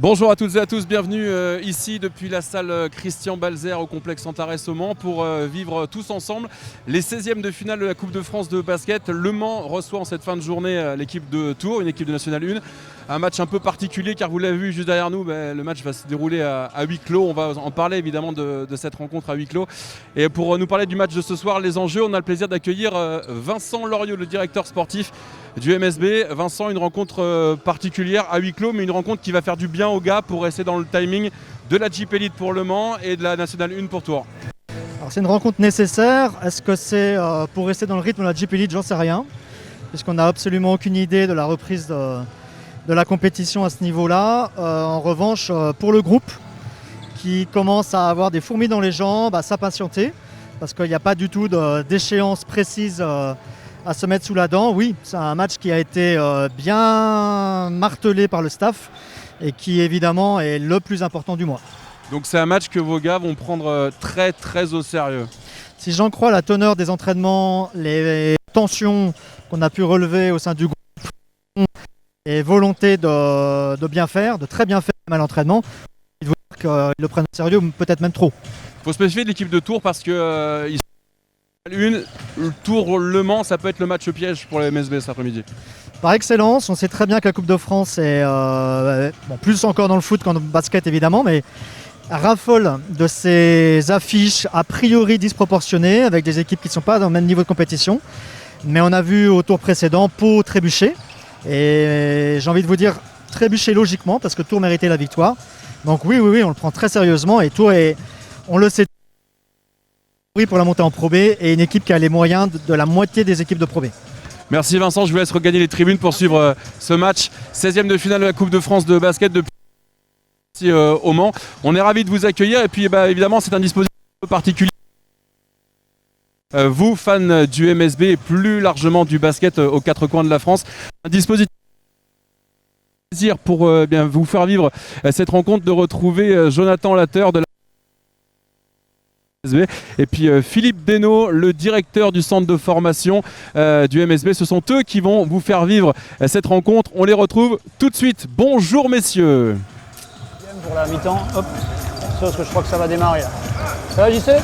Bonjour à toutes et à tous, bienvenue ici depuis la salle Christian Balzer au complexe Antares au Mans pour vivre tous ensemble les 16e de finale de la Coupe de France de basket. Le Mans reçoit en cette fin de journée l'équipe de Tours, une équipe de National 1. Un match un peu particulier car vous l'avez vu juste derrière nous, le match va se dérouler à huis clos. On va en parler évidemment de cette rencontre à huis clos. Et pour nous parler du match de ce soir, les enjeux, on a le plaisir d'accueillir Vincent Loriot, le directeur sportif du MSB. Vincent, une rencontre particulière à huis clos, mais une rencontre qui va faire du bien aux gars pour rester dans le timing de la Jeep Elite pour Le Mans et de la National 1 pour Tours. Alors c'est une rencontre nécessaire. Est-ce que c'est pour rester dans le rythme de la Jeep Elite? J'en sais rien, puisqu'on n'a absolument aucune idée de la reprise de la compétition à ce niveau-là. En revanche, pour le groupe qui commence à avoir des fourmis dans les jambes, à s'impatienter, parce qu'il n'y a pas du tout d'échéance précise à se mettre sous la dent. Oui, c'est un match qui a été bien martelé par le staff et qui évidemment est le plus important du mois. Donc c'est un match que vos gars vont prendre très au sérieux. Si j'en crois la teneur des entraînements, les tensions qu'on a pu relever au sein du groupe et volonté de bien faire, de très bien faire à l'entraînement, il faut dire qu'ils le prennent au sérieux, peut-être même trop. Il faut spécifier l'équipe de Tours parce que Tours Le Mans, ça peut être le match piège pour le MSB cet après-midi. Par excellence, on sait très bien que la Coupe de France est plus encore dans le foot qu'en basket évidemment, mais raffole de ces affiches a priori disproportionnées avec des équipes qui ne sont pas dans le même niveau de compétition. Mais on a vu au tour précédent Pau trébucher. Et j'ai envie de vous dire trébucher logiquement parce que Tours méritait la victoire. Donc oui, on le prend très sérieusement et Tours est, on le sait, pour la montée en Pro B et une équipe qui a les moyens de la moitié des équipes de Pro B. Merci Vincent, je vous laisse regagner les tribunes pour suivre ce match. 16e de finale de la Coupe de France de basket depuis au Mans. On est ravis de vous accueillir et puis évidemment c'est un dispositif particulier. Vous, fans du MSB et plus largement du basket aux quatre coins de la France, un dispositif pour vous faire vivre cette rencontre, de retrouver Jonathan Lateur de la MSB et puis Philippe Desnaud, le directeur du centre de formation du MSB. Ce sont eux qui vont vous faire vivre cette rencontre. On les retrouve tout de suite. Bonjour messieurs. Pour la mi-temps, hop, parce que je crois que ça va démarrer là. Ça va JC ?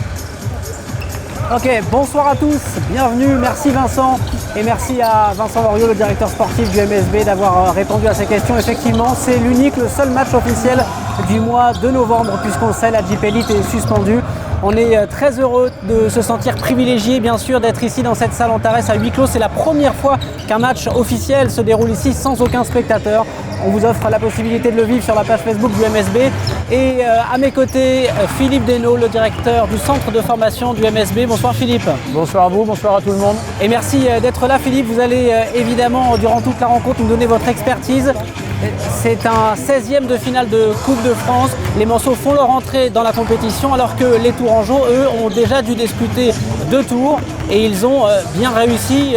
Ok, bonsoir à tous, bienvenue, merci Vincent et merci à Vincent Loriot, le directeur sportif du MSB, d'avoir répondu à ces questions. Effectivement, c'est l'unique, le seul match officiel du mois de novembre, puisqu'on le sait, la Jeep Elite est suspendue. On est très heureux de se sentir privilégié, bien sûr, d'être ici dans cette salle Antares à huis clos. C'est la première fois qu'un match officiel se déroule ici sans aucun spectateur. On vous offre la possibilité de le vivre sur la page Facebook du MSB. Et à mes côtés, Philippe Desnaud, le directeur du centre de formation du MSB. Bonsoir Philippe. Bonsoir à vous, bonsoir à tout le monde. Et merci d'être là Philippe. Vous allez évidemment, durant toute la rencontre, nous donner votre expertise. C'est un 16e de finale de Coupe de France. Les Manceaux font leur entrée dans la compétition alors que les Tourangeaux, eux, ont déjà dû disputer 2 tours et ils ont bien réussi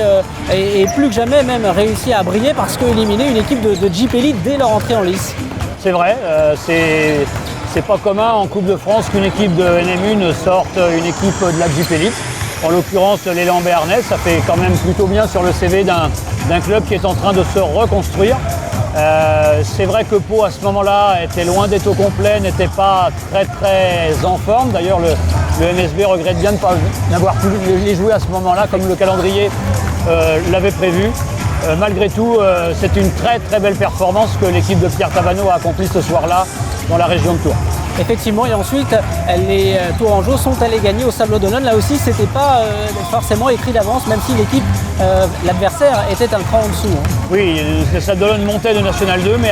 et plus que jamais même réussi à briller parce qu'éliminer une équipe de Jeep Elite dès leur entrée en lice. C'est vrai, c'est pas commun en Coupe de France qu'une équipe de NM1 sorte une équipe de la Jeep Elite. En l'occurrence, l'élan Béarnais, ça fait quand même plutôt bien sur le CV d'un club qui est en train de se reconstruire. C'est vrai que Pau à ce moment-là était loin d'être au complet, n'était pas très en forme. D'ailleurs le MSB regrette bien de n'avoir pu les jouer à ce moment-là comme le calendrier l'avait prévu. Malgré tout, c'est une très belle performance que l'équipe de Pierre Tabano a accomplie ce soir-là dans la région de Tours. Effectivement, et ensuite les Tourangeaux sont allés gagner au Sablons d'Olonne. Là aussi, c'était pas forcément écrit d'avance, même si l'équipe, l'adversaire était un cran en dessous. Hein. Oui, le Sablons d'Olonne montait de National 2, mais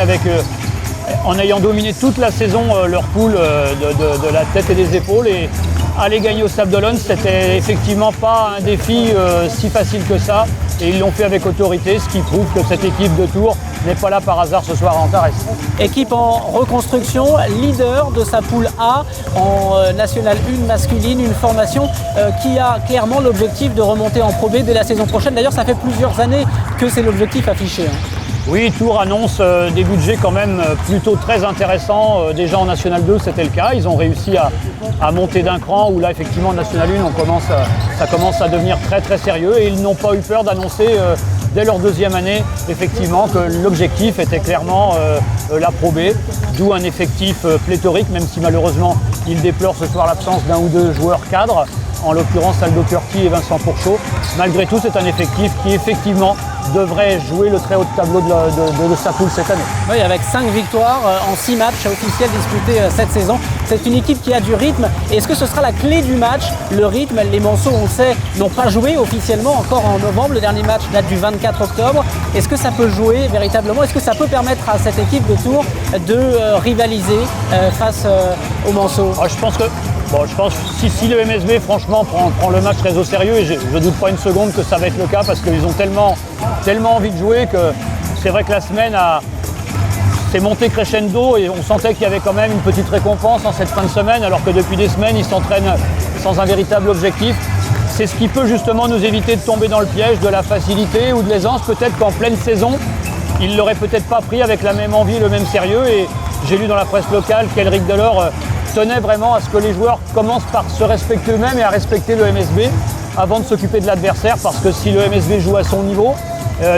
en ayant dominé toute la saison leur poule de la tête et des épaules. Et aller gagner au Sablons d'Olonne, c'était effectivement pas un défi si facile que ça. Et ils l'ont fait avec autorité, ce qui prouve que cette équipe de Tours n'est pas là par hasard ce soir à Antares. Équipe en reconstruction, leader de sa poule A en National 1 masculine, une formation qui a clairement l'objectif de remonter en Pro B dès la saison prochaine. D'ailleurs, ça fait plusieurs années que c'est l'objectif affiché. Oui, Tours annonce des budgets quand même plutôt très intéressants. Déjà en National 2, c'était le cas. Ils ont réussi à monter d'un cran, où là, effectivement, en National 1, ça commence à devenir très sérieux. Et ils n'ont pas eu peur d'annoncer dès leur deuxième année, effectivement, que l'objectif était clairement la Pro B, d'où un effectif pléthorique, même si malheureusement il déplore ce soir l'absence d'un ou deux joueurs cadres, en l'occurrence Aldo Curti et Vincent Pourchaud. Malgré tout, c'est un effectif qui effectivement devrait jouer le très haut de tableau de sa poule cette année. Oui, avec 5 victoires en 6 matchs officiels disputés cette saison. C'est une équipe qui a du rythme. Est-ce que ce sera la clé du match? Le rythme, les Manceaux, on le sait, n'ont pas joué officiellement encore en novembre. Le dernier match date du 24 octobre. Est-ce que ça peut jouer véritablement? Est-ce que ça peut permettre à cette équipe de Tours de rivaliser face aux Manceaux? Je pense que si le MSB franchement prend le match très au sérieux, et je ne doute pas une seconde que ça va être le cas parce qu'ils ont tellement envie de jouer que c'est vrai que la semaine s'est montée crescendo et on sentait qu'il y avait quand même une petite récompense en cette fin de semaine alors que depuis des semaines ils s'entraînent sans un véritable objectif. C'est ce qui peut justement nous éviter de tomber dans le piège de la facilité ou de l'aisance. Peut-être qu'en pleine saison, ils ne l'auraient peut-être pas pris avec la même envie, le même sérieux. Et j'ai lu dans la presse locale qu'Éric Delors tenait vraiment à ce que les joueurs commencent par se respecter eux-mêmes et à respecter le MSB avant de s'occuper de l'adversaire, parce que si le MSB joue à son niveau,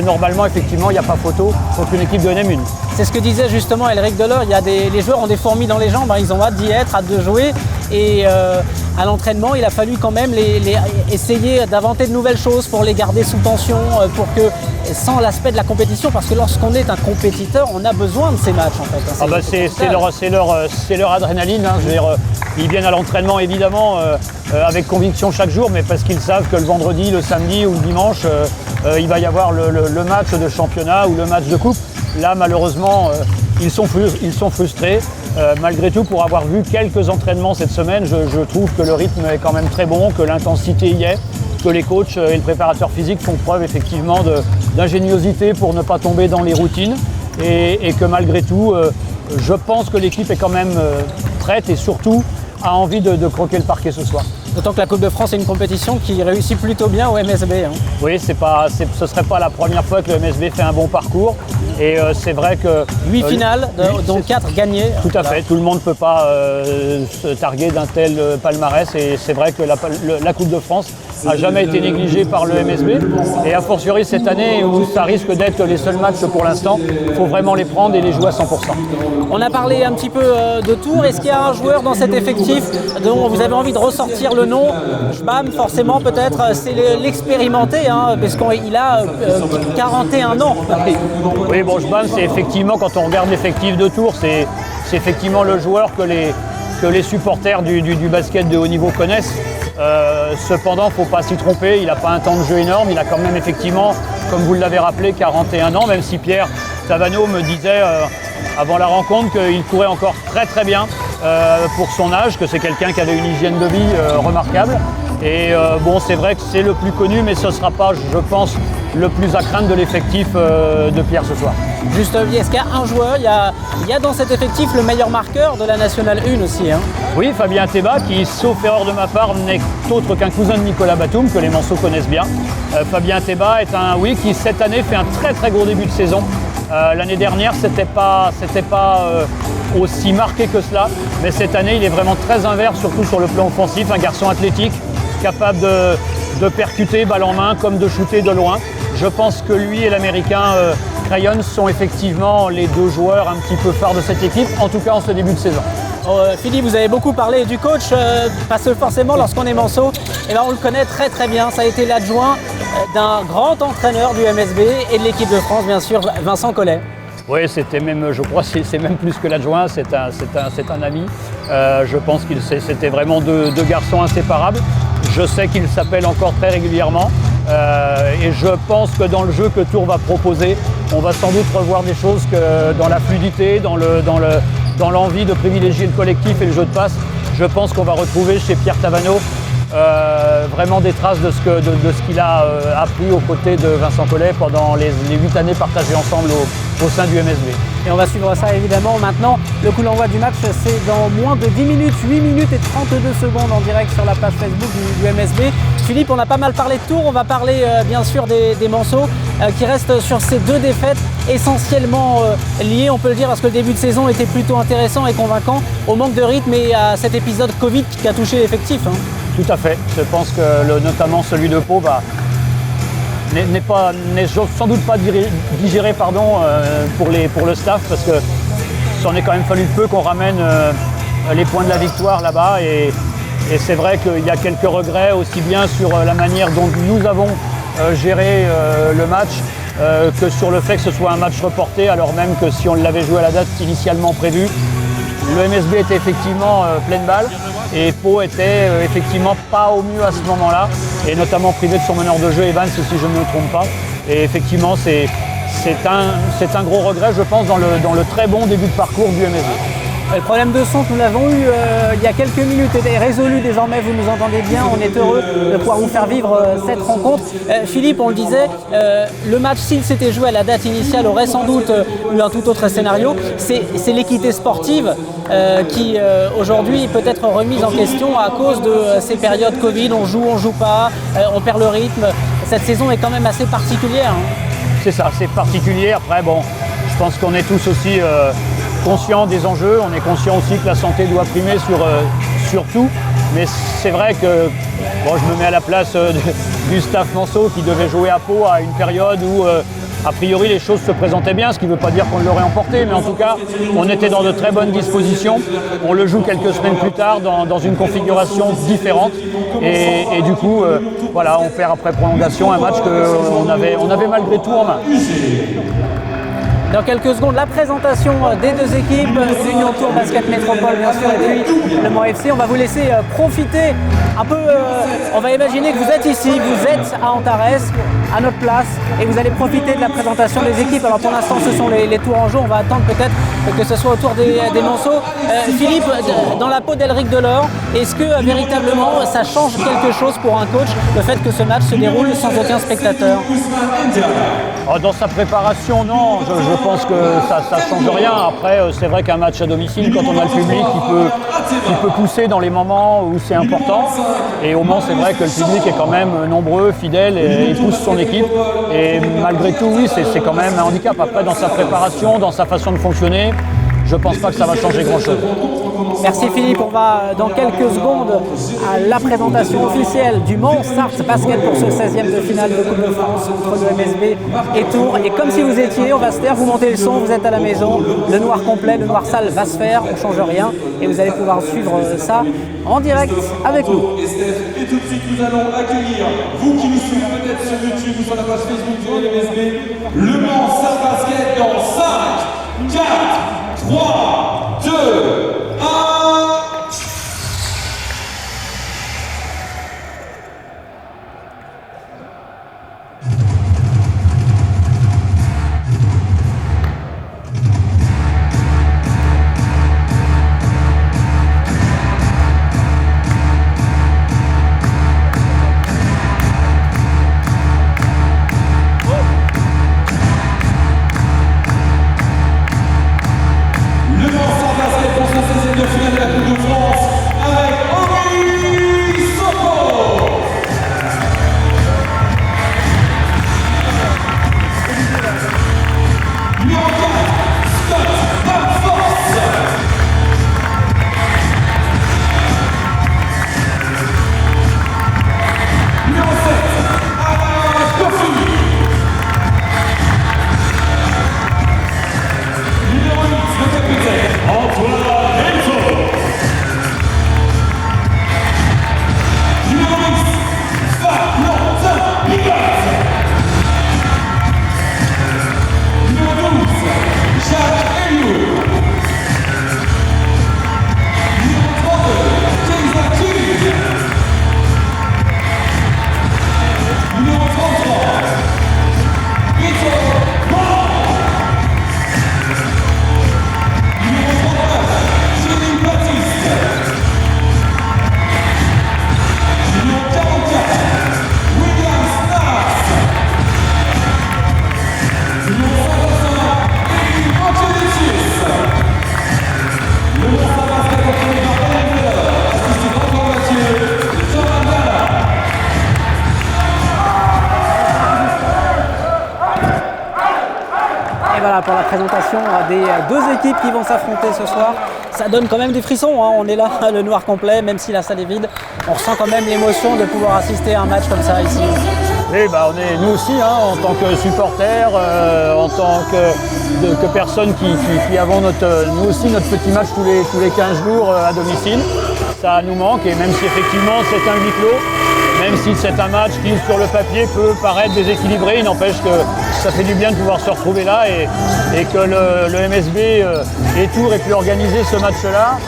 normalement effectivement il n'y a pas photo contre une équipe de NM1. C'est ce que disait justement Éric Delors, les joueurs ont des fourmis dans les jambes, ils ont hâte d'y être, hâte de jouer, et à l'entraînement il a fallu quand même essayer d'inventer de nouvelles choses pour les garder sous tension, pour que, sans l'aspect de la compétition, parce que lorsqu'on est un compétiteur, on a besoin de ces matchs en fait. C'est leur adrénaline, Je veux dire, ils viennent à l'entraînement évidemment avec conviction chaque jour, mais parce qu'ils savent que le vendredi, le samedi ou le dimanche, il va y avoir le match de championnat ou le match de coupe. Là malheureusement ils sont frustrés. Malgré tout, pour avoir vu quelques entraînements cette semaine, je trouve que le rythme est quand même très bon, que l'intensité y est, que les coachs et le préparateur physique font preuve effectivement d'ingéniosité pour ne pas tomber dans les routines et que malgré tout, je pense que l'équipe est quand même prête et surtout a envie de croquer le parquet ce soir. D'autant que la Coupe de France est une compétition qui réussit plutôt bien au MSB. Oui, ce ne serait pas la première fois que le MSB fait un bon parcours. Et c'est vrai que... 8 finales, dont 4 gagnées. Tout à fait, tout le monde ne peut pas se targuer d'un tel palmarès. Et c'est vrai que la Coupe de France n'a jamais été négligée par le MSB. Et a fortiori cette année où ça risque d'être les seuls matchs pour l'instant, il faut vraiment les prendre et les jouer à 100%. On a parlé un petit peu de Tours. Est-ce qu'il y a un joueur dans cet effectif dont vous avez envie de ressortir le nom? Jbam, forcément, peut-être, c'est l'expérimenté, parce qu'il a 41 ans. Oui, bon, Jbam, c'est effectivement, quand on regarde l'effectif de Tours, c'est effectivement le joueur que les supporters du basket de haut niveau connaissent. Cependant, il ne faut pas s'y tromper, il n'a pas un temps de jeu énorme, il a quand même effectivement, comme vous l'avez rappelé, 41 ans, même si Pierre Tavano me disait avant la rencontre qu'il courait encore très très bien pour son âge, que c'est quelqu'un qui avait une hygiène de vie remarquable. Et bon, c'est vrai que c'est le plus connu, mais ce ne sera pas, je pense, le plus à craindre de l'effectif de Pierre ce soir. Juste, est-ce qu'il y a un joueur, il y a dans cet effectif le meilleur marqueur de la Nationale 1 aussi? Oui, Fabien Théba, qui, sauf erreur de ma part, n'est autre qu'un cousin de Nicolas Batum, que les Manceaux connaissent bien. Fabien Théba est qui cette année fait un très très gros début de saison. L'année dernière, c'était pas aussi marqué que cela, mais cette année, il est vraiment très invers, surtout sur le plan offensif. Un garçon athlétique, capable de percuter balle en main comme de shooter de loin. Je pense que lui et l'Américain Crayon sont effectivement les deux joueurs un petit peu phares de cette équipe, en tout cas en ce début de saison. Philippe, vous avez beaucoup parlé du coach, parce que forcément lorsqu'on est Manceau, on le connaît très très bien. Ça a été l'adjoint d'un grand entraîneur du MSB et de l'équipe de France, bien sûr, Vincent Collet. Oui, c'était même, je crois, c'est même plus que l'adjoint, c'est un ami. Je pense que c'était vraiment deux garçons inséparables. Je sais qu'ils s'appellent encore très régulièrement. Et je pense que dans le jeu que Tours va proposer, on va sans doute revoir des choses que dans la fluidité, dans l'envie de privilégier le collectif et le jeu de passe. Je pense qu'on va retrouver chez Pierre Tavano vraiment des traces de ce qu'il a appris aux côtés de Vincent Collet pendant les 8 années partagées ensemble au sein du MSB. Et on va suivre ça évidemment. Maintenant, le coup d'envoi du match, c'est dans moins de 10 minutes, 8 minutes et 32 secondes en direct sur la page Facebook du MSB. Philippe, on a pas mal parlé de Tours, on va parler bien sûr des Manceaux qui restent sur ces 2 défaites essentiellement liées, on peut le dire, parce que le début de saison était plutôt intéressant et convaincant, au manque de rythme et à cet épisode Covid qui a touché l'effectif. Tout à fait. Je pense que notamment celui de Pau n'est sans doute pas digéré pour le staff, parce que s'en est quand même fallu peu qu'on ramène les points de la victoire là-bas. Et c'est vrai qu'il y a quelques regrets, aussi bien sur la manière dont nous avons géré le match que sur le fait que ce soit un match reporté, alors même que si on l'avait joué à la date initialement prévue, le MSB était effectivement pleine balle et Pau était effectivement pas au mieux à ce moment-là, et notamment privé de son meneur de jeu, Evans, si je ne me trompe pas. Et effectivement, c'est un gros regret, je pense, dans le très bon début de parcours du MSB. Le problème de son que nous l'avons eu il y a quelques minutes est résolu désormais, vous nous entendez bien, on est heureux de pouvoir vous faire vivre cette rencontre. Philippe, on le disait, le match, s'il s'était joué à la date initiale, aurait sans doute eu un tout autre scénario. C'est l'équité sportive qui aujourd'hui peut être remise en question à cause de ces périodes Covid, on joue pas, on perd le rythme. Cette saison est quand même assez particulière. C'est ça, c'est particulier. Après, bon, je pense qu'on est tous aussi conscients des enjeux, on est conscient aussi que la santé doit primer sur tout, mais c'est vrai que je me mets à la place du staff Manceau qui devait jouer à Pau à une période où a priori les choses se présentaient bien, ce qui ne veut pas dire qu'on l'aurait emporté, mais en tout cas on était dans de très bonnes dispositions. On le joue quelques semaines plus tard dans une configuration différente et du coup voilà, on perd après prolongation un match qu'on avait malgré tout en main. Dans quelques secondes, la présentation des deux équipes, l'Union Tours Basket Métropole bien sûr, et puis le Mans FC. On va vous laisser profiter un peu, on va imaginer que vous êtes ici, vous êtes à Antares, à notre place, et vous allez profiter de la présentation des équipes. Alors pour l'instant, ce sont les tours en jeu, on va attendre peut-être que ce soit autour des Manceaux. Philippe, dans la peau d'Elric Delors, est-ce que véritablement ça change quelque chose pour un coach, le fait que ce match se déroule sans aucun spectateur? Dans sa préparation, non, je pense que ça ne change rien. Après, c'est vrai qu'un match à domicile, quand on a le public, il peut pousser dans les moments où c'est important. Et au Mans, c'est vrai que le public est quand même nombreux, fidèle, et il pousse son équipe. Et malgré tout, oui, c'est quand même un handicap. Après, dans sa préparation, dans sa façon de fonctionner, je ne pense pas que ça va changer grand-chose. Merci Philippe, on va dans quelques secondes à la présentation officielle du Mans Sarthe Basket pour ce 16e de finale de Coupe de France entre le MSB et Tours. Et comme si vous étiez, on va se taire, vous montez le son, vous êtes à la maison, le noir complet, le noir sale va se faire, on ne change rien et vous allez pouvoir suivre ça en direct avec nous. Et tout de suite nous allons accueillir, vous qui nous suivez peut-être sur YouTube ou sur la page Facebook de MSB, le Mans Sarthe Basket dans 5, 4, 3, 2, 1. Pour la présentation des deux équipes qui vont s'affronter ce soir. Ça donne quand même des frissons, hein. On est là, le noir complet, même si la salle est vide. On ressent quand même l'émotion de pouvoir assister à un match comme ça ici. Oui, on est nous aussi, en tant que supporters, en tant que personnes qui avons nous aussi notre petit match tous les 15 jours à domicile. Ça nous manque, et même si effectivement c'est un huis clos, même si c'est un match qui sur le papier peut paraître déséquilibré, il n'empêche que ça fait du bien de pouvoir se retrouver là et que le MSB et Tours ait pu organiser ce match-là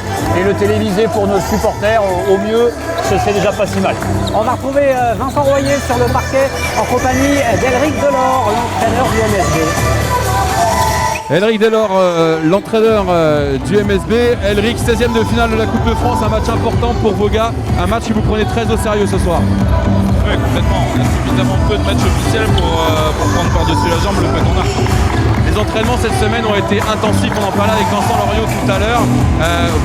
et le téléviser pour nos supporters au mieux, c'est déjà pas si mal. On va retrouver Vincent Royer sur le parquet en compagnie d'Elric Delors, l'entraîneur du MSB. Elric Delors, l'entraîneur du MSB. Elric, 16e de finale de la Coupe de France, un match important pour vos gars, un match que vous prenez très au sérieux ce soir. Oui, complètement. On a suffisamment peu de matchs officiels pour prendre par-dessus la jambe le peu qu'on a. Les entraînements cette semaine ont été intensifs, on en parlait avec Vincent Loriot tout à l'heure.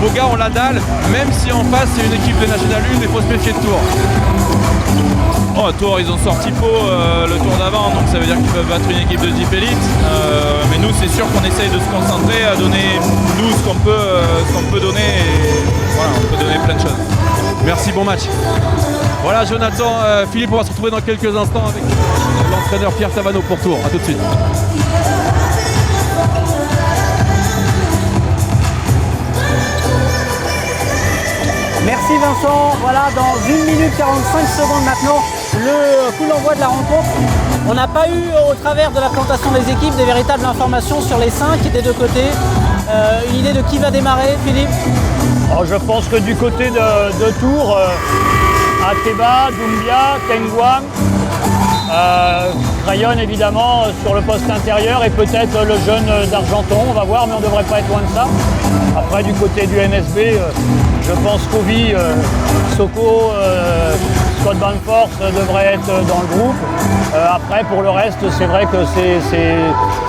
Vos gars ont la dalle, même si en face c'est une équipe de National 1, il faut se méfier de Tours. À Tours, ils ont sorti faux le tour d'avant, donc ça veut dire qu'ils peuvent battre une équipe de Jeep Elite. Mais nous, c'est sûr qu'on essaye de se concentrer à donner nous ce qu'on peut donner. Et voilà, on peut donner plein de choses. Merci, bon match. Voilà Jonathan, Philippe, on va se retrouver dans quelques instants avec l'entraîneur Pierre Tavano pour Tours. A tout de suite. Merci Vincent. Voilà, dans 1 minute 45 secondes maintenant, le coup d'envoi de la rencontre. On n'a pas eu, au travers de la présentation des équipes, des véritables informations sur les 5 des deux côtés. Une idée de qui va démarrer, Philippe? Alors, je pense que du côté de Tours, Ateba, Doumbia, Tengwam, Crayon évidemment sur le poste intérieur et peut-être le jeune d'Argenton, on va voir, mais on ne devrait pas être loin de ça. Après du côté du MSB, je pense qu'Ovi, Soko, Scott Banforce devraient être dans le groupe. Après pour le reste, c'est vrai que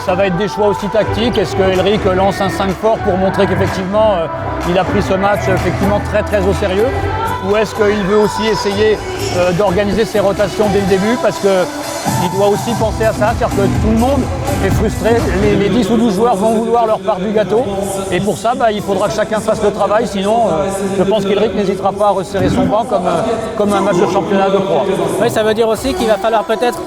ça va être des choix aussi tactiques. Est-ce que Elric lance un 5 fort pour montrer qu'effectivement il a pris ce match effectivement très très au sérieux? Ou est-ce qu'il veut aussi essayer d'organiser ses rotations dès le début, parce qu'il doit aussi penser à ça, c'est-à-dire que tout le monde est frustré, les 10 ou 12 joueurs vont vouloir leur part du gâteau, et pour ça il faudra que chacun fasse le travail, sinon je pense qu'Elric n'hésitera pas à resserrer son banc comme un match de championnat de Pro. Oui, ça veut dire aussi qu'il va falloir peut-être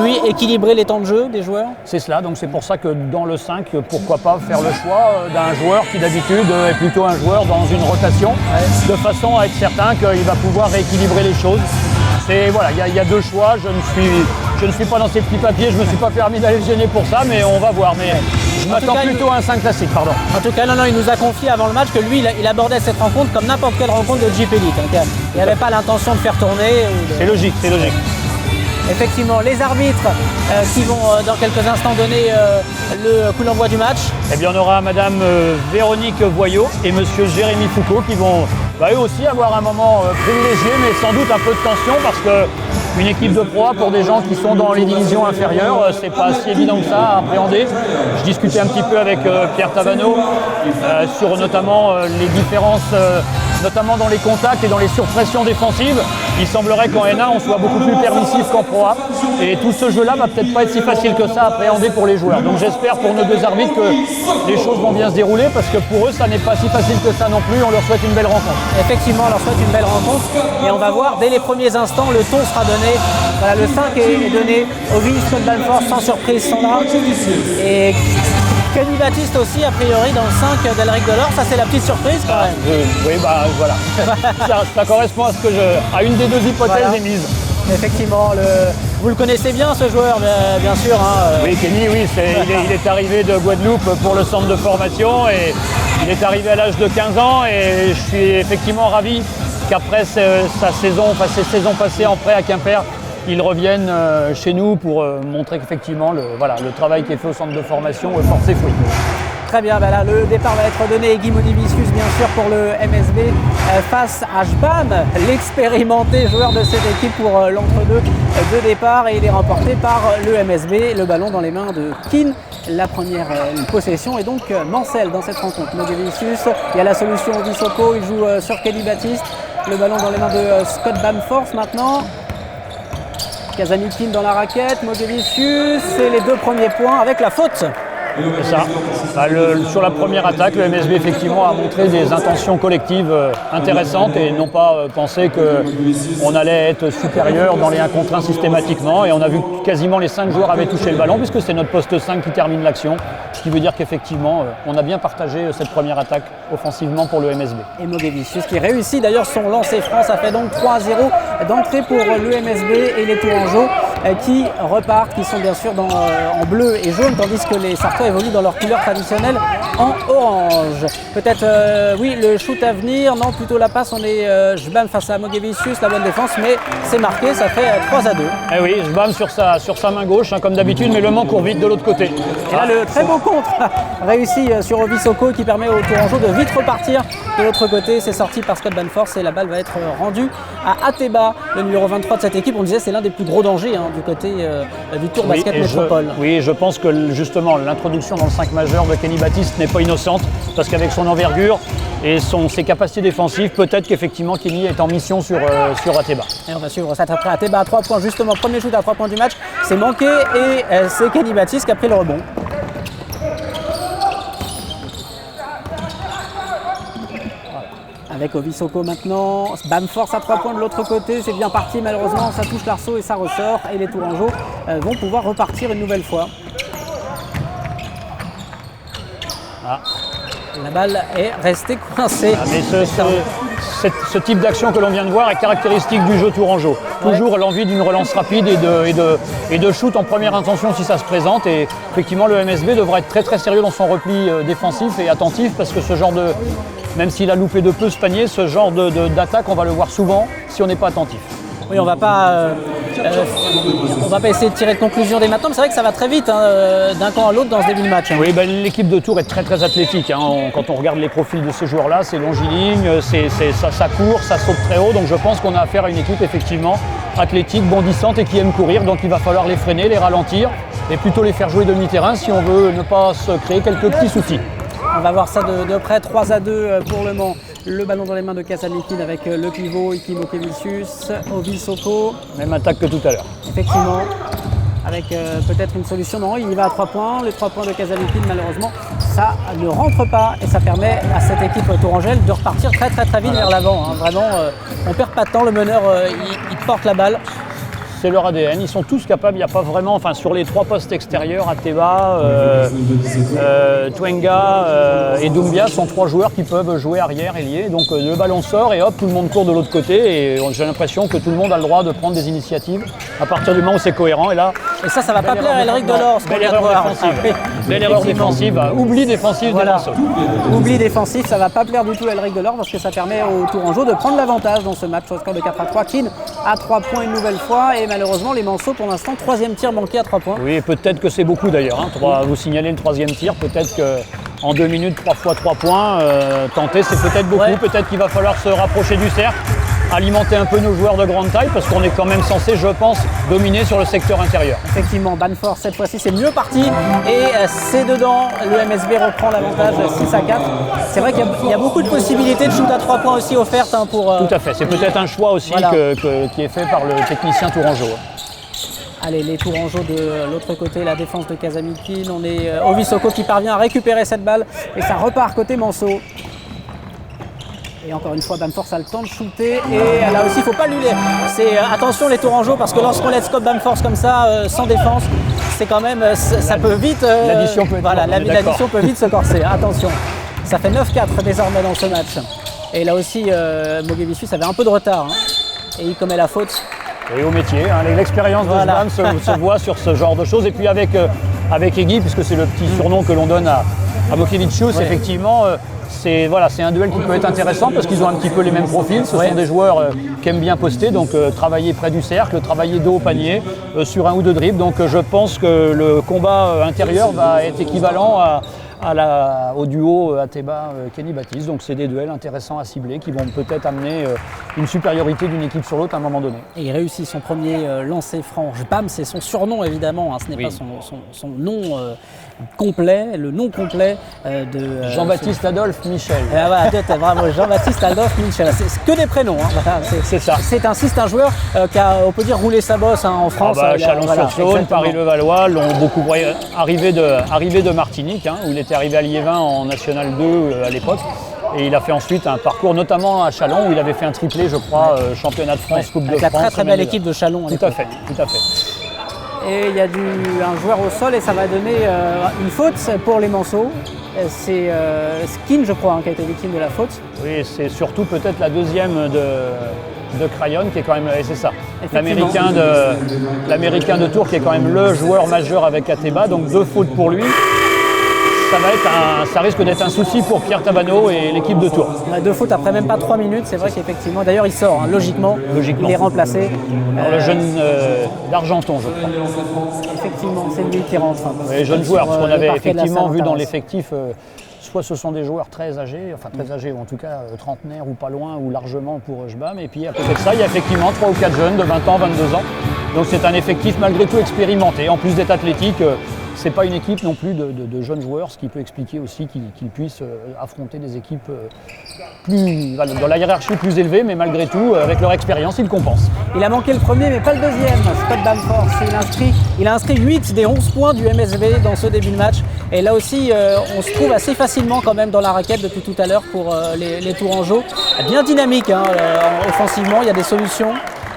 lui équilibrer les temps de jeu des joueurs. C'est cela, donc c'est pour ça que dans le 5, pourquoi pas faire le choix d'un joueur qui d'habitude est plutôt un joueur dans une rotation, de façon à être certain qu'il va pouvoir rééquilibrer les choses. Voilà, il y a deux choix, je ne suis pas dans ces petits papiers, je ne me suis pas permis d'aller le gêner pour ça, mais on va voir. Mais je m'attends plutôt à un 5 classique, pardon. En tout cas, non, il nous a confié avant le match que lui, il abordait cette rencontre comme n'importe quelle rencontre de Jeep Elite. Il n'y avait pas l'intention de faire tourner. C'est logique, c'est logique. Effectivement, les arbitres qui vont dans quelques instants donner le coup d'envoi du match. Eh bien, on aura Madame Véronique Voyot et Monsieur Jérémy Foucault qui vont eux aussi avoir un moment privilégié, mais sans doute un peu de tension, parce qu'une équipe de Pro A pour des gens qui sont dans les divisions inférieures, c'est pas si évident que ça à appréhender. Je discutais un petit peu avec Pierre Tavano sur notamment les différences, notamment dans les contacts et dans les surpressions défensives. Il semblerait qu'en N1 on soit beaucoup plus permissif qu'en Pro A, et tout ce jeu-là va peut-être pas être si facile que ça à appréhender pour les joueurs. Donc j'espère pour nos deux arbitres que les choses vont bien se dérouler, parce que pour eux ça n'est pas si facile que ça non plus. On leur souhaite une belle rencontre. Effectivement, on leur souhaite une belle rencontre, et on va voir dès les premiers instants, le ton sera donné. Voilà, le 5 est donné. Ovi, Scott Banforce, sans surprise, sont là. Et Kenny Baptiste aussi, a priori, dans le 5 d'Elric Delors. Ça, c'est la petite surprise quand même. Oui, voilà. ça correspond à à une des deux hypothèses émises. Effectivement, vous le connaissez bien ce joueur, bien sûr. Oui, Kenny, oui, il est arrivé de Guadeloupe pour le centre de formation, et il est arrivé à l'âge de 15 ans, et je suis effectivement ravi qu'après ses saisons passées en prêt à Quimper, il revienne chez nous pour montrer qu'effectivement le travail qui est fait au centre de formation porte ses fruits. Très bien, là, le départ va être donné. Guy Modivicius, bien sûr, pour le MSB face à Jban, l'expérimenté joueur de cette équipe pour l'entre-deux de départ, et il est remporté par le MSB. Le ballon dans les mains de Keane. La première possession est donc Mancel dans cette rencontre. Modivicius, il y a la solution au Soko, il joue sur Kenny Baptiste. Le ballon dans les mains de Scott Banforce maintenant. Casamikin dans la raquette, Modivicius, c'est les deux premiers points avec la faute C'est ça. Sur la première attaque, le MSB effectivement a montré des intentions collectives intéressantes et non pas pensé qu'on allait être supérieur dans les 1 contre 1 systématiquement. Et on a vu que quasiment les 5 joueurs avaient touché le ballon puisque c'est notre poste 5 qui termine l'action. Ce qui veut dire qu'effectivement, on a bien partagé cette première attaque offensivement pour le MSB. Et Mogevicius qui réussit d'ailleurs son lancer franc, ça fait donc 3-0 d'entrée pour le MSB et les Tourangeaux qui repartent, qui sont bien sûr en bleu et jaune, tandis que les Sartois évoluent dans leur couleur traditionnelle en orange. Peut-être, oui, le shoot à venir, non, plutôt la passe, on est Jbam face à Mogevicius, la bonne défense, mais c'est marqué, ça fait 3-2. Eh oui, Jbam sur sa main gauche, hein, comme d'habitude, mais le Mans court vite de l'autre côté. Et là, le très beau contre réussi sur Ovisoko qui permet aux Tourangeaux de vite repartir de l'autre côté. C'est sorti par Scott Banforce et la balle va être rendue à Ateba, le numéro 23 de cette équipe. On disait c'est l'un des plus gros dangers du côté du Tour Basket Métropole. Oui, je pense que justement l'introduction dans le 5 majeur de Kenny Baptiste n'est pas innocente parce qu'avec son envergure et ses capacités défensives, peut-être qu'effectivement Kenny est en mission sur Ateba. Et on va suivre ça après Ateba à 3 points justement. Premier shoot à 3 points du match, c'est manqué et c'est Kenny Baptiste qui a pris le rebond. Avec Ovisoko maintenant, Banforce à 3 points de l'autre côté, c'est bien parti malheureusement, ça touche l'arceau et ça ressort et les Tourangeaux vont pouvoir repartir une nouvelle fois. La balle est restée coincée. Mais ce type d'action que l'on vient de voir est caractéristique du jeu tourangeau. Toujours l'envie d'une relance rapide et de shoot en première intention si ça se présente. Et effectivement, le MSB devra être très très sérieux dans son repli défensif et attentif parce que ce genre de, même s'il a loupé de peu ce panier, ce genre d'attaque, on va le voir souvent si on n'est pas attentif. Oui, on va pas essayer de tirer de conclusion dès maintenant, mais c'est vrai que ça va très vite d'un camp à l'autre dans ce début de match. Oui, l'équipe de Tours est très très athlétique. Quand on regarde les profils de ces joueurs-là, c'est longiligne, ça court, ça saute très haut. Donc je pense qu'on a affaire à une équipe effectivement athlétique, bondissante et qui aime courir. Donc il va falloir les freiner, les ralentir et plutôt les faire jouer demi-terrain si on veut ne pas se créer quelques petits soucis. On va voir ça de près, 3-2 pour le Mans. Le ballon dans les mains de Casamikin avec le pivot Iki Mogevicius, Ovisoko. Même attaque que tout à l'heure. Effectivement, avec peut-être une solution. Non, il y va à 3 points. Les 3 points de Casamikin, malheureusement, ça ne rentre pas. Et ça permet à cette équipe tourangelle de repartir très très très vite vers l'avant. Vraiment, on ne perd pas de temps. Le meneur, il porte la balle. C'est leur ADN, ils sont tous capables, il n'y a pas vraiment, enfin sur les 3 postes extérieurs, Ateba, Twenga et Doumbia sont 3 joueurs qui peuvent jouer arrière, ailier. Donc le ballon sort et hop, tout le monde court de l'autre côté et j'ai l'impression que tout le monde a le droit de prendre des initiatives à partir du moment où c'est cohérent. Et là, ça va pas plaire à Elric Delors. Belle erreur défensive. Belle erreur défensive, oubli défensif des Manceaux. Oubli défensif, ça va pas plaire du tout à Elric Delors parce que ça permet aux Tourangeaux de prendre l'avantage dans ce match au score de 4-3. Keane à 3 points une nouvelle fois et malheureusement les Manceaux pour l'instant 3e tir manqué à 3 points. Oui, peut-être que c'est beaucoup d'ailleurs. Vous signalez le 3e tir, peut-être qu'en 2 minutes 3 fois 3 points, tenter c'est peut-être beaucoup. Ouais. Peut-être qu'il va falloir se rapprocher du cercle, alimenter un peu nos joueurs de grande taille parce qu'on est quand même censé, je pense, dominer sur le secteur intérieur. Effectivement, Banforce cette fois-ci c'est mieux parti et c'est dedans. Le MSB reprend l'avantage 6-4. C'est vrai qu'il y a beaucoup de possibilités de shoot à 3 points aussi offertes pour... Tout à fait, c'est peut-être un choix aussi qui est fait par le technicien tourangeau. Allez, les Tourangeaux de l'autre côté, la défense de Casamikin. On est Ovisoko qui parvient à récupérer cette balle et ça repart côté Manceaux. Et encore une fois, Banforce a le temps de shooter et là aussi, il ne faut pas lui attention les Tourangeaux parce que lorsqu'on laisse Scott Banforce comme ça, sans défense, c'est quand même, ça peut vite... l'addition peut vite se corser, attention. Ça fait 9-4 désormais dans ce match. Et là aussi, Mogevicius avait un peu de retard et il commet la faute. Et au métier, l'expérience de Jbam se voit sur ce genre de choses. Et puis avec Egui, puisque c'est le petit surnom que l'on donne à Mogevicius, effectivement, c'est un duel qui peut être intéressant parce qu'ils ont un petit peu les mêmes profils. Ce sont des joueurs qui aiment bien poster, donc travailler près du cercle, travailler dos au panier, sur un ou deux dribbles. Donc je pense que le combat intérieur va être équivalent au duo Ateba-Kenny Baptiste. Donc c'est des duels intéressants à cibler qui vont peut-être amener une supériorité d'une équipe sur l'autre à un moment donné. Et il réussit son premier lancer franc. Bam, c'est son surnom évidemment, hein, ce n'est pas son nom complet, le nom complet de Jean-Baptiste Adolphe Michel. Voilà, bravo, Jean-Baptiste Adolphe Michel. C'est que des prénoms. Hein. Voilà, c'est ça. C'est un joueur qui a, on peut dire, roulé sa bosse hein, en France. Chalon-sur-Saône, Paris-Levallois l'ont beaucoup arrivé de Martinique, hein, où il était arrivé à Liévin en National 2 à l'époque. Et il a fait ensuite un parcours, notamment à Chalon, où il avait fait un triplé, je crois, championnat de France, Coupe de France. Avec la très belle équipe de Chalon. Tout à fait. Et il y a un joueur au sol et ça va donner une faute pour les Manceaux. C'est Skin, je crois, qui a été victime de la faute. Oui, c'est surtout peut-être la deuxième de Crayon qui est quand même, et c'est ça, l'américain de Tours qui est quand même le joueur majeur avec Ateba, donc 2 fautes pour lui. Ça risque d'être un souci pour Pierre Tabano et l'équipe de Tours. 2 fautes après même pas 3 minutes, c'est vrai qu'effectivement, d'ailleurs il sort, hein, logiquement, il est remplacé. Le jeune d'Argenton, je crois. Effectivement, c'est lui qui rentre. Les jeunes joueurs, parce qu'on avait effectivement vu dans l'effectif, soit ce sont des joueurs très âgés, ou en tout cas trentenaires ou pas loin, ou largement pour Jbam, et puis à côté de ça, il y a effectivement 3 ou 4 jeunes de 20 ans, 22 ans. Donc c'est un effectif malgré tout expérimenté, en plus d'être athlétique. C'est pas une équipe non plus de jeunes joueurs, ce qui peut expliquer aussi qu'ils puissent affronter des équipes dans la hiérarchie plus élevée, mais malgré tout, avec leur expérience, ils compensent. Il a manqué le premier, mais pas le deuxième. Scott Bamford, il a inscrit 8 des 11 points du MSB dans ce début de match. Et là aussi, on se trouve assez facilement quand même dans la raquette depuis tout à l'heure pour les Tourangeaux. Bien dynamique hein, offensivement, il y a des solutions.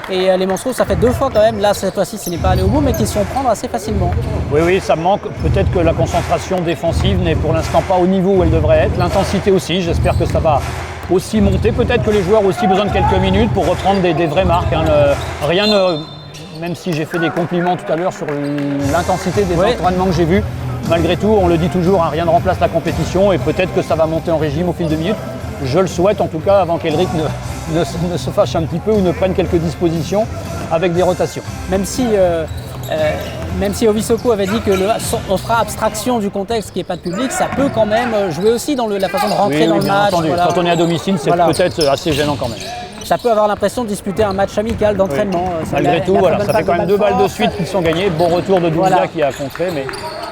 Et les Manceaux, ça fait 2 fois quand même, là cette fois-ci ce n'est pas allé au bout, mais qu'ils se font prendre assez facilement. Oui, ça manque. Peut-être que la concentration défensive n'est pour l'instant pas au niveau où elle devrait être. L'intensité aussi, j'espère que ça va aussi monter. Peut-être que les joueurs ont aussi besoin de quelques minutes pour reprendre des vraies marques. Hein. Même si j'ai fait des compliments tout à l'heure sur l'intensité des entraînements que j'ai vus, malgré tout, on le dit toujours, hein, rien ne remplace la compétition et peut-être que ça va monter en régime au fil de minutes. Je le souhaite en tout cas avant qu'Elric ne se fâche un petit peu ou ne prenne quelques dispositions avec des rotations. Même si Ovi Soko avait dit qu'on fera abstraction du contexte qui n'est pas de public, ça peut quand même jouer aussi dans la façon de rentrer dans le match. Voilà. Quand on est à domicile, c'est peut-être assez gênant quand même. Ça peut avoir l'impression de disputer un match amical d'entraînement. Malgré tout, ça fait quand même 2 balles de suite qui sont gagnées. Bon retour de Doumbia qui a contré, mais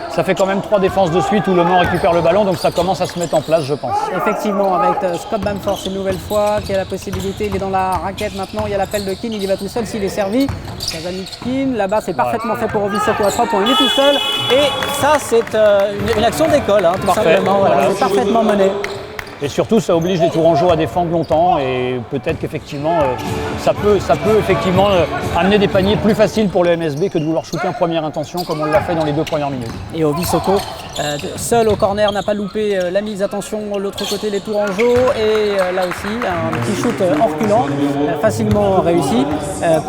ça fait quand même 3 défenses de suite où Le Mans récupère le ballon, donc ça commence à se mettre en place, je pense. Effectivement, avec Scott Bamford, c'est une nouvelle fois qui a la possibilité, il est dans la raquette maintenant, il y a l'appel de Keane, il y va tout seul s'il est servi. Kazami Keane, là-bas c'est parfaitement fait pour Ovi Soko à 3 points, il est tout seul. Et ça c'est une action d'école, hein, tout simplement, c'est parfaitement mené. Et surtout, ça oblige les Tourangeaux à défendre longtemps et peut-être qu'effectivement, ça peut effectivement amener des paniers plus faciles pour le MSB que de vouloir shooter en première intention comme on l'a fait dans les 2 premières minutes. Et Ovi Soko, seul au corner, n'a pas loupé la mise. Attention, l'autre côté, les Tourangeaux. Et là aussi, un petit shoot en reculant, facilement réussi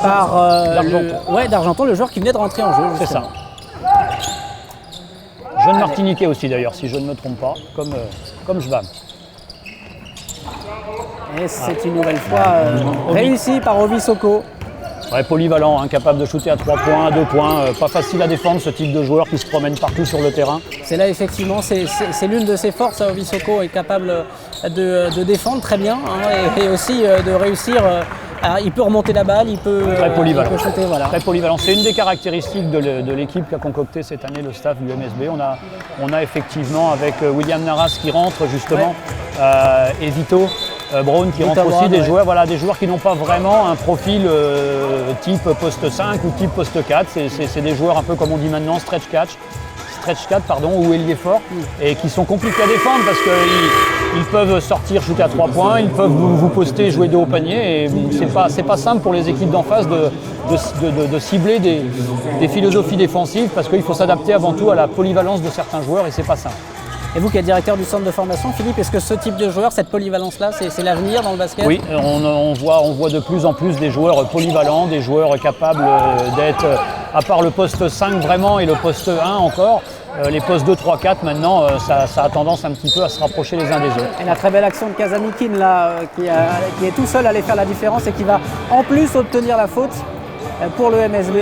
par d'Argenton, le joueur qui venait de rentrer en jeu. C'est ça. Jeune Martiniquais aussi d'ailleurs, si je ne me trompe pas, comme Jbam. Et c'est une nouvelle fois réussi par Ovi Soko. Polyvalent, hein, capable de shooter à 3 points, à 2 points. Pas facile à défendre ce type de joueur qui se promène partout sur le terrain. C'est là effectivement, c'est l'une de ses forces. Ovi Soko est capable de défendre très bien hein, et aussi de réussir. Il peut remonter la balle, il peut shooter. Voilà. Très polyvalent. C'est une des caractéristiques de l'équipe qui a concocté cette année le staff du MSB. On a effectivement avec William Naras qui rentre justement et Vito. Brown qui rentre aussi, des joueurs qui n'ont pas vraiment un profil type poste 5 ou type poste 4. C'est des joueurs un peu comme on dit maintenant stretch 4 ou ailier fort et qui sont compliqués à défendre parce qu'ils peuvent sortir, shooter à 3 points, ils peuvent vous poster, jouer de haut panier et c'est pas simple pour les équipes d'en face de cibler des philosophies défensives parce qu'il faut s'adapter avant tout à la polyvalence de certains joueurs et c'est pas simple. Et vous qui êtes directeur du centre de formation, Philippe, est-ce que ce type de joueur, cette polyvalence-là, c'est l'avenir dans le basket? Oui, on voit de plus en plus des joueurs polyvalents, des joueurs capables d'être, à part le poste 5 vraiment et le poste 1 encore, les postes 2, 3, 4 maintenant, ça a tendance un petit peu à se rapprocher les uns des autres. Et la très belle action de Kazami Keane là, qui est tout seul à aller faire la différence et qui va en plus obtenir la faute pour le MSB.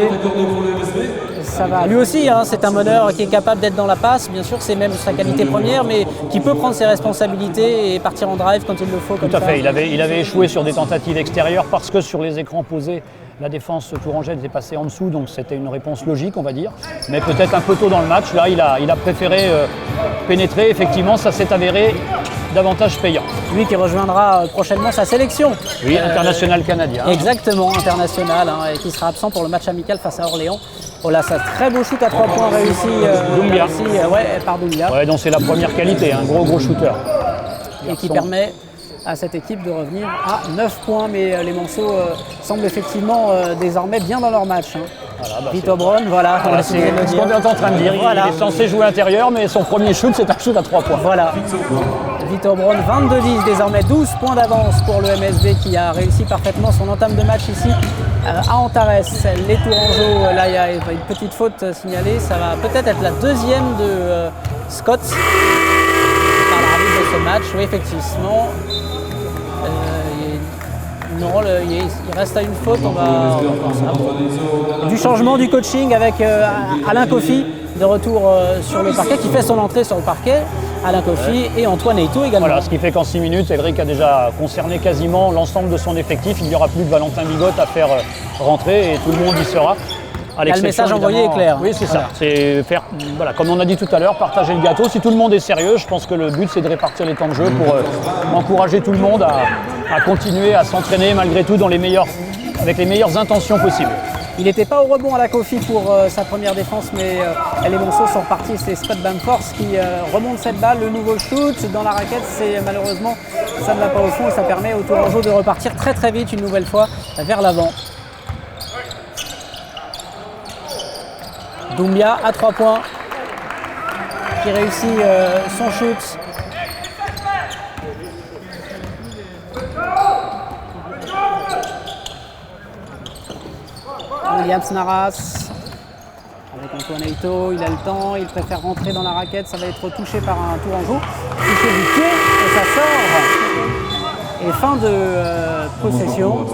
ça va. Lui aussi, hein, c'est un meneur qui est capable d'être dans la passe. Bien sûr, c'est même sa qualité première, mais qui peut prendre ses responsabilités et partir en drive quand il le faut. Tout à fait. Il avait échoué sur des tentatives extérieures parce que sur les écrans posés, la défense tourangelle était passée en dessous, donc c'était une réponse logique, on va dire. Mais peut-être un peu tôt dans le match, là, il a préféré pénétrer. Effectivement, ça s'est avéré davantage payant. Lui qui rejoindra prochainement sa sélection. Oui, international canadien. Exactement, international, hein, et qui sera absent pour le match amical face à Orléans. Oh là, ça très beau shoot à 3 points réussi, Doumbia. Par Doumbia. Ouais, donc c'est la première qualité, un gros shooter. Et qui permet à cette équipe de revenir à 9 points, mais les Manceaux semblent effectivement désormais bien dans leur match. Hein. Voilà, Vito Braun, voilà, c'est ce qu'on est en train de dire. Voilà. Il est censé jouer intérieur, mais son premier shoot, c'est un shoot à 3 points. Voilà. Vito Braun, 22-10, désormais 12 points d'avance pour le MSB qui a réussi parfaitement son entame de match ici à Antares. Les Tourangeaux, là il y a une petite faute signalée, ça va peut-être être la deuxième de Scott par l'arbitre de ce match. Oui, effectivement. Non, il reste à une faute, on va voir ça. Du changement du coaching avec Alain Kofi de retour sur le parquet, qui fait son entrée sur le parquet. Alain Kofi et Antoine Eito également. Voilà, ce qui fait qu'en 6 minutes, Édric a déjà concerné quasiment l'ensemble de son effectif. Il n'y aura plus de Valentin Bigotte à faire rentrer et tout le monde y sera. Le message envoyé est clair. Oui, c'est ça. C'est faire, voilà, comme on a dit tout à l'heure, partager le gâteau. Si tout le monde est sérieux, je pense que le but, c'est de répartir les temps de jeu pour encourager tout le monde à continuer à s'entraîner malgré tout avec les meilleures intentions possibles. Il n'était pas au rebond à la Kofi pour sa première défense, mais les Monceaux sont repartis. C'est Scott Bamforth qui remonte cette balle. Le nouveau shoot dans la raquette, malheureusement, ça ne va pas au fond et ça permet aux Tourangeaux de repartir très très vite une nouvelle fois vers l'avant. Doumbia à 3 points qui réussit son shoot. Williams Naras avec Antoine Eito, il a le temps, il préfère rentrer dans la raquette, ça va être touché par un Tourangeau, touché du pied et ça sort. Et fin de possession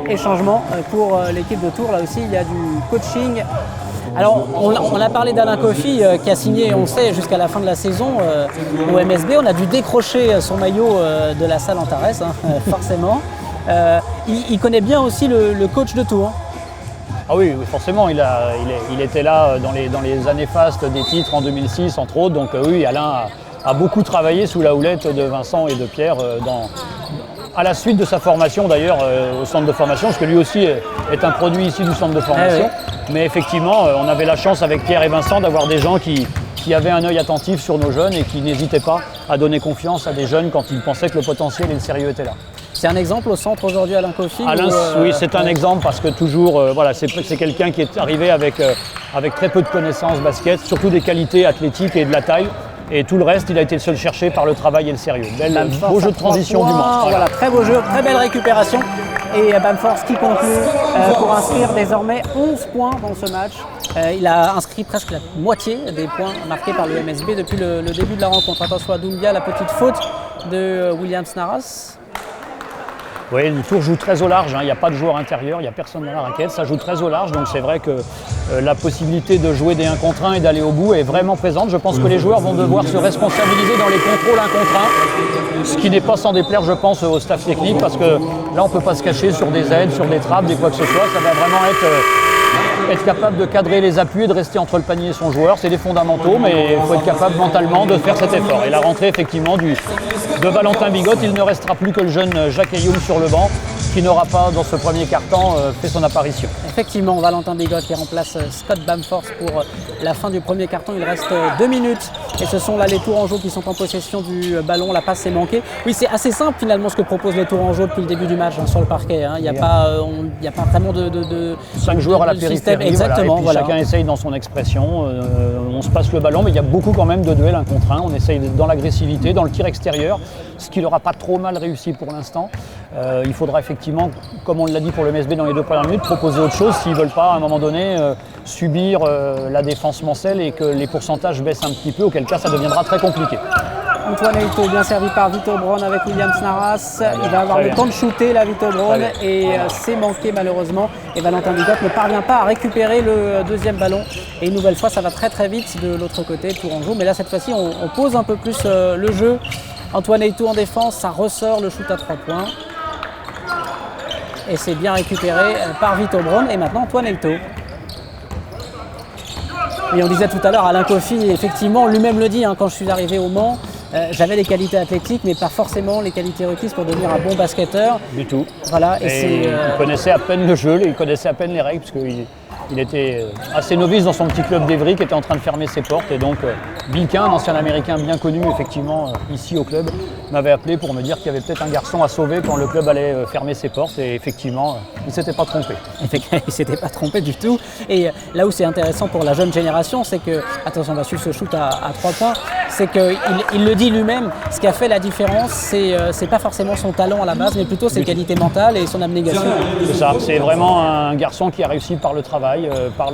et changement pour l'équipe de Tours. Là aussi il y a du coaching. Alors on a parlé d'Alain Kofi qui a signé, on le sait, jusqu'à la fin de la saison au MSB. On a dû décrocher son maillot de la salle Antares, forcément. Il connaît bien aussi le coach de Tours. Ah oui, forcément, il était là dans les années fastes des titres en 2006, entre autres. Donc oui, Alain a beaucoup travaillé sous la houlette de Vincent et de Pierre à la suite de sa formation d'ailleurs au centre de formation, parce que lui aussi est un produit ici du centre de formation. Mais effectivement, on avait la chance avec Pierre et Vincent d'avoir des gens qui avaient un œil attentif sur nos jeunes et qui n'hésitaient pas à donner confiance à des jeunes quand ils pensaient que le potentiel et le sérieux étaient là. C'est un exemple au centre aujourd'hui, Alain Kofi? Alain, oui, c'est un exemple parce que toujours, c'est quelqu'un qui est arrivé avec très peu de connaissances basket, surtout des qualités athlétiques et de la taille. Et tout le reste, il a été le seul cherché par le travail et le sérieux. Beau jeu de transition du Mans. Voilà, très beau jeu, très belle récupération. Et Bamforth qui conclut pour inscrire désormais 11 points dans ce match. Il a inscrit presque la moitié des points marqués par le MSB depuis le début de la rencontre. Attention à Doumbia, la petite faute de Williams Naras. Oui, le Tour joue très au large, il n'y a pas de joueur intérieur, il n'y a personne dans la raquette, ça joue très au large, donc c'est vrai que la possibilité de jouer des 1 contre 1 et d'aller au bout est vraiment présente. Je pense que les joueurs vont devoir se responsabiliser dans les contrôles 1 contre 1, ce qui n'est pas sans déplaire, je pense, au staff technique, parce que là on ne peut pas se cacher sur des aides, sur des trappes, des quoi que ce soit, ça va vraiment être capable de cadrer les appuis et de rester entre le panier et son joueur, c'est des fondamentaux, mais il faut être capable mentalement de faire cet effort. Et la rentrée effectivement de Valentin Bigotte, il ne restera plus que le jeune Jacques Ayoum sur le banc, qui n'aura pas dans ce premier quart-temps fait son apparition. Effectivement, Valentin Bigotte qui remplace Scott Bamforth pour la fin du premier quart-temps. Il reste 2 minutes et ce sont là les Tourangeaux qui sont en possession du ballon. La passe est manquée. Oui, c'est assez simple finalement ce que proposent les Tourangeaux depuis le début du match sur le parquet. Il n'y a pas vraiment de 5 joueurs à la périphérie. Exactement. Voilà. Chacun essaye dans son expression. On se passe le ballon, mais il y a beaucoup quand même de duels 1 contre 1. On essaye dans l'agressivité, dans le tir extérieur, ce qui n'aura pas trop mal réussi pour l'instant. Il faudra effectivement, comme on l'a dit pour le MSB dans les 2 premières minutes, proposer autre chose s'ils ne veulent pas à un moment donné subir la défense mancelle et que les pourcentages baissent un petit peu, auquel cas ça deviendra très compliqué. Antoine Eito, bien servi par Vito Braun avec William Snaras. Il va avoir le temps de shooter là, Vito Braun, et c'est manqué malheureusement. Et Valentin Bigot ne parvient pas à récupérer le deuxième ballon. Et une nouvelle fois, ça va très très vite de l'autre côté, Tourangeau. Mais là, cette fois-ci, on pose un peu plus le jeu. Antoine Eito en défense, ça ressort le shoot à 3 points. Et c'est bien récupéré par Vito Braun. Et maintenant, Antoine Eito. Et on disait tout à l'heure, Alain Coffy, effectivement, lui-même le dit, quand je suis arrivé au Mans, j'avais les qualités athlétiques, mais pas forcément les qualités requises pour devenir un bon basketteur. Du tout. Voilà, et il connaissait à peine le jeu, il connaissait à peine les règles, parce qu'il était assez novice dans son petit club d'Evry qui était en train de fermer ses portes. Et donc, Bill Quinn, un ancien américain bien connu, effectivement, ici au club, m'avait appelé pour me dire qu'il y avait peut-être un garçon à sauver quand le club allait fermer ses portes. Et effectivement, il ne s'était pas trompé. Il ne s'était pas trompé du tout. Et là où c'est intéressant pour la jeune génération, c'est que, attention, on va suivre ce shoot à 3 points, c'est qu'il le dit lui-même, ce qui a fait la différence, c'est pas forcément son talent à la base, mais plutôt ses qualités mentales et son abnégation. C'est ça, c'est vraiment un garçon qui a réussi par le travail, par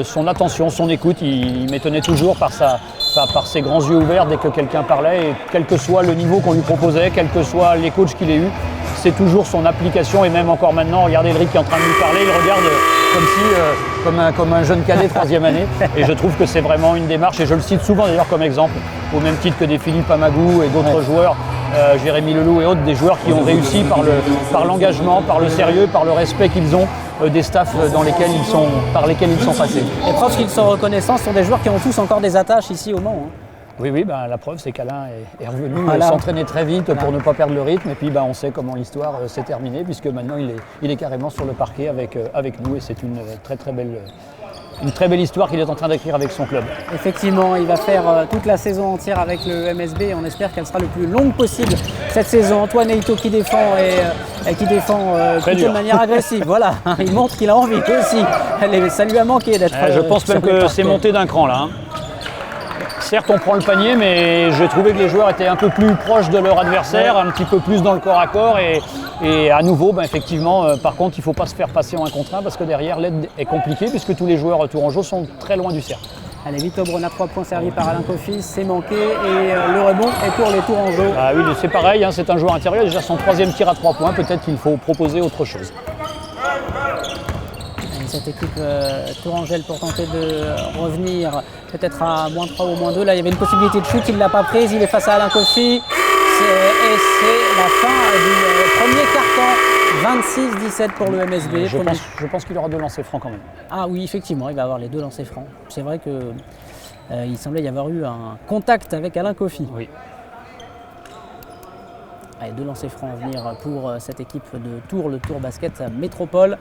son attention, son écoute. Il m'étonnait toujours par ses grands yeux ouverts dès que quelqu'un parlait, et quel que soit le niveau qu'on lui proposait, quels que soient les coachs qu'il ait eus, c'est toujours son application. Et même encore maintenant, regardez Elric qui est en train de lui parler, il regarde comme un jeune cadet 3e année. Et je trouve que c'est vraiment une démarche, et je le cite souvent d'ailleurs comme exemple, au même titre que des Philippe Amagou et d'autres joueurs, Jérémy Leloup et autres, des joueurs qui ont réussi par l'engagement, par le sérieux, par le respect qu'ils ont des staffs par lesquels ils sont passés. Et preuve qu'ils sont reconnaissants, ce sont des joueurs qui ont tous encore des attaches ici au Mans. Oui, la preuve c'est qu'Alain est revenu s'entraîner très vite pour ne pas perdre le rythme, et puis on sait comment l'histoire s'est terminée, puisque maintenant il est carrément sur le parquet avec nous, et c'est une très belle histoire qu'il est en train d'écrire avec son club. Effectivement, il va faire toute la saison entière avec le MSB, et on espère qu'elle sera le plus longue possible cette saison. Antoine Eito qui défend et qui défend plutôt de manière agressive. Voilà, il montre qu'il a envie aussi. Ça lui a manqué d'être. Je pense même que c'est monté d'un cran là. Certes, on prend le panier, mais je trouvais que les joueurs étaient un peu plus proches de leur adversaire, un petit peu plus dans le corps à corps. Et à nouveau, effectivement, par contre, il ne faut pas se faire passer en 1 contre 1, parce que derrière, l'aide est compliquée, puisque tous les joueurs tourangeaux sont très loin du cercle. Allez, Vito Braun à 3 points servi par Alain Coffy, c'est manqué, et le rebond est pour les Tourangeaux. Ah oui, c'est pareil, c'est un joueur intérieur, déjà son 3e tir à 3 points, peut-être qu'il faut proposer autre chose. Cette équipe tourangelle pour tenter de revenir peut-être à -3 ou -2. Là, il y avait une possibilité de chute, il ne l'a pas prise, il est face à Alain Coffy. Et c'est la fin du premier quart-temps, 26-17 pour le MSB. Je pense qu'il aura 2 lancers francs quand même. Ah oui, effectivement, il va avoir les 2 lancers francs. C'est vrai qu'il semblait y avoir eu un contact avec Alain Coffy. Oui. Allez, 2 lancers francs à venir pour cette équipe de Tours, le Tours Basket Métropole.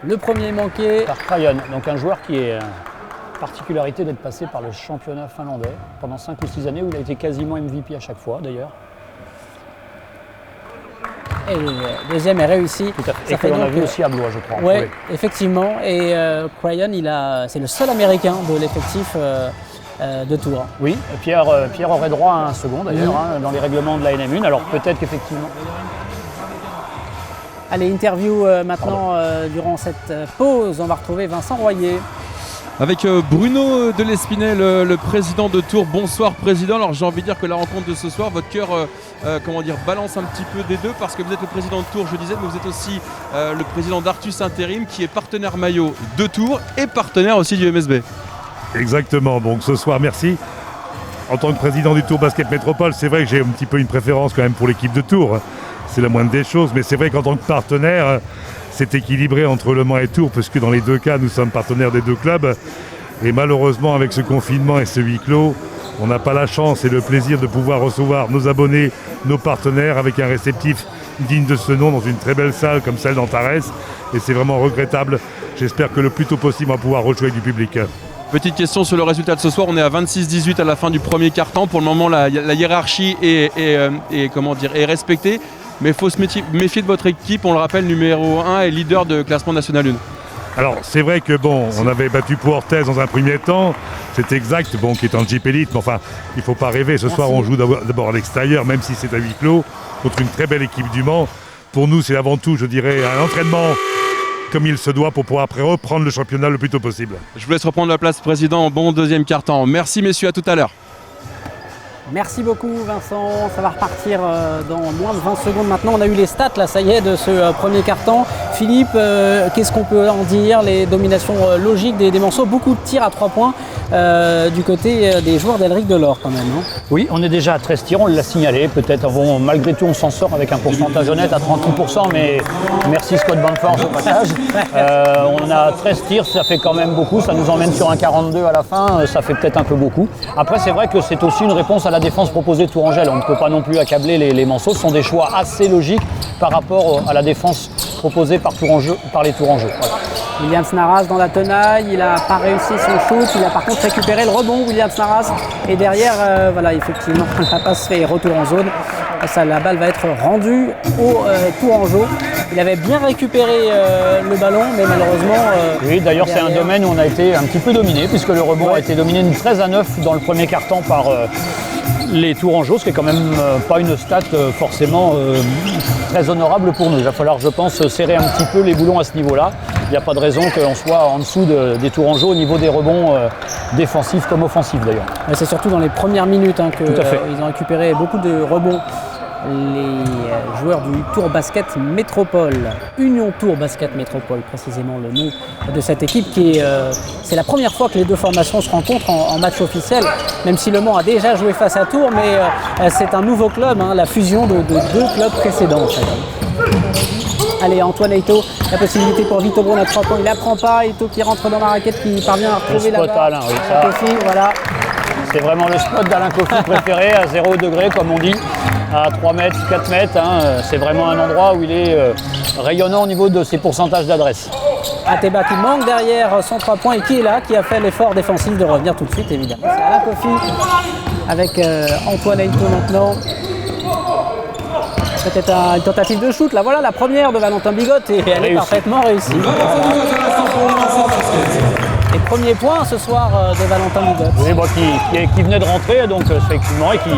Le premier manqué. Par Krajan, donc un joueur qui est particularité d'être passé par le championnat finlandais pendant 5 ou 6 années, où il a été quasiment MVP à chaque fois d'ailleurs. Et le deuxième est réussi. Tout à fait. Et que l'on a vu aussi à Blois, je crois. Oui, effectivement. Et Krajan, c'est le seul américain de l'effectif de Tours. Oui, Pierre aurait droit à un second d'ailleurs, dans les règlements de la NM1. Alors peut-être qu'effectivement. Allez, interview maintenant durant cette pause. On va retrouver Vincent Royer. Avec Bruno Delespinay, le président de Tours. Bonsoir président. Alors j'ai envie de dire que la rencontre de ce soir, votre cœur balance un petit peu des deux, parce que vous êtes le président de Tours, je disais, mais vous êtes aussi le président d'Artus Intérim, qui est partenaire maillot de Tours et partenaire aussi du MSB. Exactement, donc ce soir merci. En tant que président du Tours Basket Métropole, c'est vrai que j'ai un petit peu une préférence quand même pour l'équipe de Tours. C'est la moindre des choses, mais c'est vrai qu'en tant que partenaire, c'est équilibré entre Le Mans et Tours, parce que dans les 2 cas, nous sommes partenaires des 2 clubs. Et malheureusement, avec ce confinement et ce huis clos, on n'a pas la chance et le plaisir de pouvoir recevoir nos abonnés, nos partenaires, avec un réceptif digne de ce nom, dans une très belle salle comme celle d'Antares. Et c'est vraiment regrettable. J'espère que le plus tôt possible, on va pouvoir rejouer du public. Petite question sur le résultat de ce soir, on est à 26-18 à la fin du premier quart-temps. Pour le moment, la hiérarchie est respectée. Mais il faut se méfier de votre équipe, on le rappelle, numéro 1 et leader de classement national 1. Alors c'est vrai que on avait battu Portez dans un premier temps, c'est exact, qui est en Jeep Elite, mais enfin, il ne faut pas rêver. Ce soir, on joue d'abord à l'extérieur, même si c'est à huis clos, contre une très belle équipe du Mans. Pour nous, c'est avant tout, je dirais, un entraînement comme il se doit pour pouvoir après reprendre le championnat le plus tôt possible. Je vous laisse reprendre la place, président. Bon deuxième quart-temps. Merci messieurs, à tout à l'heure. Merci beaucoup Vincent, ça va repartir dans moins de 20 secondes maintenant. On a eu les stats là, ça y est, de ce premier quart-temps. Philippe, qu'est-ce qu'on peut en dire? Les dominations logiques des morceaux, beaucoup de tirs à 3 points du côté des joueurs d'Elric Delors quand même. Hein. Oui, on est déjà à 13 tirs, on l'a signalé. Peut-être, bon, malgré tout, on s'en sort avec un pourcentage honnête à 38%, mais merci Scott Bamford au passage. On a 13 tirs, ça fait quand même beaucoup, ça nous emmène sur un 42 à la fin, ça fait peut-être un peu beaucoup. Après, c'est vrai que c'est aussi une réponse à la défense proposée de Tourangelle. On ne peut pas non plus accabler les Manceaux, ce sont des choix assez logiques par rapport à la défense proposée par les Tourangeaux. Voilà. Williams Naras dans la tenaille, il n'a pas réussi son shoot, il a par contre récupéré le rebond, Williams Naras, et derrière, voilà, effectivement, la passe fait retour en zone. Ça, la balle va être rendue au Tourangeau. Il avait bien récupéré le ballon, mais malheureusement... oui, d'ailleurs, c'est un domaine où on a été un petit peu dominé, puisque le rebond a été dominé de 13-9 dans le premier quart-temps par les Tourangeaux, ce qui est quand même pas une stat forcément très honorable pour nous. Il va falloir, je pense, serrer un petit peu les boulons à ce niveau-là. Il n'y a pas de raison qu'on soit en dessous des Tourangeaux au niveau des rebonds défensifs comme offensifs d'ailleurs. C'est surtout dans les premières minutes qu'ils ont récupéré beaucoup de rebonds. Les joueurs du Tour Basket Métropole, Union Tour Basket Métropole, précisément le nom de cette équipe c'est la première fois que les deux formations se rencontrent en match officiel, même si Le Mans a déjà joué face à Tours, mais c'est un nouveau club, hein, la fusion de deux clubs précédents. En fait. Allez, Antoine Eito, la possibilité pour Vito Braun à 3 points, il n'apprend pas, Eito qui rentre dans la raquette, qui parvient à retrouver la balle. Voilà. C'est vraiment le spot d'Alain Kofi préféré, à 0 degré comme on dit, à 3 mètres, 4 mètres. Hein. C'est vraiment un endroit où il est rayonnant au niveau de ses pourcentages d'adresse. Ateba qui manque derrière son 3 points et qui est là, qui a fait l'effort défensif de revenir tout de suite évidemment. C'est Alain Kofi avec Antoine Eito maintenant. Peut-être une tentative de shoot, là voilà la première de Valentin Bigotte et elle est parfaitement réussie. Les premiers points ce soir de Valentin Bigotte. Oui, bon, qui venait de rentrer donc effectivement et qui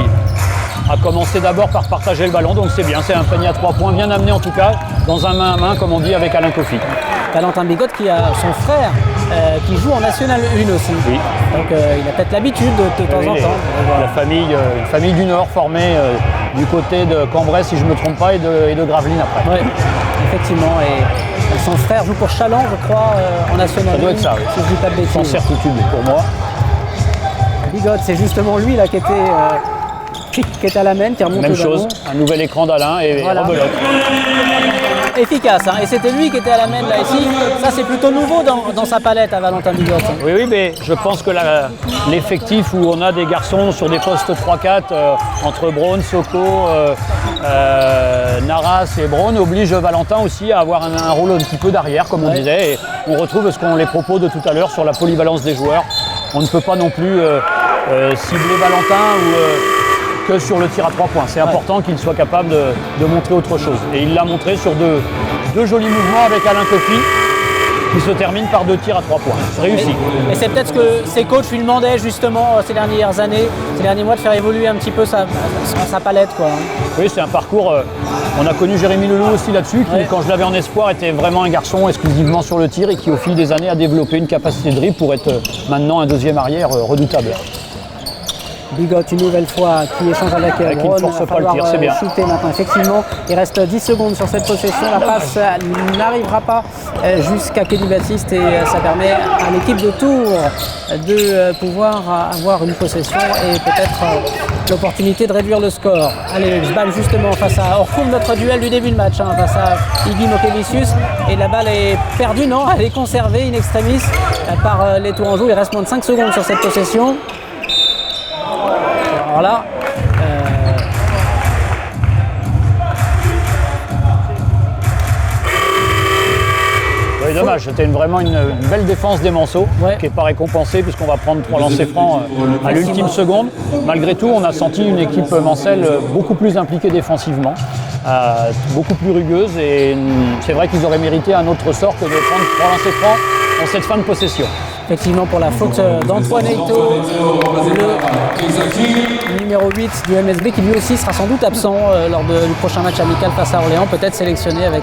a commencé d'abord par partager le ballon, donc c'est bien, c'est un panier à 3 points bien amené en tout cas, dans un main à main comme on dit avec Alain Kofi. Valentin Bigotte qui a son frère qui joue en National 1 aussi. Oui. Donc il a peut-être l'habitude de temps en temps. Une famille du Nord formée du côté de Cambrai si je ne me trompe pas et de Gravelines après. Oui, effectivement. Et son frère joue pour Chaland je crois en National 1. Ça doit être ça, oui. Si je dis pas de bêtises. Sans certitude pour moi. Bigotte, c'est justement lui là qui était à la main, qui remonte même le ballon. chose, un nouvel écran d'Alain et voilà. Rebelote. Efficace, hein. Et c'était lui qui était à la main là ici. Ça c'est plutôt nouveau dans sa palette à Valentin Bigotte. Oui, mais je pense que l'effectif où on a des garçons sur des postes 3-4 entre Braun, Soko, Naras et Braun oblige Valentin aussi à avoir un rôle un petit peu d'arrière comme on disait. Et on retrouve ce qu'on les propos de tout à l'heure sur la polyvalence des joueurs. On ne peut pas non plus cibler Valentin que sur le tir à 3 points. C'est important qu'il soit capable de montrer autre chose. Et il l'a montré sur deux jolis mouvements avec Alain Kofi qui se terminent par 2 tirs à 3 points. Réussi. Et c'est peut-être ce que ses coachs lui demandaient justement ces dernières années, ces derniers mois, de faire évoluer un petit peu sa palette. Quoi. Oui, c'est un parcours. On a connu Jérémy Leloup aussi là-dessus, qui quand je l'avais en espoir était vraiment un garçon exclusivement sur le tir et qui au fil des années a développé une capacité de dribble pour être maintenant un deuxième arrière redoutable. Bigotte une nouvelle fois qui échange avec Braun. Il ne force pas le tir, c'est bien. Shooter maintenant. Effectivement, il reste 10 secondes sur cette possession. La passe n'arrivera pas jusqu'à Kenny Baptiste et ça permet à l'équipe de Tours de pouvoir avoir une possession et peut-être l'opportunité de réduire le score. Allez, je balle justement face à... On retrouve notre duel du début de match face à Iggy Mokevicius et la balle est perdue, non, elle est conservée in extremis par les Tourangeaux. Il reste moins de 5 secondes sur cette possession. Alors là, oui, dommage, c'était vraiment une belle défense des Manceaux qui n'est pas récompensée puisqu'on va prendre 3 lancers francs à l'ultime seconde. Malgré tout, on a senti une équipe mancelle beaucoup plus impliquée défensivement, beaucoup plus rugueuse et c'est vrai qu'ils auraient mérité un autre sort que de prendre 3 lancers francs dans cette fin de possession. Effectivement, pour la faute d'Antoine Eito, le numéro 8 du MSB, qui lui aussi sera sans doute absent lors du prochain match amical face à Orléans, peut-être sélectionné avec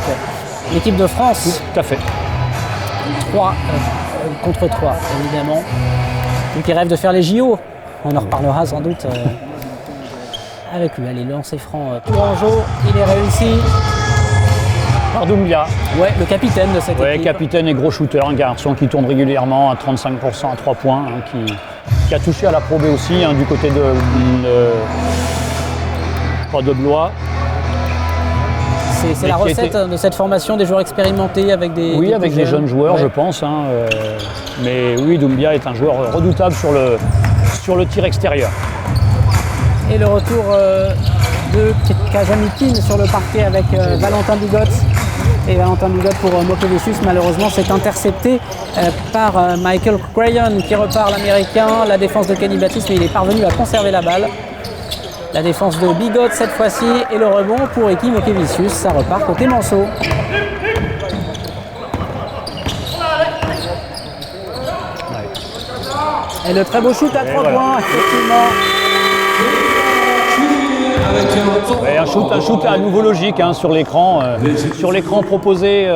l'équipe de France. Tout à fait. 3 contre 3, évidemment. Donc il rêve de faire les JO. On en reparlera sans doute avec lui. Allez, le lancer franc Tourangeau, il est réussi. Par Doumbia. Ouais, le capitaine de cette équipe. Capitaine et gros shooter, un garçon qui tourne régulièrement à 35% à 3 points, qui a touché à la Pro B aussi, du côté de Blois. C'est la recette de cette formation des joueurs expérimentés avec des. Oui, avec des jeunes joueurs, je pense. Mais oui, Doumbia est un joueur redoutable sur le tir extérieur. Et le retour de Kazamikin sur le parquet avec Valentin Bigot. Et Valentin Bigot pour Mokevicius, malheureusement, c'est intercepté par Michael Crayon qui repart l'américain. La défense de Kenny Baptiste, mais il est parvenu à conserver la balle. La défense de Bigot cette fois-ci et le rebond pour Eki Mokevicius. Ça repart côté Manceau. Et le très beau shoot à 3 points, effectivement. Un shoot à nouveau logique sur l'écran. Sur l'écran proposé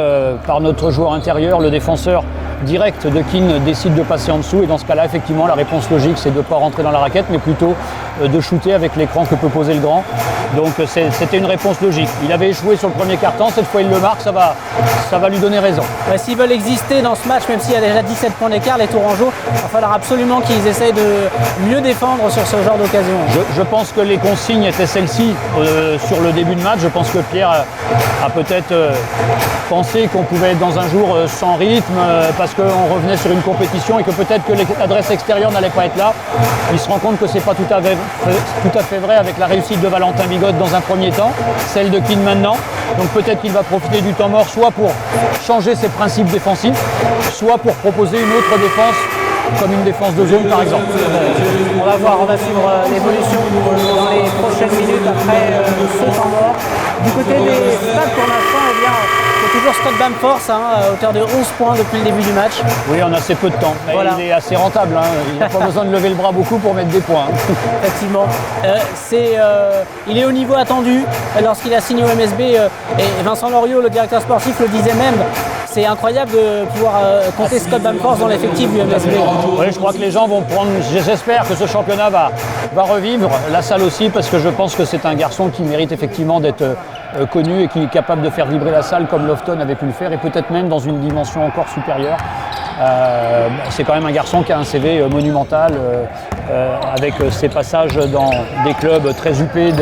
par notre joueur intérieur, le défenseur direct de Keane décide de passer en dessous. Et dans ce cas-là, effectivement, la réponse logique, c'est de ne pas rentrer dans la raquette, mais plutôt de shooter avec l'écran que peut poser le grand. Donc c'était une réponse logique. Il avait échoué sur le premier quart-temps, cette fois il le marque, ça va lui donner raison. Ouais, s'ils veulent exister dans ce match, même s'il y a déjà 17 points d'écart, les Tourangeaux, il va falloir absolument qu'ils essayent de mieux défendre sur ce genre d'occasion. Je pense que les consignes étaient celles-ci sur le début de match. Je pense que Pierre a peut-être pensé qu'on pouvait être dans un jour sans rythme parce qu'on revenait sur une compétition et que peut-être que l'adresse extérieure n'allait pas être là. Il se rend compte que c'est pas tout à fait vrai avec la réussite de Valentin Bigot dans un premier temps, celle de Keane maintenant. Donc peut-être qu'il va profiter du temps mort soit pour changer ses principes défensifs, soit pour proposer une autre défense comme une défense de zone par exemple. On va voir, on va suivre l'évolution dans les prochaines minutes après ce temps mort. Du côté des stats pour l'instant, eh bien, c'est toujours Scott Bamforth, à hauteur de 11 points depuis le début du match. Oui, on a assez peu de temps, mais voilà. Il est assez rentable. Il n'a pas besoin de lever le bras beaucoup pour mettre des points. Effectivement. Il est au niveau attendu lorsqu'il a signé au MSB. Et Vincent Loriot, le directeur sportif, le disait même. C'est incroyable de pouvoir compter Scott Bamforth dans l'effectif du MSB. Oui, je crois que les gens vont prendre. J'espère que ce championnat va revivre, la salle aussi, parce que je pense que c'est un garçon qui mérite effectivement d'être connu et qui est capable de faire vibrer la salle comme Lofton avait pu le faire et peut-être même dans une dimension encore supérieure. C'est quand même un garçon qui a un CV monumental avec ses passages dans des clubs très huppés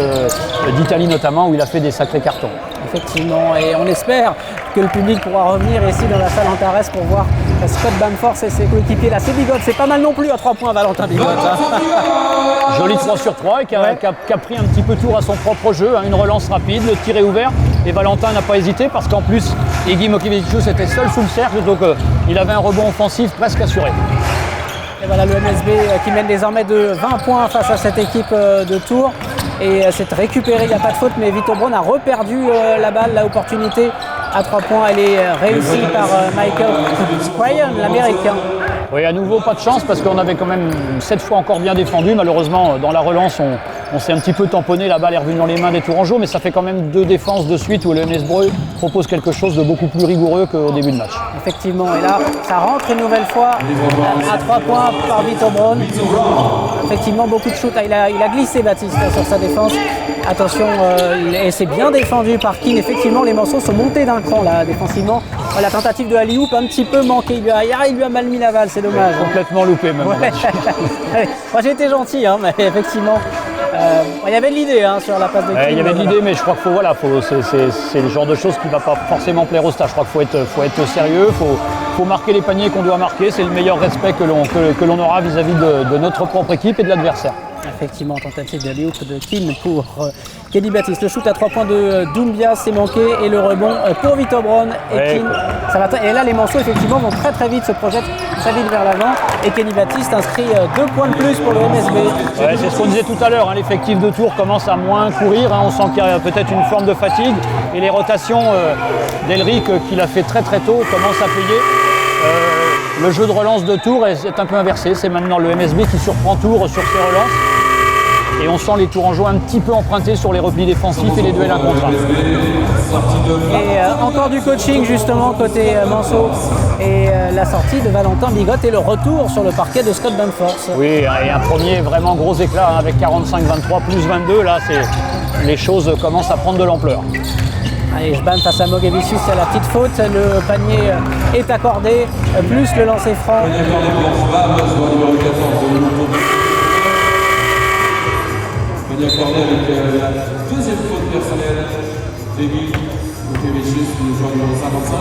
d'Italie notamment où il a fait des sacrés cartons. Effectivement, et on espère que le public pourra revenir ici dans la salle Antares pour voir Scott Bamforth et ses coéquipiers. Là, c'est Bigot, c'est pas mal non plus à 3 points Valentin Bigot. Joli 3 sur 3 et qui a pris un petit peu tour à son propre jeu, une relance rapide, le tir est ouvert et Valentin n'a pas hésité parce qu'en plus Eki Mokevicius était seul sous le cercle donc il avait un rebond offensif presque assuré. Et voilà le MSB qui mène désormais de 20 points face à cette équipe de Tours. Et c'est récupéré, il n'y a pas de faute, mais Vitor Braun a reperdu la balle, l'opportunité à 3 points. Elle est réussie par Michael Crayon, l'américain. Oui, à nouveau, pas de chance parce qu'on avait quand même 7 fois encore bien défendu. Malheureusement, dans la relance, on s'est un petit peu tamponné. La balle est revenue dans les mains des Tourangeaux, mais ça fait quand même 2 défenses de suite où le MSB propose quelque chose de beaucoup plus rigoureux qu'au début de match. Effectivement, et là, ça rentre une nouvelle fois à 3 points par Vitor Braun. Effectivement, beaucoup de shoot. Il a glissé Baptiste sur sa défense. Attention, et c'est bien défendu par Keane. Effectivement, les morceaux sont montés d'un cran là, défensivement. La tentative de alley-oop un petit peu manqué. Il lui a mal mis la balle, c'est dommage. Complètement loupé même. Ouais. Moi j'ai été gentil, mais effectivement, il y avait de l'idée sur la passe de Keane. Il y avait de l'idée, mais je crois qu'il c'est le genre de choses qui ne va pas forcément plaire au stade. Je crois qu'il faut être sérieux, faut marquer les paniers qu'on doit marquer. C'est le meilleur respect que l'on aura vis-à-vis de notre propre équipe et de l'adversaire. Effectivement, tentative d'alley-oop de Keane pour Kenny Baptiste. Le shoot à 3 points de Doumbia, c'est manqué. Et le rebond pour Vitor Braun et Keane. Et là, les morceaux, effectivement, vont très très vite, se projettent très vite vers l'avant. Et Kenny Baptiste inscrit 2 points de plus pour le MSB. Ouais, c'est ce qu'on disait tout à l'heure. L'effectif de Tours commence à moins courir. On sent qu'il y a peut-être une forme de fatigue. Et les rotations d'Elric, qu'il a fait très très tôt, commencent à payer. Le jeu de relance de Tours est un peu inversé. C'est maintenant le MSB qui surprend Tours sur ses relances. Et on sent les Tourangeaux un petit peu empruntés sur les replis défensifs et les duels 1 contre 1. Et encore du coaching justement côté Manceau et la sortie de Valentin Bigotte et le retour sur le parquet de Scott Banforce. Oui, et un premier vraiment gros éclat hein, avec 45-23 plus 22. Là, les choses commencent à prendre de l'ampleur. Allez, Jban face à Mogevicius, c'est la petite faute, le panier est accordé, plus le lancer franc. Panier accordé avec la deuxième faute personnelle Mogevicius, le joueur numéro 55.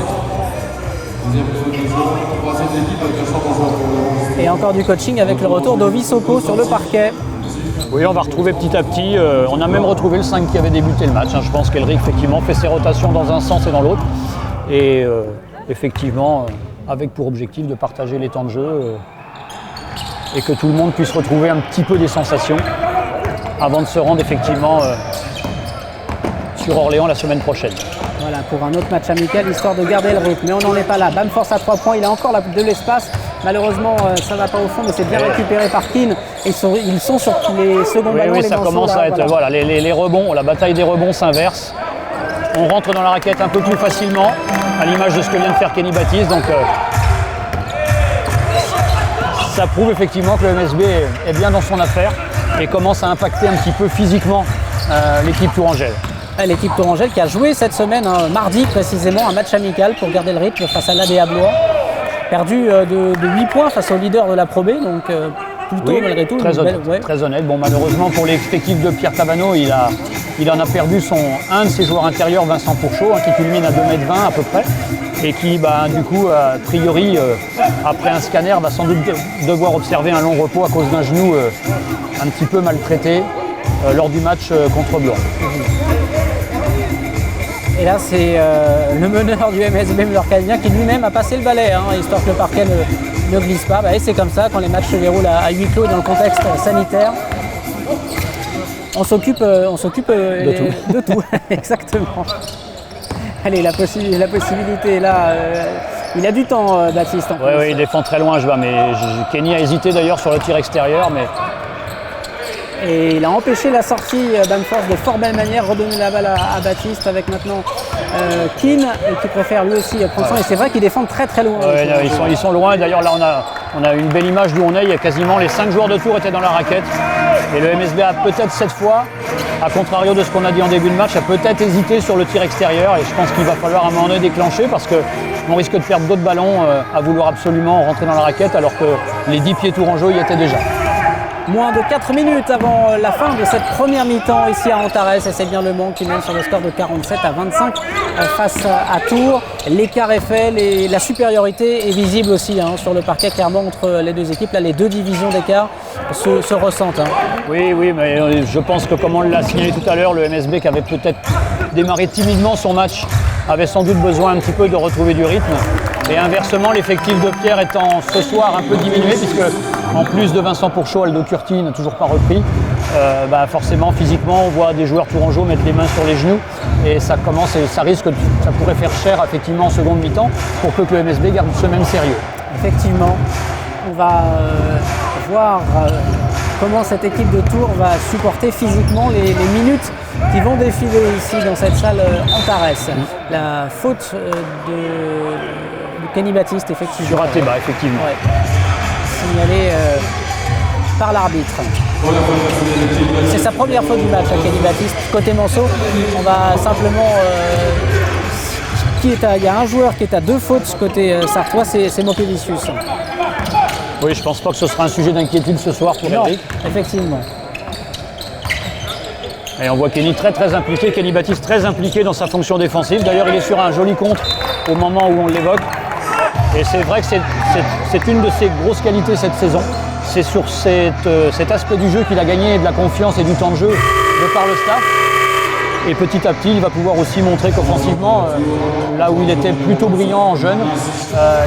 Deuxième faute du jour, troisième équipe avec un changement de joueur pour le. Et encore du coaching avec le retour d'Ovi Soko sur le parquet. Oui, on va retrouver petit à petit. On a même retrouvé le 5 qui avait débuté le match. Hein. Je pense qu'Elric, effectivement, fait ses rotations dans un sens et dans l'autre. Et effectivement, avec pour objectif de partager les temps de jeu et que tout le monde puisse retrouver un petit peu des sensations avant de se rendre effectivement sur Orléans la semaine prochaine. Voilà, pour un autre match amical, histoire de garder le rythme. Mais on n'en est pas là. Banforce à 3 points, il a encore de l'espace. Malheureusement, ça ne va pas au fond, mais c'est bien récupéré par Keane. Ils sont sur les seconds ballons. Oui, les ça Manceaux, commence là, à être voilà, les rebonds, la bataille des rebonds s'inverse. On rentre dans la raquette un peu plus facilement, à l'image de ce que vient de faire Kenny Baptiste. Donc, ça prouve effectivement que le MSB est bien dans son affaire et commence à impacter un petit peu physiquement l'équipe tourangelle. L'équipe tourangelle qui a joué cette semaine, mardi précisément, un match amical pour garder le rythme face à l'ADA Blois. Perdu de 8 points face au leader de la Pro B, donc plutôt malgré tout. Très honnête. Bon, malheureusement pour l'effectif de Pierre Tabano, il en a perdu un de ses joueurs intérieurs, Vincent Pourchaud, hein, qui culmine à 2,20 m à peu près. Et qui, du coup, a priori, après un scanner, va sans doute devoir observer un long repos à cause d'un genou un petit peu maltraité lors du match contre Blois. Et là, c'est le meneur du MSB Meurcalien qui lui-même a passé le balai, hein, histoire que le parquet ne glisse pas. Et c'est comme ça quand les matchs se déroulent à huis clos dans le contexte sanitaire. On s'occupe de tout. Exactement. Allez, la possibilité est là. Il a du temps, Baptiste. Oui, il défend très loin, mais Kenny a hésité d'ailleurs sur le tir extérieur. Et il a empêché la sortie Banforce de fort belle manière, redonner la balle à Baptiste avec maintenant Keane qui préfère lui aussi prendre son. Et c'est vrai qu'ils défendent très très loin. Ouais, ils sont loin. D'ailleurs là on a une belle image d'où on est. Il y a quasiment les 5 joueurs de Tours étaient dans la raquette. Et le MSB a peut-être cette fois, à contrario de ce qu'on a dit en début de match, a peut-être hésité sur le tir extérieur. Et je pense qu'il va falloir à un moment donné déclencher parce qu'on risque de perdre d'autres ballons à vouloir absolument rentrer dans la raquette alors que les 10 pieds tourangeaux y étaient déjà. Moins de 4 minutes avant la fin de cette première mi-temps ici à Antares, et c'est bien Le Mans qui mène sur le score de 47-25 face à Tours. L'écart est fait, la supériorité est visible aussi sur le parquet clairement entre les deux équipes. Là, les deux divisions d'écart se ressentent. Oui, mais je pense que comme on l'a signalé tout à l'heure, le MSB qui avait peut-être démarré timidement son match avait sans doute besoin un petit peu de retrouver du rythme. Et inversement, l'effectif de Pierre étant ce soir un peu diminué, puisque en plus de Vincent Pourchaud, Aldo Curti n'a toujours pas repris, forcément physiquement on voit des joueurs tourangeaux mettre les mains sur les genoux et ça pourrait faire cher effectivement en seconde mi-temps pour peu que le MSB garde ce même sérieux. Effectivement, on va voir comment cette équipe de Tours va supporter physiquement les minutes qui vont défiler ici dans cette salle Antares. La faute de Kenny Baptiste, effectivement. Sur Ateba, effectivement. Ouais. Signalé par l'arbitre. C'est sa première faute du match à Kenny Baptiste. Côté Manceau, on va simplement... il y a un joueur qui est à 2 fautes côté sartois, c'est Mogevicius. Oui, je pense pas que ce sera un sujet d'inquiétude ce soir pour Eric. Effectivement. Et on voit Kenny très impliqué, Kenny Baptiste très impliqué dans sa fonction défensive. D'ailleurs, il est sur un joli contre au moment où on l'évoque. Et c'est vrai que c'est une de ses grosses qualités cette saison. C'est sur cet aspect du jeu qu'il a gagné de la confiance et du temps de jeu de par le staff. Et petit à petit, il va pouvoir aussi montrer qu'offensivement, là où il était plutôt brillant en jeune,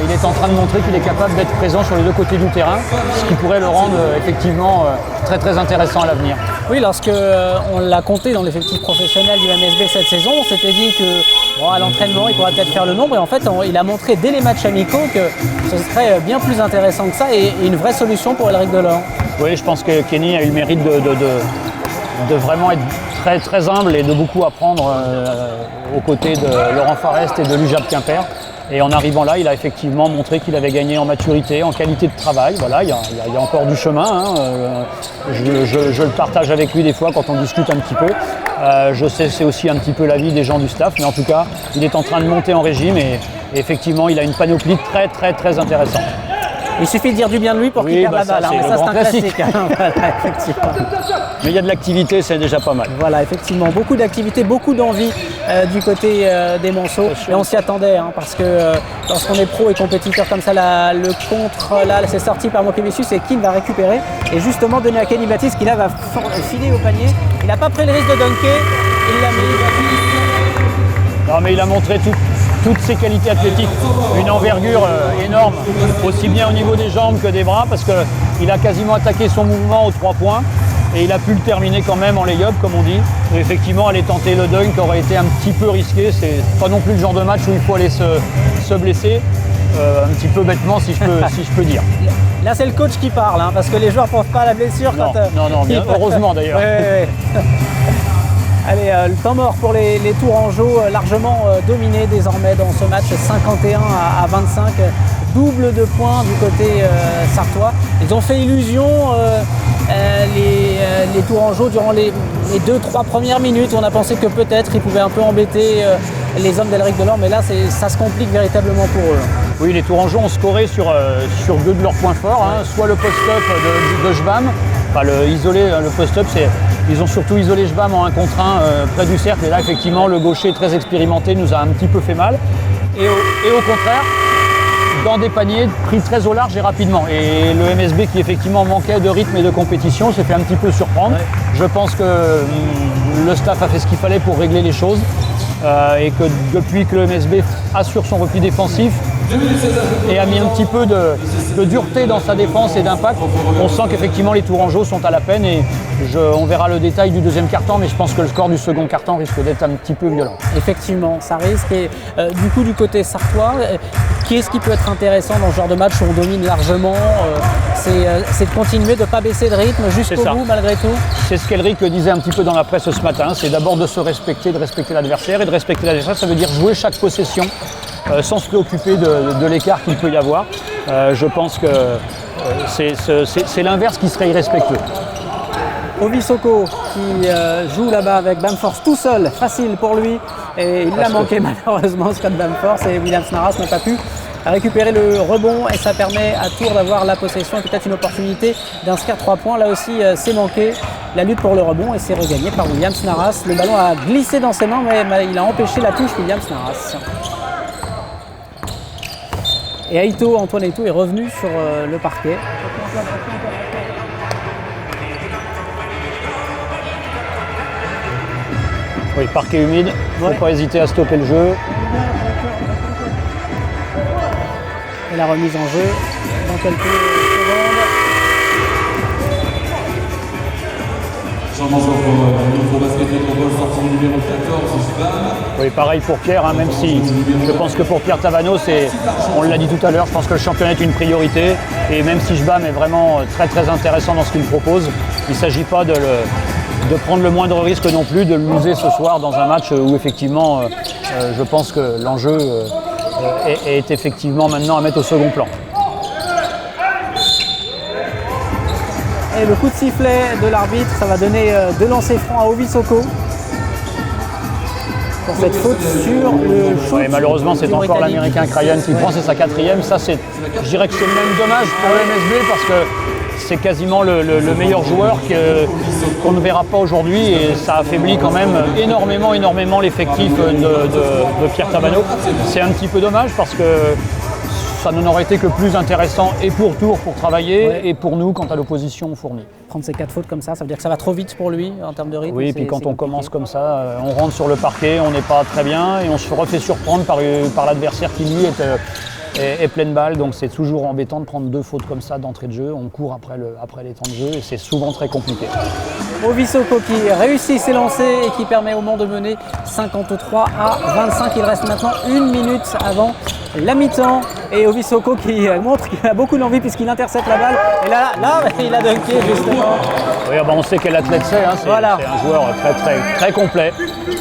il est en train de montrer qu'il est capable d'être présent sur les deux côtés du terrain, ce qui pourrait le rendre effectivement très intéressant à l'avenir. Oui, lorsqu'on l'a compté dans l'effectif professionnel du MSB cette saison, on s'était dit que à l'entraînement, il pourrait peut-être faire le nombre. Et en fait, il a montré dès les matchs amicaux que ce serait bien plus intéressant que ça et une vraie solution pour Elric Delors. Oui, je pense que Kenny a eu le mérite vraiment être très, très humble et de beaucoup apprendre aux côtés de Laurent Farest et de l'UJAP Quimper. Et en arrivant là, il a effectivement montré qu'il avait gagné en maturité, en qualité de travail. Voilà, il y a encore du chemin, hein. Je le partage avec lui des fois quand on discute un petit peu. Je sais c'est aussi un petit peu l'avis des gens du staff, mais en tout cas, il est en train de monter en régime et effectivement, il a une panoplie très très très intéressante. Il suffit de dire du bien de lui pour qu'il perde la balle, mais ça c'est un classique. Voilà, effectivement. Mais il y a de l'activité, c'est déjà pas mal. Voilà, effectivement, beaucoup d'activité, beaucoup d'envie du côté des Monceaux. Et on s'y attendait, hein, parce que lorsqu'on est pro et compétiteur comme ça, le contre, là, c'est sorti par Mokevicius et Kim va récupérer. Et justement, donner à Kenny Baptiste qui là va filer au panier. Il n'a pas pris le risque de dunker, il l'a mis. Non, mais il a montré toutes ses qualités athlétiques, une envergure énorme, aussi bien au niveau des jambes que des bras, parce qu'il a quasiment attaqué son mouvement aux 3 points et il a pu le terminer quand même en lay-up, comme on dit. Et effectivement, aller tenter le dunk aurait été un petit peu risqué. C'est pas non plus le genre de match où il faut aller se blesser, un petit peu bêtement si je peux dire. Là, c'est le coach qui parle, hein, parce que les joueurs ne pensent pas à la blessure. Non, bien, heureusement d'ailleurs. Ouais. Allez, le temps mort pour les Tourangeaux, largement dominé désormais dans ce match 51 à 25. Double de points du côté sartois. Ils ont fait illusion, les Tourangeaux, durant les 2-3 premières minutes. On a pensé que peut-être ils pouvaient un peu embêter les hommes d'Elric Delors, mais là, ça se complique véritablement pour eux. Oui, les Tourangeaux ont scoré sur 2 de leurs points forts, hein, soit le post-up de Jbam, enfin le post-up, ils ont surtout isolé Jbam en 1 contre 1 près du cercle, et là effectivement le gaucher très expérimenté nous a un petit peu fait mal. Et au contraire, dans des paniers pris très au large et rapidement. Et le MSB qui effectivement manquait de rythme et de compétition s'est fait un petit peu surprendre. Ouais. Je pense que le staff a fait ce qu'il fallait pour régler les choses. Et que depuis que le MSB assure son repli défensif et a mis un petit peu de dureté dans sa défense et d'impact, on sent qu'effectivement les Tourangeaux sont à la peine et on verra le détail du deuxième quart-temps, mais je pense que le score du second quart-temps risque d'être un petit peu violent. Effectivement, ça risque. Et du coup, du côté sartois, qu'est-ce qui peut être intéressant dans ce genre de match où on domine largement, c'est de continuer de ne pas baisser de rythme jusqu'au bout malgré tout. C'est ce qu'Elric disait un petit peu dans la presse ce matin, c'est d'abord de se respecter, de respecter l'adversaire, et de respecter l'adversaire, ça veut dire jouer chaque possession sans se préoccuper de l'écart qu'il peut y avoir. Je pense que c'est l'inverse qui serait irrespectueux. Ovi Soko qui joue là-bas avec Bamforce tout seul, facile pour lui, et il l'a manqué malheureusement, Scott Bamforce, et William Snaras n'a pas pu récupérer le rebond, et ça permet à Tours d'avoir la possession et peut-être une opportunité d'inscrire 3 points. Là aussi, c'est manqué la lutte pour le rebond et c'est regagné par William Snaras. Le ballon a glissé dans ses mains, mais il a empêché la touche, William Snaras. Et Antoine Aito est revenu sur le parquet. Oui, parquet humide, il ne faut pas hésiter à stopper le jeu. Et la remise en jeu dans quelques secondes. Jean-François pour Basket Métropole, sortie du numéro 14, Jbam. Oui, pareil pour Pierre, hein, même si je pense que pour Pierre Tavano, on l'a dit tout à l'heure, je pense que le championnat est une priorité. Et même si Jbam est vraiment très très intéressant dans ce qu'il propose, il ne s'agit pas de prendre le moindre risque non plus, de le loser ce soir dans un match où effectivement, je pense que l'enjeu est effectivement maintenant à mettre au second plan. Et le coup de sifflet de l'arbitre, ça va donner 2 lancers francs à Ovi Soko pour cette faute sur le shoot. Oui, malheureusement, c'est encore l'Américain Krayan qui prend, c'est sa 4e. Ça, je dirais que c'est même dommage pour le MSB parce que c'est quasiment le meilleur joueur qu'on ne verra pas aujourd'hui, et ça affaiblit quand même énormément l'effectif de Pierre Tavano. C'est un petit peu dommage parce que ça n'aurait été que plus intéressant et pour Tours pour travailler et pour nous quand à l'opposition fournie. Prendre ces 4 fautes comme ça veut dire que ça va trop vite pour lui en termes de rythme. Oui, et puis quand on commence comme ça, on rentre sur le parquet, on n'est pas très bien et on se refait surprendre par l'adversaire qui lui est pleine balle, donc c'est toujours embêtant de prendre 2 fautes comme ça d'entrée de jeu. On court après les temps de jeu et c'est souvent très compliqué. Ovi Soko qui réussit ses lancers et qui permet au Mans de mener 53 à 25. Il reste maintenant 1 minute avant la mi-temps et Ovi Soko qui montre qu'il a beaucoup d'envie puisqu'il intercepte la balle. Et là, il a dunké justement. Oui, on sait quel athlète c'est. Hein. C'est Voilà. un joueur très complet,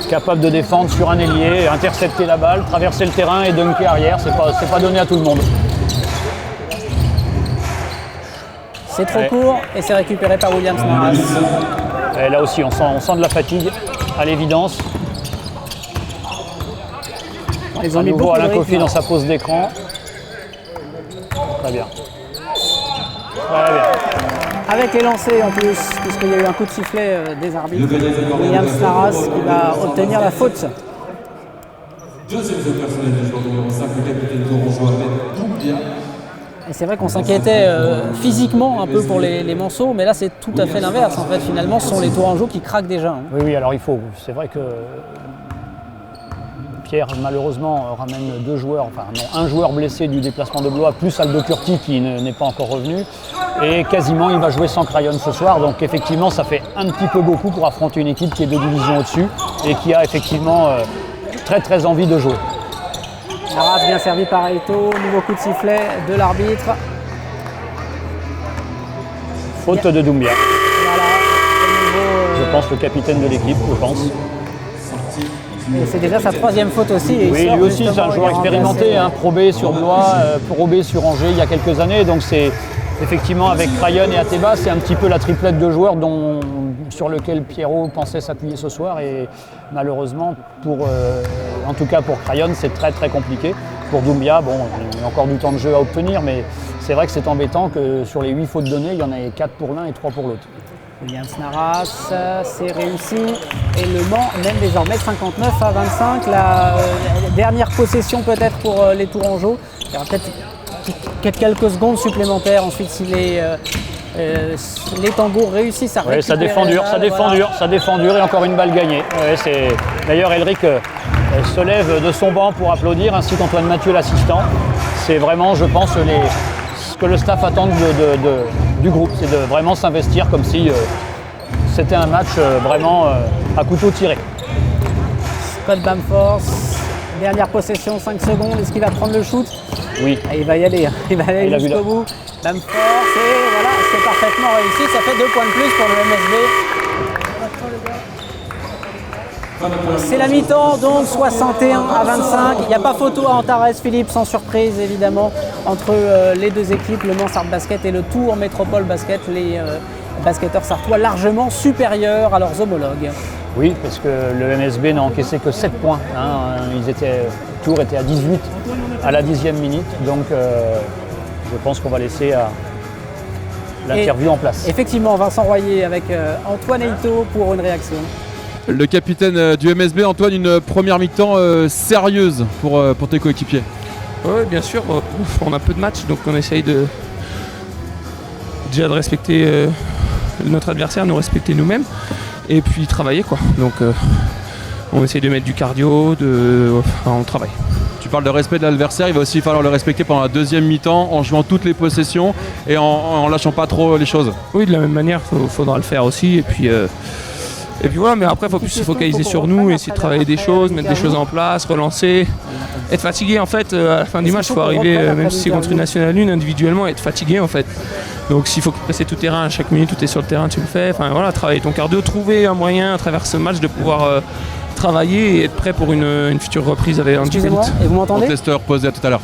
capable de défendre sur un ailier, intercepter la balle, traverser le terrain et dunker arrière. C'est pas donné à tout le monde. C'est trop court et c'est récupéré par Williams Naras. Et là aussi, on sent de la fatigue à l'évidence. Ils ont À mis nouveau beaucoup de Alain rythme. Kofi dans sa pause d'écran. Très bien. Très bien. Avec les lancers en plus, puisqu'il y a eu un coup de sifflet des arbitres. Williams Naras qui va obtenir la faute. Deuxième faute personnelle du joueur numéro 5, le capitaine tourangeau Ahmed Doumbia. Et c'est vrai qu'on s'inquiétait physiquement un peu pour les Manceaux, mais là c'est tout à fait l'inverse. En fait, finalement, ce sont les Tourangeaux qui craquent déjà. Hein. Oui, alors il faut. C'est vrai que Pierre malheureusement ramène deux joueurs, enfin non, un joueur blessé du déplacement de Blois, plus Aldo Curti qui n'est pas encore revenu. Et quasiment il va jouer sans Crayon ce soir. Donc effectivement ça fait un petit peu beaucoup pour affronter une équipe qui est 2 divisions au-dessus et qui a effectivement très envie de jouer. Naras bien servi par Aito, nouveau coup de sifflet de l'arbitre. Faute de Doumbia. Voilà, de nouveau, Je pense le capitaine de l'équipe, je pense. et c'est déjà sa 3e faute aussi. Et il Oui, sort lui aussi c'est justement, un il joueur est expérimenté, remplacé. hein, Pro B sur Blois, Pro B sur Angers il y a quelques années. Donc c'est effectivement avec Crayon et Ateba, c'est un petit peu la triplette de joueurs sur lequel Pierrot pensait s'appuyer ce soir. Et malheureusement, en tout cas pour Crayon, c'est très compliqué. Pour Doumbia, bon, il y a encore du temps de jeu à obtenir, mais c'est vrai que c'est embêtant que sur les 8 fautes données, il y en ait 4 pour l'un et 3 pour l'autre. Williams Naras, c'est réussi. Et Le Mans mène désormais 59-25. La dernière possession peut-être pour les Tourangeaux. Il y aura peut-être quelques secondes supplémentaires ensuite si les Tambours réussissent à récupérer. Oui, ça défend dur, la ça balle, défend voilà. dur, ça défend dur et encore une balle gagnée. Ouais, d'ailleurs, Elric se lève de son banc pour applaudir, ainsi qu'Antoine Mathieu, l'assistant. C'est vraiment, je pense, ce que le staff attend du groupe, c'est de vraiment s'investir comme si c'était un match vraiment à couteau tiré. Scott Bamford, dernière possession, 5 secondes. Est-ce qu'il va prendre le shoot? Oui. Et il va y aller, il va aller Il a vu jusqu'au là. bout. Bamford, c'est parfaitement réussi. Ça fait 2 points de plus pour le MSB. C'est la mi-temps, donc 61-25. Il n'y a pas photo à Antares, Philippe, sans surprise évidemment, entre les deux équipes, le Mans Sarthe Basket et le Tours Métropole Basket. Les basketteurs sartois largement supérieurs à leurs homologues. Oui, parce que le MSB n'a encaissé que 7 points. Hein. Tours était à 18 à la 10e minute. Donc je pense qu'on va laisser l'interview en place. Effectivement, Vincent Royer avec Antoine Aito pour une réaction. Le capitaine du MSB, Antoine, une première mi-temps sérieuse pour tes coéquipiers. Oui, bien sûr. On a peu de matchs, donc on essaye déjà de respecter notre adversaire, nous respecter nous-mêmes, et puis travailler, quoi. Donc on essaye de mettre du cardio, on travaille. Tu parles de respect de l'adversaire, il va aussi falloir le respecter pendant la deuxième mi-temps en jouant toutes les possessions et en lâchant pas trop les choses. Oui, de la même manière, faudra le faire aussi, et puis voilà, mais après il faut plus se focaliser sur nous, essayer de travailler des choses, mettre des choses en place, relancer, être fatigué en fait, à la fin du match il faut arriver, même si c'est contre une nationale 1, individuellement, être fatigué en fait. Donc s'il faut presser tout terrain, à chaque minute où tu es sur le terrain tu le fais, enfin voilà, travailler ton cardio, trouver un moyen à travers ce match de pouvoir travailler et être prêt pour une future reprise avec un Excusez-moi, G-Elite. et vous On m'entendez? te laisse te reposer, à tout à l'heure.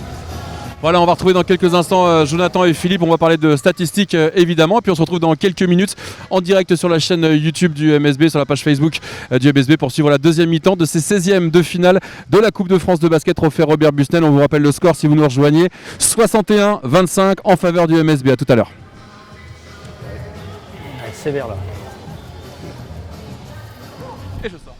Voilà, on va retrouver dans quelques instants Jonathan et Philippe. On va parler de statistiques évidemment. Et puis on se retrouve dans quelques minutes en direct sur la chaîne YouTube du MSB, sur la page Facebook du MSB pour suivre la deuxième mi-temps de ces 16e de finale de la Coupe de France de basket trophée Robert Busnel. On vous rappelle le score si vous nous rejoignez. 61-25 en faveur du MSB. À tout à l'heure. Sévère là. Et je sors.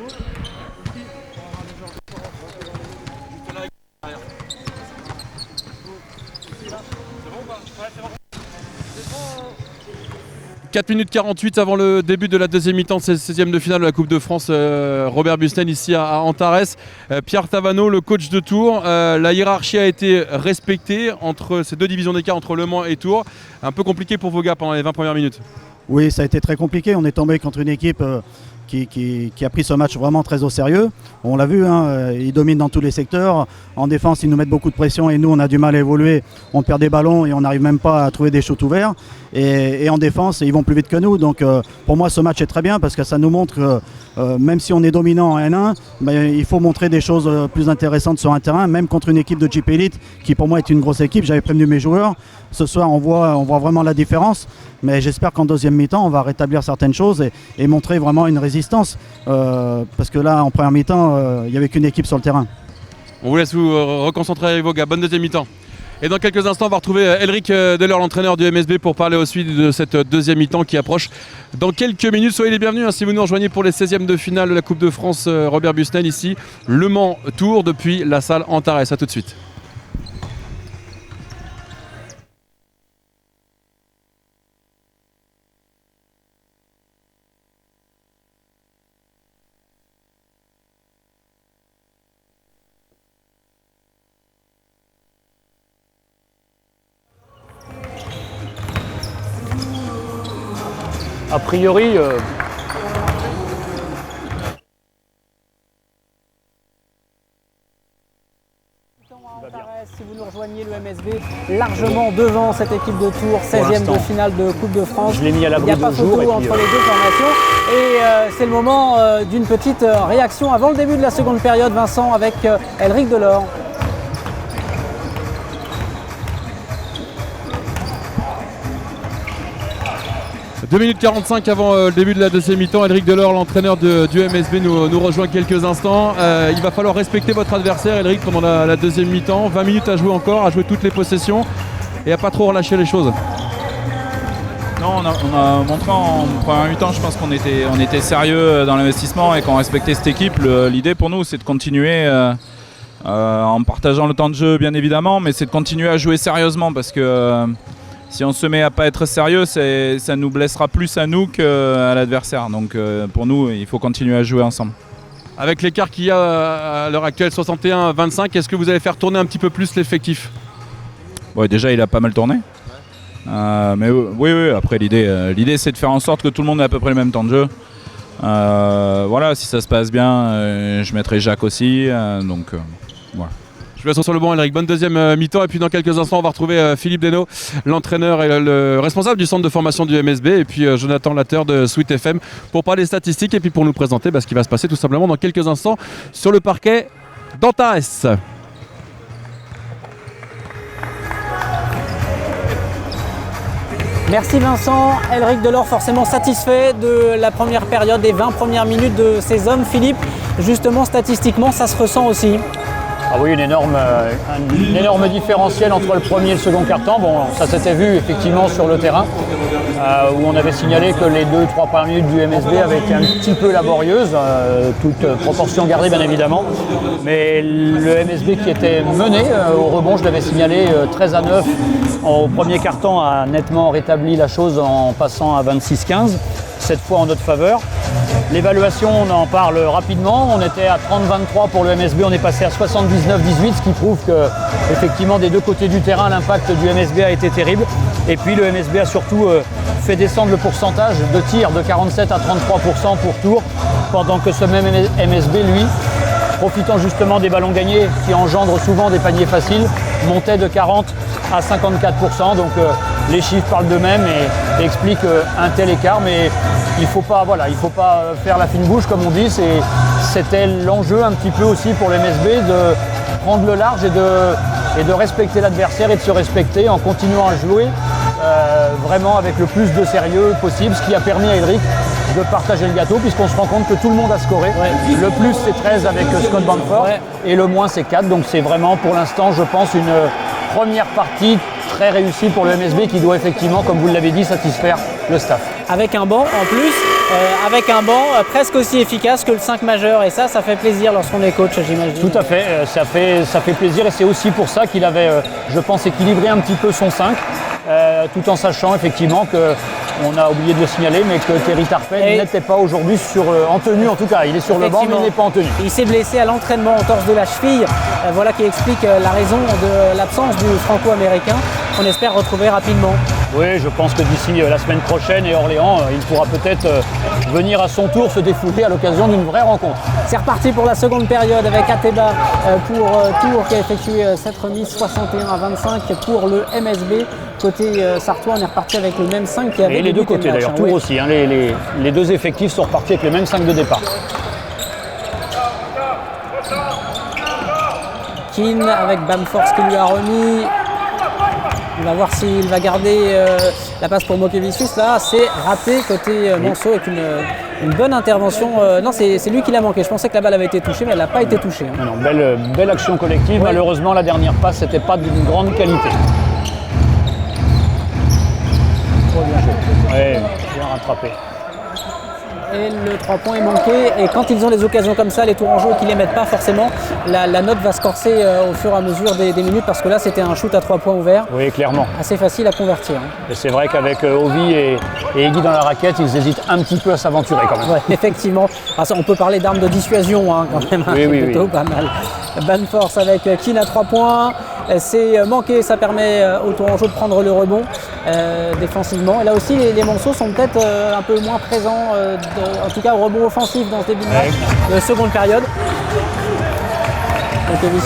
« 4 minutes 48 avant le début de la deuxième mi-temps de cette 16e de finale de la Coupe de France, Robert Busnel ici à Antares. Pierre Tavano, le coach de Tours, la hiérarchie a été respectée entre ces deux divisions d'écart, entre Le Mans et Tours. Un peu compliqué pour vos gars pendant les 20 premières minutes. Oui, ça a été très compliqué. On est tombé contre une équipe qui a pris ce match vraiment très au sérieux. On l'a vu, hein, ils dominent dans tous les secteurs. En défense, ils nous mettent beaucoup de pression et nous, on a du mal à évoluer. On perd des ballons et on n'arrive même pas à trouver des shoots ouverts. Et en défense, ils vont plus vite que nous. Donc pour moi, ce match est très bien parce que ça nous montre que même si on est dominant en N1, il faut montrer des choses plus intéressantes sur un terrain, même contre une équipe de Jeep Elite qui pour moi est une grosse équipe. J'avais prévenu mes joueurs. Ce soir, on voit vraiment la différence. Mais j'espère qu'en deuxième mi-temps, on va rétablir certaines choses et montrer vraiment une résistance. Parce que là, en première mi-temps, il n'y avait qu'une équipe sur le terrain. On vous laisse vous reconcentrer avec vos gars. Bonne deuxième mi-temps. Et dans quelques instants, on va retrouver Elric Delors, l'entraîneur du MSB, pour parler aussi de cette deuxième mi-temps qui approche dans quelques minutes. Soyez les bienvenus si vous nous rejoignez pour les 16e de finale de la Coupe de France. Robert Busnel ici, Le Mans Tours depuis la salle Antares. A tout de suite. A priori, si vous nous rejoignez, le MSB largement devant cette équipe de Tours, 16e de finale de Coupe de France. Je l'ai mis à l'abri Il n'y a pas de jour. photo entre les deux formations. Et c'est le moment d'une petite réaction avant le début de la seconde période, Vincent, avec Elric Delors. 2 minutes 45 avant le début de la deuxième mi-temps. Elric Delors, l'entraîneur du MSB, nous rejoint quelques instants. Il va falloir respecter votre adversaire, Elric, pendant la deuxième mi-temps. 20 minutes à jouer encore, à jouer toutes les possessions et à pas trop relâcher les choses. Non, on a montré en première mi-temps, je pense qu'on était sérieux dans l'investissement et qu'on respectait cette équipe. L'idée pour nous, c'est de continuer en partageant le temps de jeu, bien évidemment, mais c'est de continuer à jouer sérieusement parce que si on se met à pas être sérieux, ça nous blessera plus à nous qu'à l'adversaire. Donc pour nous, il faut continuer à jouer ensemble. Avec l'écart qu'il y a à l'heure actuelle, 61-25, est-ce que vous allez faire tourner un petit peu plus l'effectif? Ouais, déjà, il a pas mal tourné. Mais oui, après l'idée c'est de faire en sorte que tout le monde ait à peu près le même temps de jeu. Voilà, si ça se passe bien, je mettrai Jacques aussi. Voilà. Je vous laisse sur le banc, Elric. Bonne deuxième mi-temps. Et puis dans quelques instants, on va retrouver Philippe Desnaux, l'entraîneur et le responsable du centre de formation du MSB. Et puis Jonathan Latter de Sweet FM pour parler statistiques et puis pour nous présenter ce qui va se passer tout simplement dans quelques instants sur le parquet d'Antares. Merci Vincent. Elric Delors forcément satisfait de la première période, des 20 premières minutes de ces hommes. Philippe, justement statistiquement, ça se ressent aussi. Ah oui, une énorme différentiel entre le premier et le second quart-temps. Bon, ça s'était vu effectivement sur le terrain, où on avait signalé que les 2-3 premières minutes du MSB avaient été un petit peu laborieuses, toute proportion gardée bien évidemment. Mais le MSB qui était mené au rebond, je l'avais signalé 13-9 au premier quart-temps, a nettement rétabli la chose en passant à 26-15, cette fois en notre faveur. L'évaluation, on en parle rapidement. On était à 30-23 pour le MSB, on est passé à 79-18, ce qui prouve que, effectivement, des deux côtés du terrain, l'impact du MSB a été terrible. Et puis le MSB a surtout fait descendre le pourcentage de tir de 47 à 33% pour Tours, pendant que ce même MSB, lui, profitant justement des ballons gagnés qui engendrent souvent des paniers faciles, montait de 40 à 54%. Donc les chiffres parlent d'eux-mêmes et expliquent un tel écart. Mais il ne faut pas faire la fine bouche comme on dit. C'était l'enjeu un petit peu aussi pour le MSB de prendre le large et de respecter l'adversaire et de se respecter en continuant à jouer vraiment avec le plus de sérieux possible, ce qui a permis à Elric de partager le gâteau puisqu'on se rend compte que tout le monde a scoré. Ouais. Le plus c'est 13 avec Scott Bamford et le moins c'est 4. Donc c'est vraiment pour l'instant je pense une première partie très réussie pour le MSB qui doit effectivement, comme vous l'avez dit, satisfaire le staff. Avec un banc en plus avec un banc presque aussi efficace que le 5 majeur. Et ça fait plaisir lorsqu'on est coach, j'imagine. Tout à fait, ça fait plaisir et c'est aussi pour ça qu'il avait, je pense, équilibré un petit peu son 5, tout en sachant effectivement que, on a oublié de le signaler, mais que Terry Tarpey n'était pas aujourd'hui en tenue en tout cas. Il est sur le banc, mais il n'est pas en tenue. Il s'est blessé à l'entraînement en torse de la cheville. Voilà qui explique la raison de l'absence du franco-américain qu'on espère retrouver rapidement. Oui, je pense que d'ici la semaine prochaine et Orléans, il pourra peut-être venir à son tour se défouler à l'occasion d'une vraie rencontre. C'est reparti pour la seconde période avec Ateba pour Tours qui a effectué cette remise 61-25 pour le MSB. Côté sartois, on est reparti avec le même 5 qui avait. Et les deux côtés d'ailleurs, Tours oui. aussi. Hein, les deux effectifs sont repartis avec les mêmes 5 de départ. Keane avec Bamforce qui lui a remis. On va voir s'il va garder la passe pour Mokevicius. Là, c'est raté côté Monceau avec une bonne intervention. Non, c'est lui qui l'a manqué. Je pensais que la balle avait été touchée, mais elle n'a pas été touchée. Hein. Non, belle action collective. Ouais. Malheureusement, la dernière passe, c'était pas d'une grande qualité. Ouais, bien rattrapé. Et le 3 points est manqué. Et quand ils ont des occasions comme ça, les Tourangeaux qui ne les mettent pas forcément, la note va se corser au fur et à mesure des minutes parce que là, c'était un shoot à 3 points ouvert. Oui, clairement. Assez facile à convertir. Hein. Et c'est vrai qu'avec Ovi et Egui dans la raquette, ils hésitent un petit peu à s'aventurer quand même. Ouais, effectivement. Alors ça, on peut parler d'armes de dissuasion hein, quand même. Oui, oui, plutôt pas mal. Bamforce avec Keane à 3 points. C'est manqué, ça permet aux Tourangeaux de prendre le rebond défensivement. Et là aussi, les Monceaux sont peut-être un peu moins présents, en tout cas au rebond offensif dans ce début de match, de seconde période.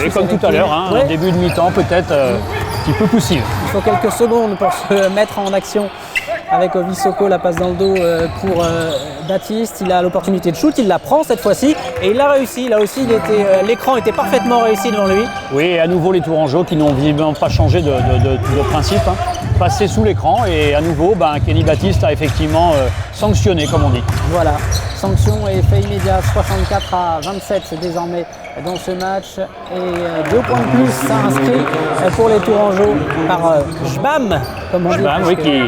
Et comme tout à l'heure, hein, ouais. Début de mi-temps peut-être un petit peu poussif. Il faut quelques secondes pour se mettre en action avec Ovissoko, la passe dans le dos pour Baptiste. Il a l'opportunité de shoot, il la prend cette fois-ci et il l'a réussi. Là aussi, l'écran était parfaitement réussi devant lui. Oui, et à nouveau les Tourangeaux qui n'ont visiblement pas changé de principe, hein, passé sous l'écran et à nouveau, Kenny Baptiste a effectivement sanctionné, comme on dit. Voilà, sanction et effet immédiat, 64-27 désormais dans ce match et 2 points de plus inscrits pour les Tourangeaux par Jbam, comme on dit. Jbam, oui, qui...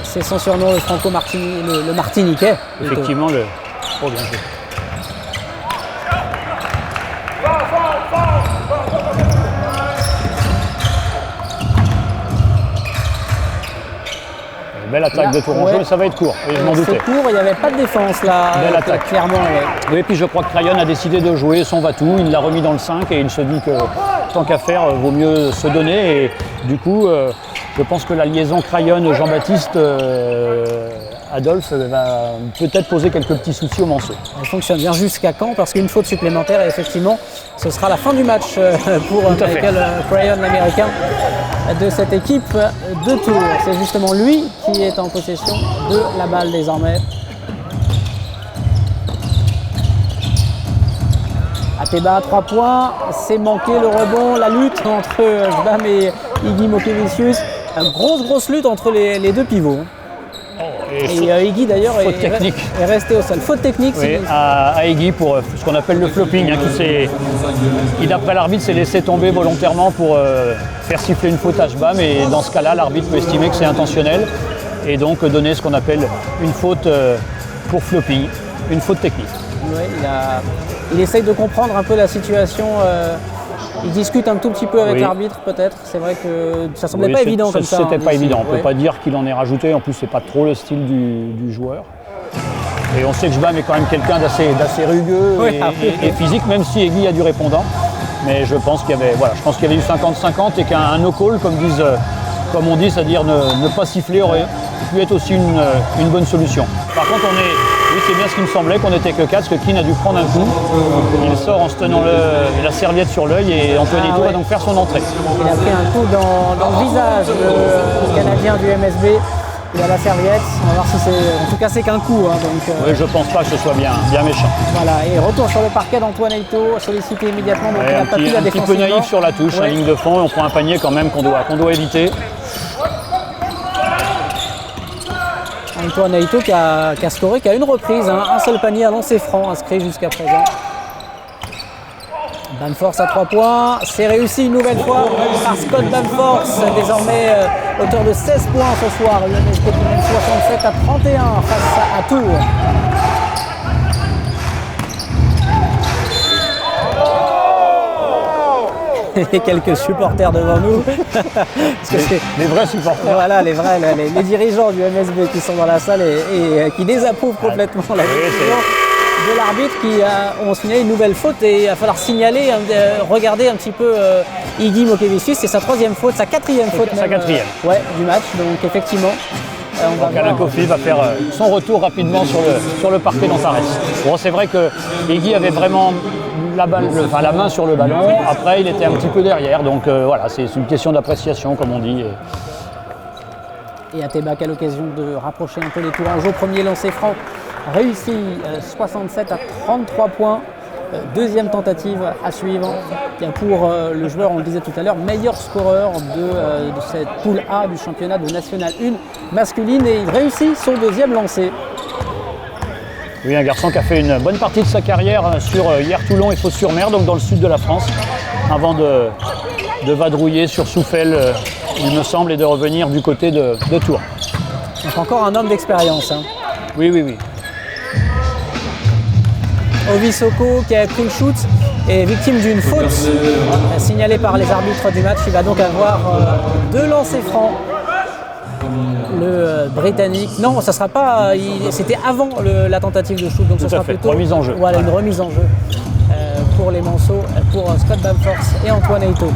C'est son surnom, le franco-martiniquais. Le martiniquais. Effectivement, Oh, bien joué. Belle attaque de Tourangeau, ouais. Ça va être court, et je m'en doutais. C'est court, il n'y avait pas de défense là, belle attaque. Clairement. Ouais. Oui, et puis je crois que Crayon a décidé de jouer son va-tout, il l'a remis dans le 5 et il se dit que tant qu'à faire, vaut mieux se donner. Et du coup, je pense que la liaison Crayon-Jean-Baptiste Adolphe va peut-être poser quelques petits soucis au Monceau. Elle fonctionne bien jusqu'à quand? Parce qu'une faute supplémentaire, et effectivement, ce sera la fin du match pour Michael Crayon, l'américain de cette équipe de Tours. C'est justement lui qui est en possession de la balle désormais. Ateba à 3 points, c'est manqué le rebond, la lutte entre Jbam et Iggy Mokevicius. Une grosse lutte entre les deux pivots. Et Iggy d'ailleurs est resté au sol. Faute technique, oui, à Iggy pour ce qu'on appelle le flopping, hein, qui d'après l'arbitre s'est laissé tomber volontairement pour faire siffler une faute à Jbam, et dans ce cas-là l'arbitre peut estimer que c'est intentionnel et donc donner ce qu'on appelle une faute pour flopping, une faute technique. Oui, il essaye de comprendre un peu la situation. Il discute un tout petit peu avec l'arbitre peut-être. C'est vrai que ça semblait pas évident comme ça. C'était pas évident, on ne peut pas dire qu'il en ait rajouté. En plus, c'est pas trop le style du joueur. Et on sait que Jbam est quand même quelqu'un d'assez rugueux et physique, même si Egui a du répondant. Mais je pense qu'il y avait, eu 50-50 et qu'un no-call, comme on dit, c'est-à-dire ne pas siffler, aurait pu être aussi une bonne solution. Par contre, oui, c'est bien ce qui me semblait, qu'on n'était que 4, que Keane a dû prendre un coup. Il sort en se tenant la serviette sur l'œil et Antoinetto va donc faire son entrée. Il a pris un coup dans le visage, le Canadien du MSB. Il a la serviette, on va voir si c'est... En tout cas, c'est qu'un coup. Hein, donc, oui, je pense pas que ce soit bien méchant. Voilà, et retour sur le parquet d'Antoinetto, sollicité immédiatement, donc il n'a pas pu la défensivement. Un petit peu naïf sur la touche, en ligne de fond, et on prend un panier quand même qu'on doit éviter. Antoinetto qui a scoré qu'à une reprise, hein, un seul panier à lancer franc inscrit jusqu'à présent. Bamforce à 3 points, c'est réussi une nouvelle fois par Scott Bamforce, désormais auteur de 16 points ce soir. L'UMSB qui mène 67-31 face à Tours. Et quelques supporters devant nous. Parce que c'est Les vrais supporters. voilà, les dirigeants du MSB qui sont dans la salle et qui désapprouvent complètement la décision de l'arbitre qui ont signalé une nouvelle faute et il va falloir signaler, regarder un petit peu Iggy Mokevicius, c'est sa 3e faute, sa 4e faute Sa même, 4e. ouais, du match, donc effectivement. On va Donc Alain voir. Kofi va faire son retour rapidement sur le parquet d'Antares. Bon, c'est vrai que Iggy avait vraiment la main sur le ballon, après il était un petit peu derrière, donc voilà, c'est une question d'appréciation comme on dit. Et Atebak a l'occasion de rapprocher un peu les Tourangeaux. Premier lancé franc réussi, 67-33 points. Deuxième tentative à suivre. Bien pour le joueur, on le disait tout à l'heure, meilleur scoreur de cette poule A du championnat de National 1 masculine et il réussit son deuxième lancé. Oui, un garçon qui a fait une bonne partie de sa carrière sur Hier-Toulon et Fos-sur-Mer, donc dans le sud de la France, avant de vadrouiller sur Souffel, il me semble, et de revenir du côté de Tours. Donc encore un homme d'expérience. Hein. Oui. Ovi Soko qui a pris le shoot est victime d'une faute signalée par les arbitres du match. Il va donc avoir 2 lancers francs. Le Britannique. Non, ça sera pas. C'était avant la tentative de shoot, donc ça sera plutôt remise en jeu. Voilà, une remise en jeu pour les Manceaux, pour Scott Bamforth et Antoine Eito.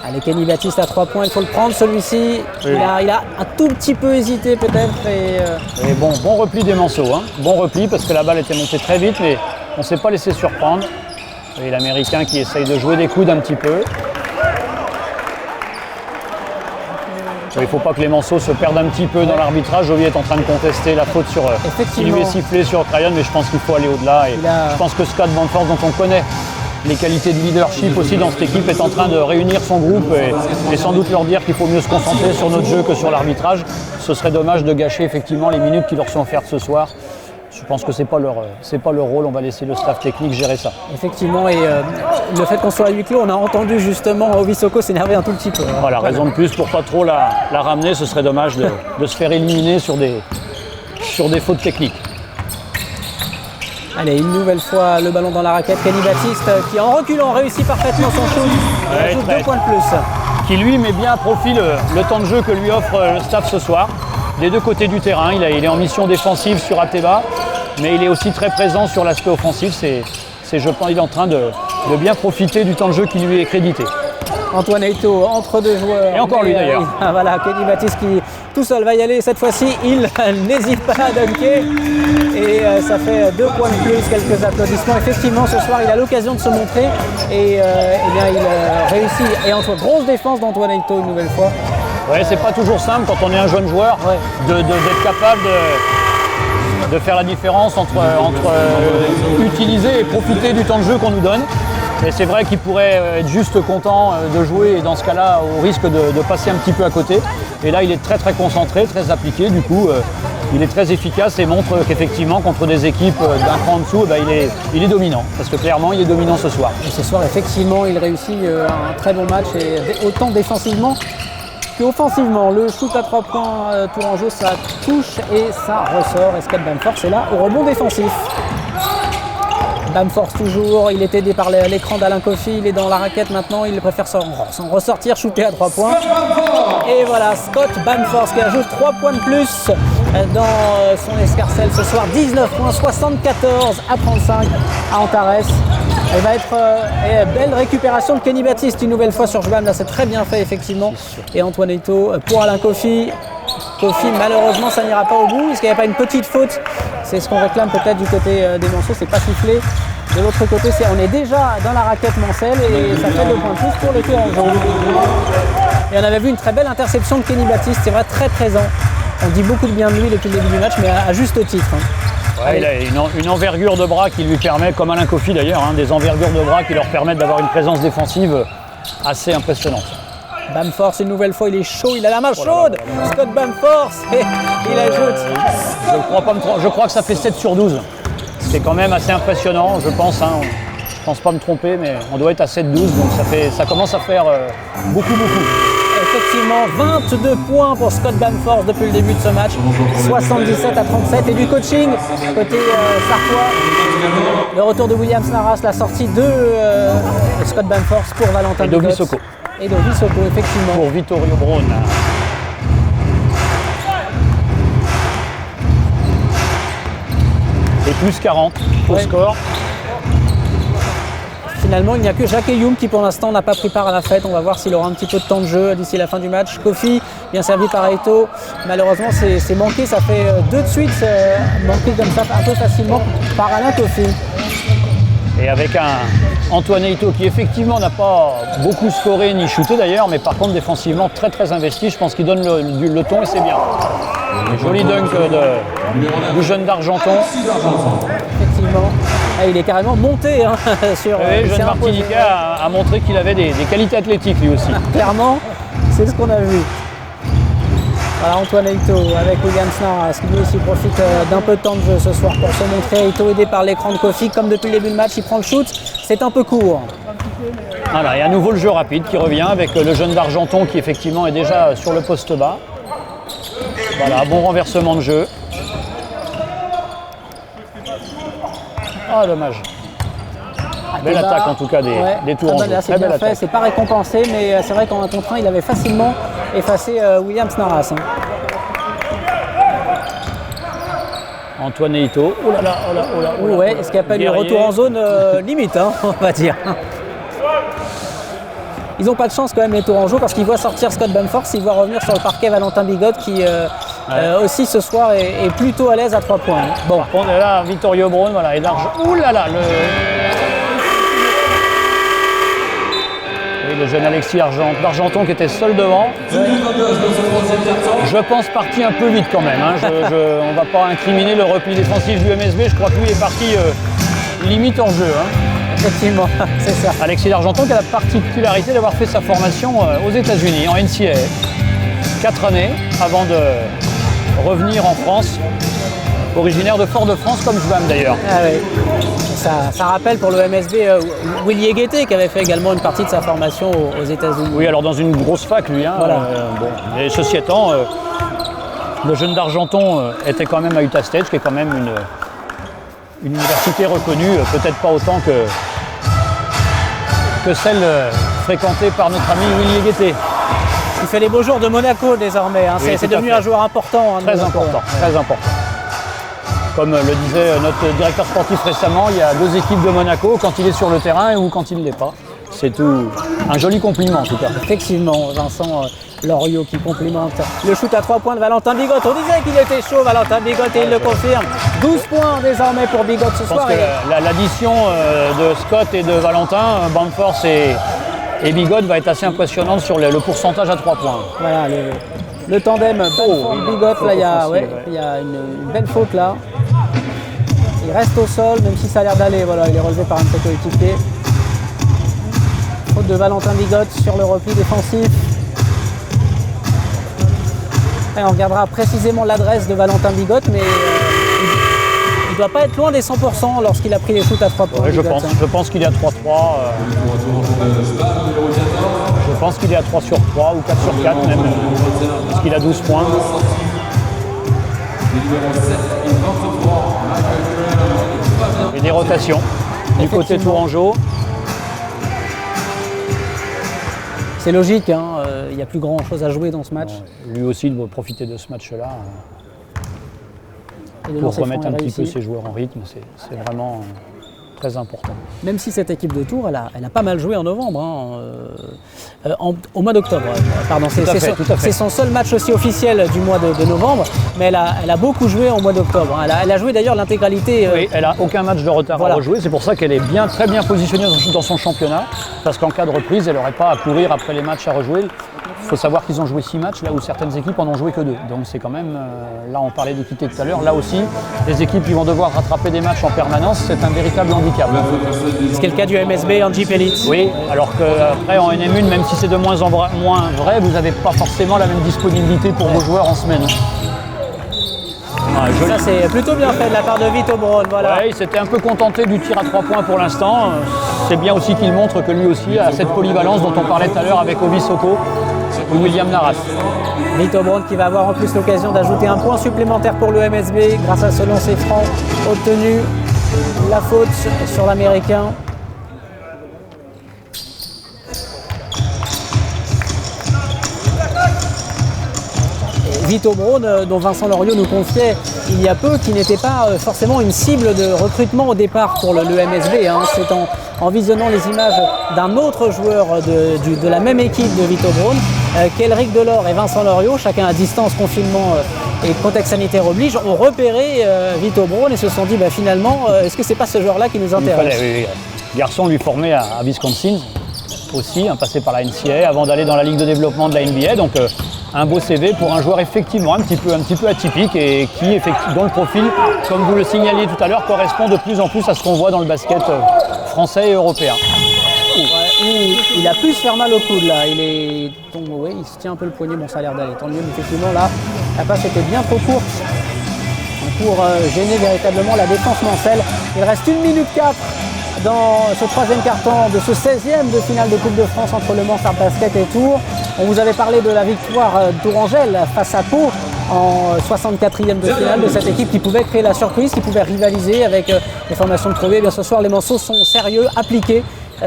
Allez, Kenny Baptiste à 3 points, il faut le prendre celui-ci. Oui. Il a un tout petit peu hésité peut-être. Et bon repli des Manceaux, hein. Bon repli parce que la balle était montée très vite, mais on ne s'est pas laissé surprendre. Et l'Américain qui essaye de jouer des coudes un petit peu. Il ne faut pas que les Manceaux se perdent un petit peu dans l'arbitrage. Jovier est en train de contester la faute qui lui est sifflée sur Tryon, mais je pense qu'il faut aller au-delà. Et je pense que Scott Bamforth, dont on connaît les qualités de leadership aussi dans cette équipe, est en train de réunir son groupe et sans doute leur dire qu'il faut mieux se concentrer sur notre jeu que sur l'arbitrage. Ce serait dommage de gâcher effectivement les minutes qui leur sont offertes ce soir. Je pense que c'est pas leur rôle, on va laisser le staff technique gérer ça. Effectivement, et le fait qu'on soit à huis clos, on a entendu justement Ovi Soko s'énerver un tout petit peu. Voilà, raison de plus pour pas trop la ramener, ce serait dommage de se faire éliminer sur des fautes techniques. Allez, une nouvelle fois le ballon dans la raquette, Kenny Baptiste qui en reculant réussit parfaitement son shoot, il ajoute 2 points de plus. Qui lui met bien à profit le temps de jeu que lui offre le staff ce soir. Des deux côtés du terrain, il est en mission défensive sur Ateba, mais il est aussi très présent sur l'aspect offensif. Je pense qu'il est en train de bien profiter du temps de jeu qui lui est crédité. Antoine Eito entre 2 joueurs. Et encore lui d'ailleurs. Voilà, Kenny Baptiste qui tout seul va y aller. Cette fois-ci, il n'hésite pas à dunker. Et ça fait 2 points de plus, quelques applaudissements. Effectivement, ce soir, il a l'occasion de se montrer. Et bien, il réussit. Et entre grosse défense d'Antoine Eito une nouvelle fois. Ouais, c'est pas toujours simple quand on est un jeune joueur d'être capable de faire la différence entre utiliser et profiter du temps de jeu qu'on nous donne. Et c'est vrai qu'il pourrait être juste content de jouer et dans ce cas-là, au risque de passer un petit peu à côté. Et là, il est très très concentré, très appliqué. Du coup, il est très efficace et montre qu'effectivement, contre des équipes d'un cran en dessous, il est dominant. Parce que clairement, il est dominant ce soir. Et ce soir, effectivement, il réussit un très bon match, et autant défensivement qu'offensivement. Le shoot à 3 points Tourangeau, ça touche et ça ressort. Et Scott Bamforth est là au rebond défensif. Bamforth toujours, il est aidé par l'écran d'Alain Kofi, il est dans la raquette maintenant, il préfère s'en ressortir, shooter à 3 points. Et voilà, Scott Bamforth qui ajoute 3 points de plus dans son escarcelle ce soir. 19 points, 74 à 35 à Antares. Elle va être belle récupération de Kenny Baptiste une nouvelle fois sur Jbam, là c'est très bien fait effectivement. Et Antoine Eito pour Alain Kofi. Kofi, malheureusement ça n'ira pas au bout, est-ce qu'il n'y a pas une petite faute? C'est ce qu'on réclame peut-être du côté des Manceaux, c'est pas sifflé. De l'autre côté, on est déjà dans la raquette Mancel et ça fait 2 points de plus pour les Tourangeaux. Et on avait vu une très belle interception de Kenny Baptiste, c'est vrai, très présent. On dit beaucoup de bien de lui depuis le début du match, mais à juste titre. Ouais, il a une envergure de bras qui lui permet, comme Alain Kofi d'ailleurs, des envergures de bras qui leur permettent d'avoir une présence défensive assez impressionnante. Bamforth, une nouvelle fois, il est chaud, il a la main chaude. Scott Bamforth, et il ajoute. Je crois que ça fait 7 sur 12. C'est quand même assez impressionnant, je pense. pense pas me tromper, mais on doit être à 7-12, donc ça commence à faire beaucoup. Effectivement, 22 points pour Scott Bamford depuis le début de ce match, 77-37. Et du coaching, côté sartois, le retour de Williams Narras, la sortie de Scott Bamford pour Valentin et Dovi Bigot. Soko. Et Dovi Soko, effectivement. Pour Vittorio Braun. Et plus 40 au score. Finalement, il n'y a que Jacques Eyoum qui pour l'instant n'a pas pris part à la fête. On va voir s'il aura un petit peu de temps de jeu d'ici la fin du match. Kofi, bien servi par Eito. Malheureusement, c'est manqué. Ça fait 2 de suite manqué comme ça un peu facilement par Alain Kofi. Et avec un Antoine Eito qui effectivement n'a pas beaucoup scoré ni shooté d'ailleurs, mais par contre défensivement très investi. Je pense qu'il donne le ton et c'est bien. Joli dunk du jeune d'Argenton. Effectivement. Ah, il est carrément monté sur. Oui, le jeune Martiniquais a montré qu'il avait des qualités athlétiques lui aussi. Clairement, c'est ce qu'on a vu. Voilà Antoine Eito avec Williams Narras qui lui aussi profite d'un peu de temps de jeu ce soir pour se montrer. Eito aidé par l'écran de Kofi, comme depuis le début du match, il prend le shoot, c'est un peu court. Voilà, et à nouveau le jeu rapide qui revient avec le jeune d'Argenton qui effectivement est déjà sur le poste bas. Voilà, bon renversement de jeu. Ah dommage. Belle attaque en tout cas des Tourangeaux. C'est bien fait, c'est pas récompensé, mais c'est vrai qu'en 1 contre 1, il avait facilement effacé Williams Narras. Antoine Eito. Oh là là, ouais, est-ce qu'il n'y a pas eu retour en zone limite, on va dire. Ils n'ont pas de chance quand même les Tourangeaux parce qu'ils voient sortir Scott Bamford, ils voient revenir sur le parquet Valentin Bigot qui aussi ce soir est plutôt à l'aise à 3 points. Bon, on est là, Vittorio Braun, voilà, et d'argent. Ouh là là, le jeune Alexis d'Argenton qui était seul devant. Je pense parti un peu vite quand même. On ne va pas incriminer le repli défensif du MSB. Je crois que lui est parti limite en jeu. Effectivement, c'est ça. Alexis d'Argenton qui a la particularité d'avoir fait sa formation aux États-Unis, en NCAA. 4 années avant de revenir en France. Originaire de Fort-de-France comme Jbam d'ailleurs. Ah oui. Ça rappelle pour le MSB Willy Eguete qui avait fait également une partie de sa formation aux États-Unis. Oui, alors dans une grosse fac lui. Voilà. Et ceci étant, le jeune d'Argenton était quand même à Utah State, qui est quand même une université reconnue, peut-être pas autant que celle fréquentée par notre ami Willy Eguete. Il fait les beaux jours de Monaco désormais. Oui, c'est devenu un joueur important. Très important. Comme le disait notre directeur sportif récemment, il y a 2 équipes de Monaco quand il est sur le terrain ou quand il ne l'est pas. C'est tout un joli compliment en tout cas. Effectivement, Vincent Loriot qui complimente le shoot à 3 points de Valentin Bigot. On disait qu'il était chaud, Valentin Bigot, et il le confirme. 12 points désormais pour Bigot ce soir. Je pense que l'addition de Scott et de Valentin, Bamford et Bigot va être assez impressionnante sur le pourcentage à 3 points. Voilà, le tandem Bamford-Bigot, là il y a une belle faute là. Il reste au sol, même si ça a l'air d'aller. Voilà, il est relevé par un de ses coéquipiers. Faute de Valentin Bigot sur le repli défensif. Et on regardera précisément l'adresse de Valentin Bigot, mais il ne doit pas être loin des 100% lorsqu'il a pris les shoots à 3 points. Ouais, je pense qu'il est à 3-3. Je pense qu'il est à 3 sur 3 ou 4 sur 4 même. Parce qu'il a 12 points. Et des rotations du côté Tourangeau. C'est logique, il n'y a plus grand chose à jouer dans ce match. Lui aussi doit profiter de ce match-là pour remettre un petit peu ses joueurs en rythme. C'est vraiment très important. Même si cette équipe de Tours, elle a pas mal joué en novembre, au mois d'octobre. Pardon, c'est son seul match aussi officiel du mois de novembre, mais elle a beaucoup joué au mois d'octobre. Elle a joué d'ailleurs l'intégralité. Oui, elle n'a aucun match de retard à rejouer, c'est pour ça qu'elle est très bien positionnée dans son championnat, parce qu'en cas de reprise, elle n'aurait pas à courir après les matchs à rejouer. Il faut savoir qu'ils ont joué 6 matchs, là où certaines équipes en ont joué que 2. Donc c'est quand même, là on parlait d'équité tout à l'heure, là aussi, les équipes qui vont devoir rattraper des matchs en permanence, c'est un véritable handicap. Ce qui est le cas du MSB en Jeep Elite. Oui, alors qu'après en NM1, même si c'est de moins en moins vrai, vous n'avez pas forcément la même disponibilité pour vos joueurs en semaine. Ça c'est plutôt bien fait de la part de Vito Braun. Voilà. Ouais, il s'était un peu contenté du tir à 3 points pour l'instant. c'est bien aussi qu'il montre que lui aussi a cette polyvalence dont on parlait tout à l'heure avec Ovi Soko ou William Naras. Vito Braun qui va avoir en plus l'occasion d'ajouter un point supplémentaire pour le MSB grâce à ce lancer franc obtenu. La faute sur l'Américain. Vito Braun, dont Vincent Loriot nous confiait il y a peu, qui n'était pas forcément une cible de recrutement au départ pour le MSB. Hein. C'est en visionnant les images d'un autre joueur de la même équipe de Vito Braun, qu'Elric Delors et Vincent Loriot, chacun à distance, confinement et contexte sanitaire oblige, ont repéré Vito Braun et se sont dit finalement, est-ce que c'est pas ce joueur-là qui nous intéresse? Oui. Garçon lui formé à Wisconsin aussi, passé par la NCAA avant d'aller dans la Ligue de développement de la NBA. Donc un beau CV pour un joueur effectivement un petit peu atypique et dont le profil, comme vous le signaliez tout à l'heure, correspond de plus en plus à ce qu'on voit dans le basket français et européen. Il a pu se faire mal au coude là, il se tient un peu le poignet, ça a l'air d'aller, tant mieux, mais effectivement là, la passe était bien trop courte pour gêner véritablement la défense mancelle. Il reste 1 minute 4 dans ce troisième quart-temps de ce 16e de finale de Coupe de France entre Le Mans Sardes Basket et Tours. On vous avait parlé de la victoire d'Ourangelle face à Pau en 64e de finale de cette équipe qui pouvait créer la surprise, qui pouvait rivaliser avec les formations de Crevée. Bien ce soir, les Manceaux sont sérieux, appliqués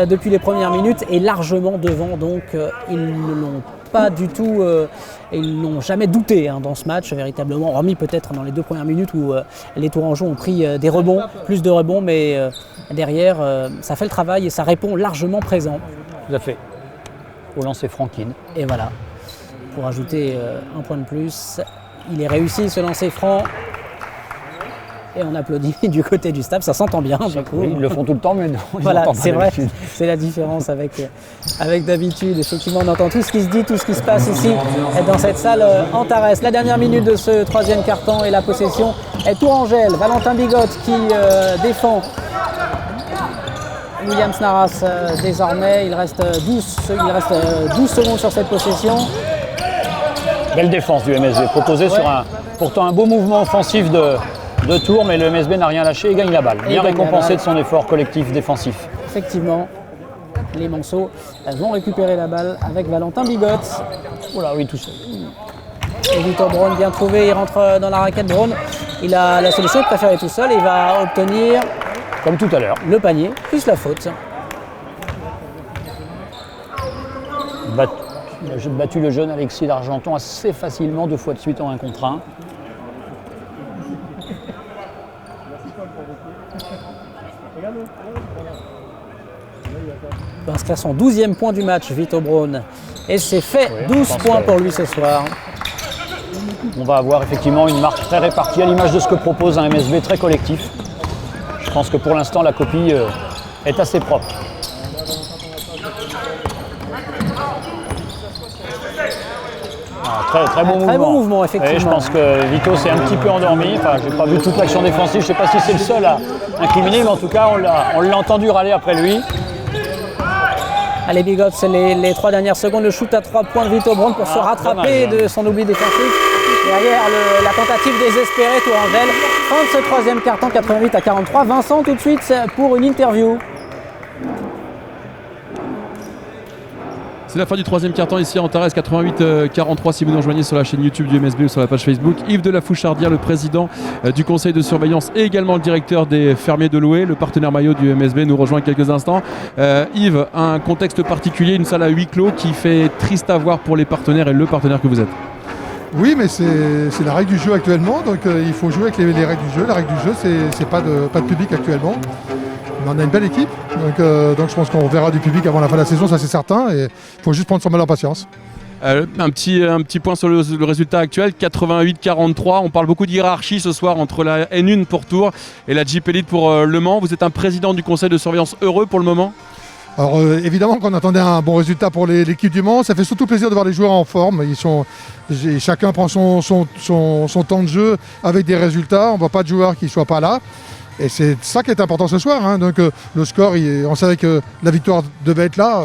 depuis les premières minutes et largement devant. Donc ils ne l'ont pas du tout, ils n'ont jamais douté dans ce match véritablement, hormis peut-être dans les 2 premières minutes où les Tourangeaux ont pris des rebonds, plus de rebonds, mais derrière ça fait le travail et ça répond largement présent. Tout à fait. Au lancer Franquine. Et voilà, pour ajouter un point de plus, il est réussi ce lancer franc. Et on applaudit du côté du staff, ça s'entend bien. Du coup. Oui, ils le font tout le temps, mais non, voilà, c'est vrai, c'est la différence avec d'habitude. Effectivement, on entend tout ce qui se dit, tout ce qui se passe ici dans cette salle Antares. La dernière minute de ce troisième quart-temps et la possession est Tourangelle. Valentin Bigotte qui défend Williams Naras désormais. Il reste 12 secondes sur cette possession. Belle défense du MSB, proposée sur pourtant un beau mouvement offensif de Tours, mais le MSB n'a rien lâché et gagne la balle. Bien récompensé de son effort collectif défensif. Effectivement, les Manceaux vont récupérer la balle avec Valentin Bigotte. Oula, oui, tout seul. Et Vito Braun bien trouvé, il rentre dans la raquette. Braun, il a la solution, il préfère aller tout seul et il va obtenir, comme tout à l'heure, le panier, plus la faute. Battu le jeune Alexis d'Argenton assez facilement 2 fois de suite en 1 contre 1. Il va inscrire son 12e point du match, Vito Braun. Et c'est fait, 12 points pour lui ce soir. On va avoir effectivement une marque très répartie à l'image de ce que propose un MSB très collectif. Je pense que pour l'instant la copie est assez propre. Très bon mouvement, effectivement. Et je pense que Vito s'est un petit peu endormi. Enfin, j'ai pas vu toute l'action défensive. Je ne sais pas si c'est le seul à incriminer, mais en tout cas, on l'a entendu râler après lui. Allez, Bigotte, c'est les 3 dernières secondes. Le shoot à 3 points de Vito Braun pour se rattraper de son oubli défensif. Derrière, la tentative désespérée, Tourangelle. Fin de ce troisième quart-temps, 88-43. Vincent, tout de suite, pour une interview. C'est la fin du troisième quart-temps ici à Antares, 88-43 si vous nous rejoignez sur la chaîne YouTube du MSB ou sur la page Facebook. Yves de la Fouchardière, le président du conseil de surveillance et également le directeur des fermiers de Loué, le partenaire maillot du MSB, nous rejoint quelques instants. Yves, un contexte particulier, une salle à huis clos qui fait triste à voir pour les partenaires et le partenaire que vous êtes. Oui, mais c'est la règle du jeu actuellement, donc il faut jouer avec les règles du jeu. La règle du jeu, c'est pas de public actuellement. Mais on a une belle équipe, donc je pense qu'on verra du public avant la fin de la saison, ça c'est certain, et il faut juste prendre son mal en patience. Un petit point sur le résultat actuel, 88-43. On parle beaucoup de hiérarchie ce soir entre la N1 pour Tours et la Jeep Elite pour Le Mans. Vous êtes un président du conseil de surveillance heureux pour le moment ? Alors évidemment qu'on attendait un bon résultat pour l'équipe du Mans, ça fait surtout plaisir de voir les joueurs en forme. Chacun prend son temps de jeu avec des résultats, on ne voit pas de joueurs qui ne soient pas là. Et c'est ça qui est important ce soir. Donc le score, on savait que la victoire devait être là.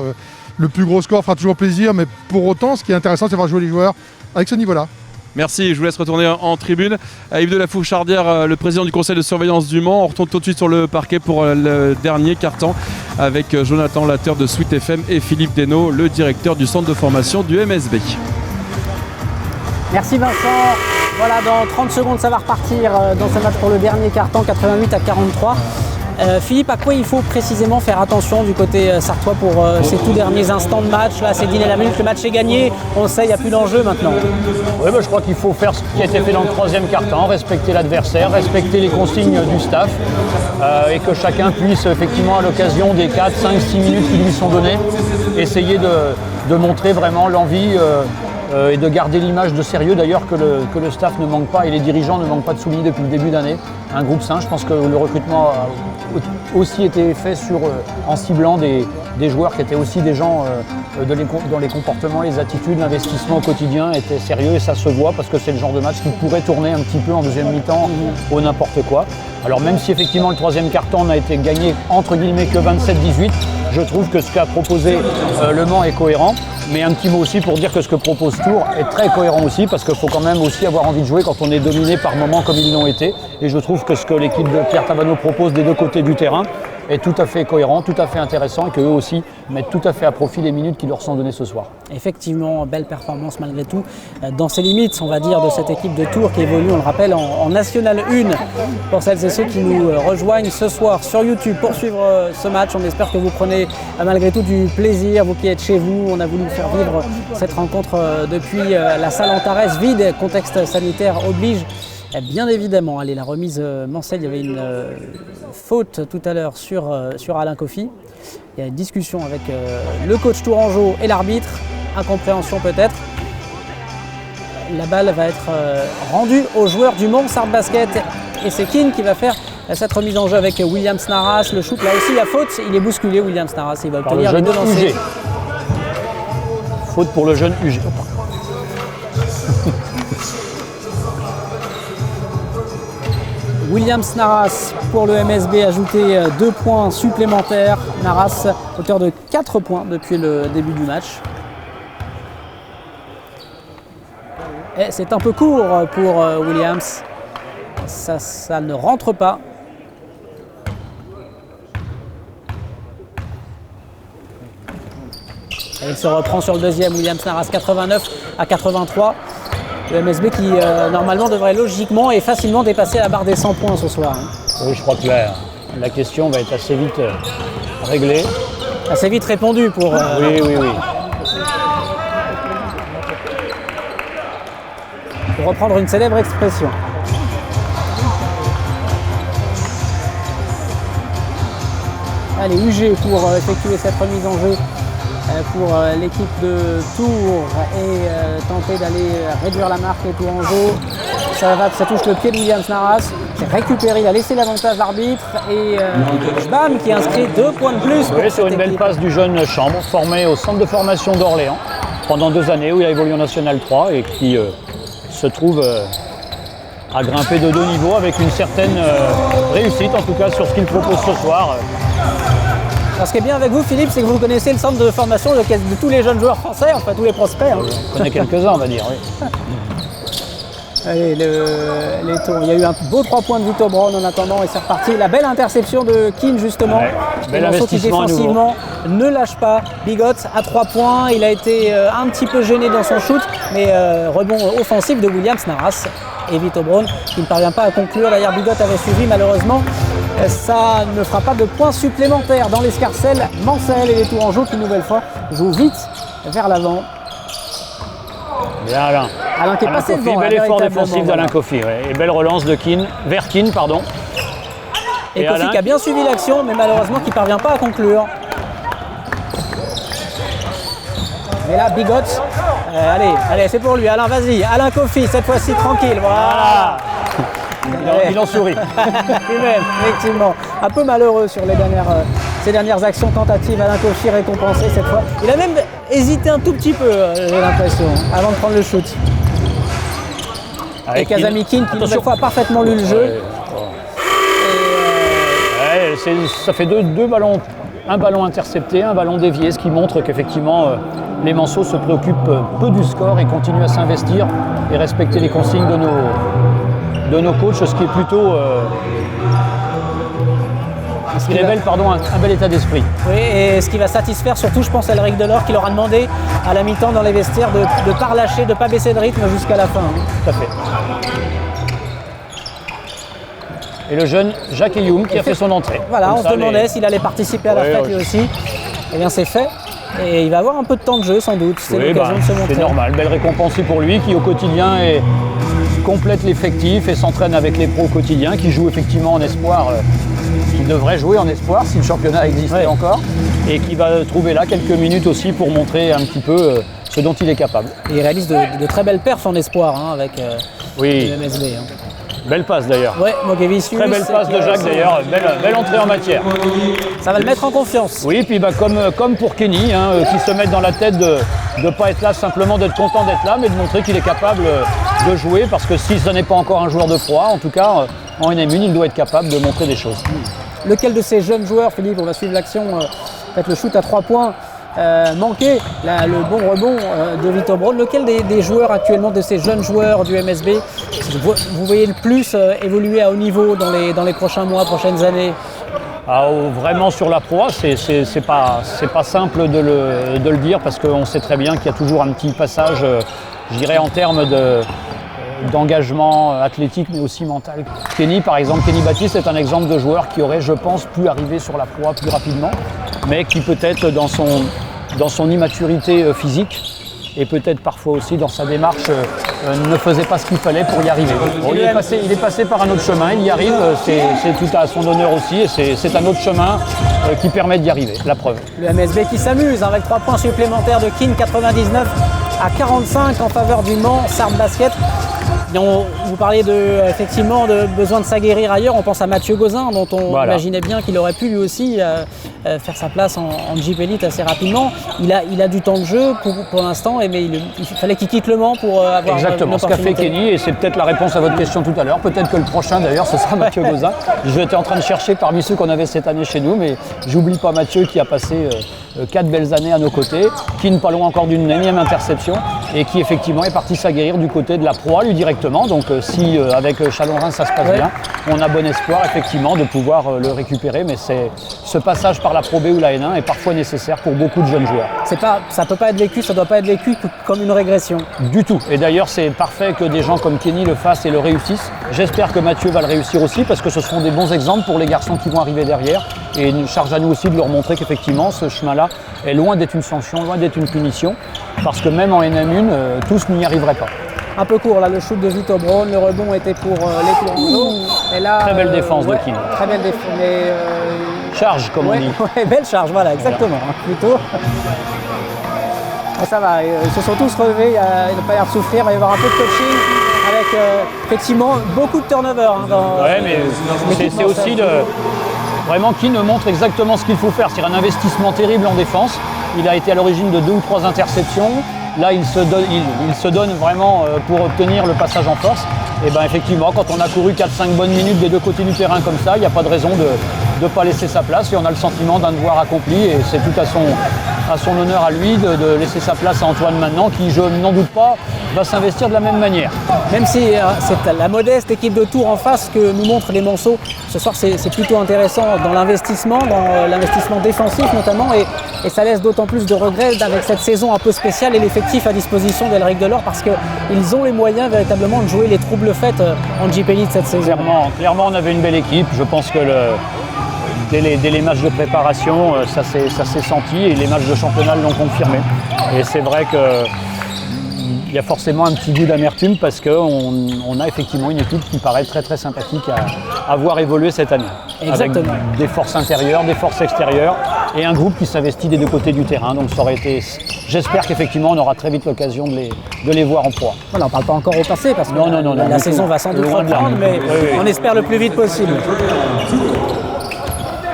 Le plus gros score fera toujours plaisir, mais pour autant, ce qui est intéressant, c'est de voir jouer les joueurs avec ce niveau-là. Merci, je vous laisse retourner en tribune. Yves de la Fouchardière, le président du conseil de surveillance du Mans. On retourne tout de suite sur le parquet pour le dernier quart-temps avec Jonathan Latter de Sweet FM et Philippe Desnaux, le directeur du centre de formation du MSB. Merci Vincent. Voilà, dans 30 secondes, ça va repartir dans ce match pour le dernier quart-temps, 88-43. Philippe, à quoi il faut précisément faire attention du côté sartois pour ces tout derniers instants de match? Là, c'est 10 à la minute, le match est gagné, on le sait, il n'y a plus d'enjeu maintenant. Oui, je crois qu'il faut faire ce qui a été fait dans le troisième quart-temps, respecter l'adversaire, respecter les consignes du staff et que chacun puisse effectivement à l'occasion des 4, 5, 6 minutes qui lui sont données, essayer de montrer vraiment l'envie et de garder l'image de sérieux d'ailleurs que le staff ne manque pas et les dirigeants ne manquent pas de souligner depuis le début d'année. Un groupe sain, je pense que le recrutement a aussi été fait en ciblant des joueurs qui étaient aussi des gens dont les comportements, les attitudes, l'investissement au quotidien étaient sérieux et ça se voit parce que c'est le genre de match qui pourrait tourner un petit peu en deuxième mi-temps au n'importe quoi. Alors même si effectivement le troisième quart-temps n'a été gagné entre guillemets que 27-18, je trouve que ce qu'a proposé Le Mans est cohérent. Mais un petit mot aussi pour dire que ce que propose Tours est très cohérent aussi parce qu'il faut quand même aussi avoir envie de jouer quand on est dominé par moments comme ils l'ont été. Et je trouve que ce que l'équipe de Pierre Tabano propose des deux côtés du terrain est tout à fait cohérent, tout à fait intéressant et qu'eux aussi mettent tout à fait à profit les minutes qui leur sont données ce soir. Effectivement, belle performance malgré tout, dans ses limites, on va dire, de cette équipe de Tours qui évolue, on le rappelle, en National 1. Pour celles et ceux qui nous rejoignent ce soir sur YouTube pour suivre ce match, on espère que vous prenez malgré tout du plaisir, vous qui êtes chez vous. On a voulu faire vivre cette rencontre depuis la salle Antares vide, contexte sanitaire oblige. Bien évidemment, allez, la remise Mancel, il y avait une faute tout à l'heure sur Alain Coffy. Il y a une discussion avec le coach tourangeau et l'arbitre, incompréhension peut-être. La balle va être rendue aux joueurs du Mans Sarthe Basket et c'est Keane qui va faire cette remise en jeu avec Williams Narras. Le shoot, là aussi la faute, il est bousculé Williams Narras, il va obtenir les deux lancers. Faute pour le jeune UG. Williams Narras pour le MSB ajouté 2 points supplémentaires. Narras auteur de 4 points depuis le début du match. Et c'est un peu court pour Williams. Ça ne rentre pas. Et il se reprend sur le deuxième. Williams Narras 89-83. Le MSB qui normalement devrait logiquement et facilement dépasser la barre des 100 points ce soir. Oui, je crois que la question va être assez vite réglée. Assez vite répondue pour... Oui. Pour reprendre une célèbre expression. Allez, UG pour effectuer cette remise en jeu pour l'équipe de Tours et tenter d'aller réduire la marque des Tourangeaux. Ça touche le pied de Williams Narras, c'est récupéré, il a laissé l'avantage l'arbitre et Bam qui inscrit 2 points de plus. Oui, sur une belle passe du jeune Chambre, formé au centre de formation d'Orléans pendant 2 années où il a évolué en National 3 et qui se trouve à grimper de 2 niveaux avec une certaine réussite en tout cas sur ce qu'il propose ce soir. Alors, ce qui est bien avec vous, Philippe, c'est que vous connaissez le centre de formation de tous les jeunes joueurs français, enfin tous les prospects. Hein. On connaît quelques-uns, on va dire, oui. Allez, les tours. Il y a eu un beau 3 points de Victor Brown en attendant et c'est reparti. La belle interception de Keane, justement. Ouais, bel investissement qui défensivement ne lâche pas. Bigot à 3 points. Il a été un petit peu gêné dans son shoot, mais rebond offensif de Williams Narras et Victor Brown qui ne parvient pas à conclure. D'ailleurs, Bigot avait suivi malheureusement. Ça ne fera pas de points supplémentaires dans l'escarcelle. Mancel et les Tourangeaux qui, une nouvelle fois, jouent vite vers l'avant. Bien Alain. Alain qui est passé devant. Bel effort défensif d'Alain Coffy. Ouais. Et belle relance de Keane, vers Keane, pardon. Et Coffy qui a bien suivi l'action, mais malheureusement qui ne parvient pas à conclure. Et là, Bigot. Allez, c'est pour lui. Alain, vas-y. Alain Coffy, cette fois-ci tranquille. Voilà. Il en sourit. Lui-même, effectivement. Un peu malheureux sur ces dernières actions tentatives. Alain Coffy récompensé cette fois. Il a même hésité un tout petit peu, j'ai l'impression, avant de prendre le shoot. Et Kazami Keane qui, une fois, a parfaitement lu le jeu. Ça fait deux ballons un ballon intercepté, un ballon dévié, ce qui montre qu'effectivement les Manceaux se préoccupent peu du score et continuent à s'investir et respecter les consignes de nos coachs, ce qui est plutôt révèle un bel état d'esprit. Oui, et ce qui va satisfaire surtout, je pense, Elric Delors, qui leur a demandé à la mi-temps dans les vestiaires de ne pas relâcher, de ne pas baisser de rythme jusqu'à la fin. Tout à fait. Et le jeune Jacques Eyoum qui a fait son entrée. Voilà, on se demandait s'il allait participer à la fête lui aussi. Eh bien, c'est fait. Et il va avoir un peu de temps de jeu sans doute. C'est l'occasion de se montrer. C'est normal. Belle récompense pour lui qui au quotidien complète l'effectif et s'entraîne avec les pros au quotidien, qui joue effectivement en espoir, qui devrait jouer en espoir si le championnat existait encore, et qui va trouver là quelques minutes aussi pour montrer un petit peu ce dont il est capable. Et il réalise de très belles perfs en espoir avec le MSB. Belle passe d'ailleurs. Ouais, Mogevicius. Très belle passe de Jacques d'ailleurs, belle entrée en matière. Ça va le mettre en confiance. Oui, puis comme pour Kenny, qui se met dans la tête de ne pas être là simplement d'être content d'être là, mais de montrer qu'il est capable de jouer, parce que si ce n'est pas encore un joueur de proie, en tout cas en NM1, il doit être capable de montrer des choses. Lequel de ces jeunes joueurs, Philippe, on va suivre l'action, peut-être le shoot à 3 points, manqué, le bon rebond de Vitor Braun, lequel des joueurs actuellement, de ces jeunes joueurs du MSB, vous voyez le plus évoluer à haut niveau dans les prochains mois, prochaines années? Vraiment sur la proie, c'est pas simple de le dire, parce qu'on sait très bien qu'il y a toujours un petit passage, je dirais en termes d'engagement athlétique mais aussi mental. Kenny par exemple, Kenny Baptiste est un exemple de joueur qui aurait, je pense, pu arriver sur la proie plus rapidement, mais qui peut-être dans son immaturité physique et peut-être parfois aussi dans sa démarche ne faisait pas ce qu'il fallait pour y arriver. Bon, il est passé par un autre chemin, il y arrive, c'est tout à son honneur aussi, et c'est un autre chemin qui permet d'y arriver, la preuve. Le MSB qui s'amuse avec 3 points supplémentaires de Keane, 99 à 45 en faveur du Mans, Sardes Basket. Vous parliez effectivement de besoin de s'aguerrir ailleurs, on pense à Mathieu Gauzin dont on imaginait bien qu'il aurait pu lui aussi faire sa place en JP Elite assez rapidement. Il a du temps de jeu pour l'instant, mais il fallait qu'il quitte Le Mans pour avoir exactement ce qu'a fait Kenny, et c'est peut-être la réponse à votre question tout à l'heure. Peut-être que le prochain d'ailleurs ce sera Mathieu Gauzin. J'étais en train de chercher parmi ceux qu'on avait cette année chez nous, mais j'oublie pas Mathieu qui a passé 4 belles années à nos côtés, qui n'est pas loin encore d'une énième interception et qui effectivement est parti s'aguerrir du côté de la proie lui directement. Donc si avec Chalon-Reims ça se passe bien, on a bon espoir effectivement de pouvoir le récupérer, mais ce passage par la Pro B ou la N1 est parfois nécessaire pour beaucoup de jeunes joueurs. Ça peut pas être vécu, ça doit pas être vécu comme une régression. Du tout. Et d'ailleurs c'est parfait que des gens comme Kenny le fassent et le réussissent. J'espère que Mathieu va le réussir aussi, parce que ce seront des bons exemples pour les garçons qui vont arriver derrière, et une charge à nous aussi de leur montrer qu'effectivement ce chemin-là est loin d'être une sanction, loin d'être une punition, parce que même en NM1, tous n'y arriveraient pas. Un peu court là, le shoot de Vitor Braun, le rebond était pour les Tourangeaux. Et là, très belle défense de Keane. Très belle défense, mais charge comme on dit. Belle charge, voilà, exactement, plutôt. Et ça va, ils se sont tous relevés, il n'a pas l'air de souffrir, il va y avoir un peu de coaching avec effectivement beaucoup de turnover. Mais c'est aussi vraiment Keane montre exactement ce qu'il faut faire. C'est un investissement terrible en défense. Il a été à l'origine de 2 ou 3 interceptions. Là, il se donne vraiment pour obtenir le passage en force. Et bien effectivement, quand on a couru 4-5 bonnes minutes des deux côtés du terrain comme ça, il n'y a pas de raison de ne pas laisser sa place. Et on a le sentiment d'un devoir accompli. Et c'est tout à son honneur à lui de laisser sa place à Antoine maintenant, qui, je n'en doute pas, va s'investir de la même manière. Même si c'est la modeste équipe de Tours en face que nous montrent les Manceaux, ce soir c'est plutôt intéressant dans l'investissement défensif notamment, et ça laisse d'autant plus de regrets avec cette saison un peu spéciale et l'effectif à disposition d'Elric Delors, parce qu'ils ont les moyens véritablement de jouer les troubles faits en JP Elite cette saison. Clairement, on avait une belle équipe. Je pense que dès les matchs de préparation, ça s'est senti, et les matchs de championnat l'ont confirmé. Et c'est vrai qu'il y a forcément un petit goût d'amertume, parce qu'on a effectivement une équipe qui paraît très très sympathique à voir évoluer cette année. Exactement. Avec des forces intérieures, des forces extérieures, et un groupe qui s'investit des deux côtés du terrain. Donc ça aurait été. J'espère qu'effectivement on aura très vite l'occasion de les voir en proie. Voilà, on ne parle pas encore au passé, parce que non, la saison va sans doute reprendre, mais on espère le plus vite possible.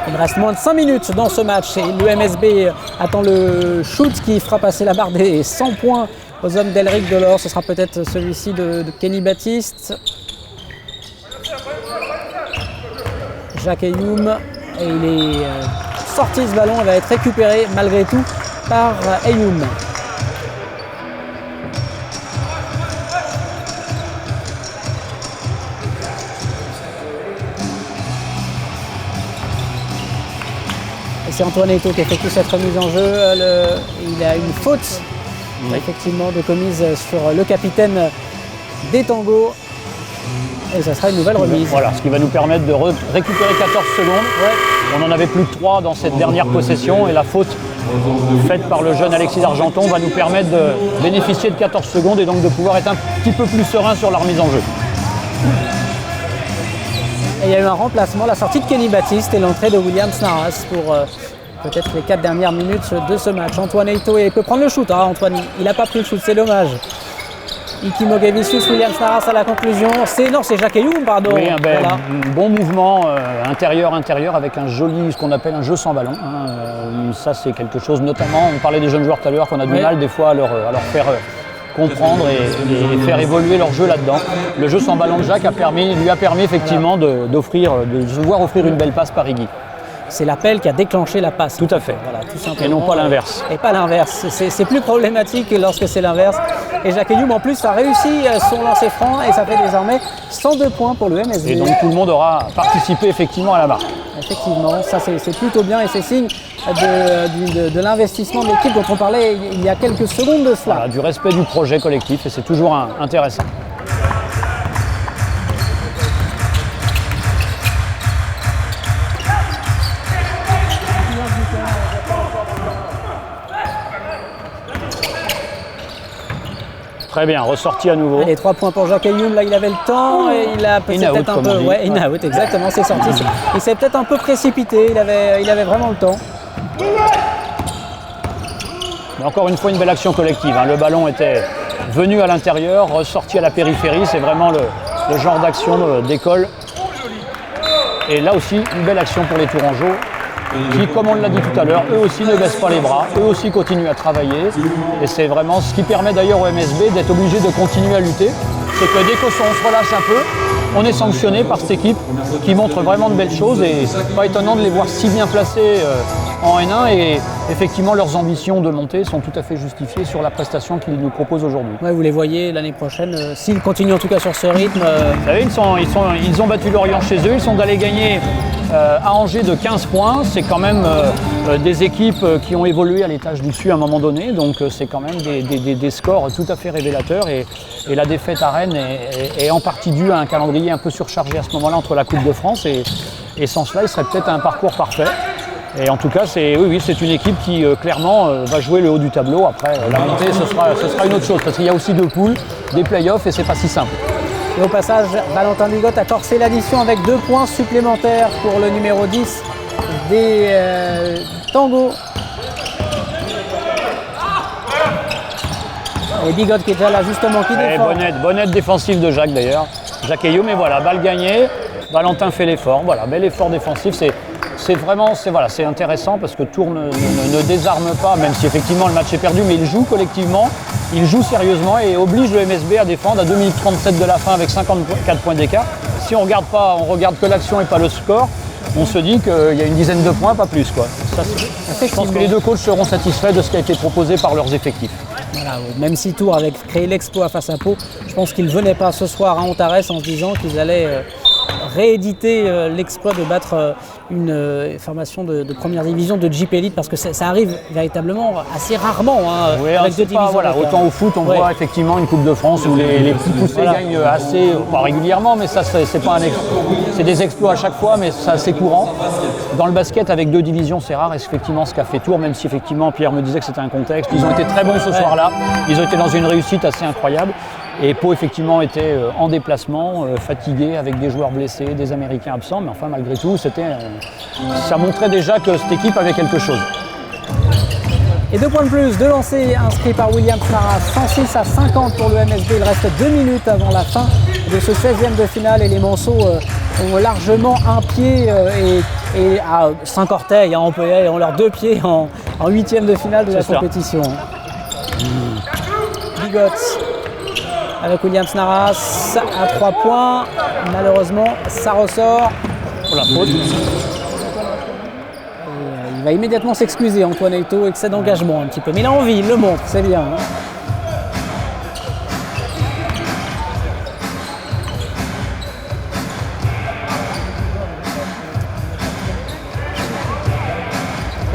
Il reste moins de 5 minutes dans ce match et le MSB attend le shoot qui fera passer la barre des 100 points aux hommes d'Elric Delors. Ce sera peut-être celui-ci de Kenny Baptiste. Jacques Eyoum, et il est sorti ce ballon, elle va être récupérée malgré tout par Ayoum. C'est Antoine Eto'o qui effectue cette remise en jeu. Il a une faute effectivement de commise sur le capitaine des Tangos. Et ça sera une nouvelle remise. Voilà, ce qui va nous permettre de récupérer 14 secondes. Ouais. On en avait plus que 3 dans cette dernière possession et la faute faite par le jeune Alexis Argenton va nous permettre de bénéficier de 14 secondes et donc de pouvoir être un petit peu plus serein sur la remise en jeu. Et il y a eu un remplacement, la sortie de Kenny Baptiste et l'entrée de William Snaras pour peut-être les 4 dernières minutes de ce match. Antoine Eto'o, il peut prendre le shoot. Hein, Antoine, il n'a pas pris le shoot, c'est dommage. Iki Mogavicius, William Snaras à la conclusion. C'est Jacques Ayoum, pardon. Oui, voilà. Un bon mouvement intérieur avec un joli, ce qu'on appelle un jeu sans ballon. Hein. Ça, c'est quelque chose, notamment, on parlait des jeunes joueurs tout à l'heure, qu'on a du mal des fois à leur faire comprendre et faire évoluer leur jeu là-dedans. Le jeu sans ballon de Jacques lui a permis effectivement de se voir offrir une belle passe par Iggy. C'est l'appel qui a déclenché la passe. Tout à fait. Voilà, tout simplement. Et non pas l'inverse. Et pas l'inverse. C'est plus problématique lorsque c'est l'inverse. Et Jacques Ayoum en plus a réussi son lancer franc et ça fait désormais 102 points pour le MSB. Et donc tout le monde aura participé effectivement à la marque. Effectivement, ça c'est plutôt bien et c'est signe de l'investissement de l'équipe dont on parlait il y a quelques secondes de cela. Voilà, du respect du projet collectif et c'est toujours intéressant. Très bien, ressorti à nouveau. Allez, 3 points pour Jacques Ayoum. Là, il avait le temps et il a peut-être un peu. Ouais, in out, exactement, c'est sorti. Il s'est peut-être un peu précipité. Il avait vraiment le temps. Mais encore une fois, une belle action collective. Hein. Le ballon était venu à l'intérieur, ressorti à la périphérie. C'est vraiment le genre d'action d'école. Et là aussi, une belle action pour les Tourangeaux, qui, comme on l'a dit tout à l'heure, eux aussi ne baissent pas les bras, eux aussi continuent à travailler. Et c'est vraiment ce qui permet d'ailleurs au MSB d'être obligé de continuer à lutter. C'est que dès qu'on se relâche un peu, on est sanctionné par cette équipe qui montre vraiment de belles choses. Et c'est pas étonnant de les voir si bien placés en N1. Et effectivement, leurs ambitions de montée sont tout à fait justifiées sur la prestation qu'ils nous proposent aujourd'hui. Ouais, vous les voyez l'année prochaine, s'ils continuent en tout cas sur ce rythme. Vous savez, ils ont battu Lorient chez eux, ils sont allés gagner à Angers de 15 points. C'est quand même des équipes qui ont évolué à l'étage du dessus à un moment donné. Donc c'est quand même des scores tout à fait révélateurs. Et la défaite à Rennes est en partie due à un calendrier un peu surchargé à ce moment-là entre la Coupe de France. Et sans cela, il serait peut-être un parcours parfait. Et en tout cas, c'est une équipe qui clairement va jouer le haut du tableau. Après, la montée, ce sera une autre chose. Parce qu'il y a aussi 2 poules, des playoffs et c'est pas si simple. Et au passage, Valentin Bigot a corsé l'addition avec 2 points supplémentaires pour le numéro 10 des Tangos. Et Bigot qui est déjà là justement, qui défend. Bonne aide défensive de Jacques d'ailleurs. Jacques Ayoum, mais voilà, balle gagnée. Valentin fait l'effort. Voilà, bel effort défensif. C'est intéressant parce que Tours ne désarme pas, même si effectivement le match est perdu, mais il joue collectivement, il joue sérieusement et oblige le MSB à défendre à 2 minutes 37 de la fin avec 54 points d'écart. Si on regarde que l'action et pas le score, on se dit qu'il y a une dizaine de points, pas plus, quoi. Je pense que les 2 coachs seront satisfaits de ce qui a été proposé par leurs effectifs. Voilà, même si Tours avait créé l'exploit face à Pau, je pense qu'ils ne venaient pas ce soir à Antares en se disant qu'ils allaient rééditer l'exploit de battre une formation de première division de Jeep Elite, parce que ça arrive véritablement assez rarement avec 2 divisions. Voilà, autant au foot, on voit effectivement une Coupe de France où les petits poussés gagnent assez, pas régulièrement, mais ça c'est des exploits à chaque fois, mais c'est assez courant. Dans le basket, avec 2 divisions, c'est rare, et c'est effectivement ce qu'a fait Tours, même si effectivement Pierre me disait que c'était un contexte. Ils ont été très bons ce soir-là, ils ont été dans une réussite assez incroyable. Et Pau effectivement était en déplacement, fatigué, avec des joueurs blessés, des Américains absents, mais enfin malgré tout, ça montrait déjà que cette équipe avait quelque chose. Et 2 points de plus, 2 lancers inscrits par William Snaras, 106-50 pour le MSB. Il reste 2 minutes avant la fin de ce 16e de finale et les Manceaux ont largement un pied et à 5 orteils, on peut y aller, ont leurs 2 pieds en 8e de finale de la compétition. Bigot avec William Snaras à 3 points. Malheureusement, ça ressort. Pour la faute. Il Il va immédiatement s'excuser, Antoine Eyto, excès d'engagement un petit peu. Mais il a envie, il le montre, c'est bien. Hein.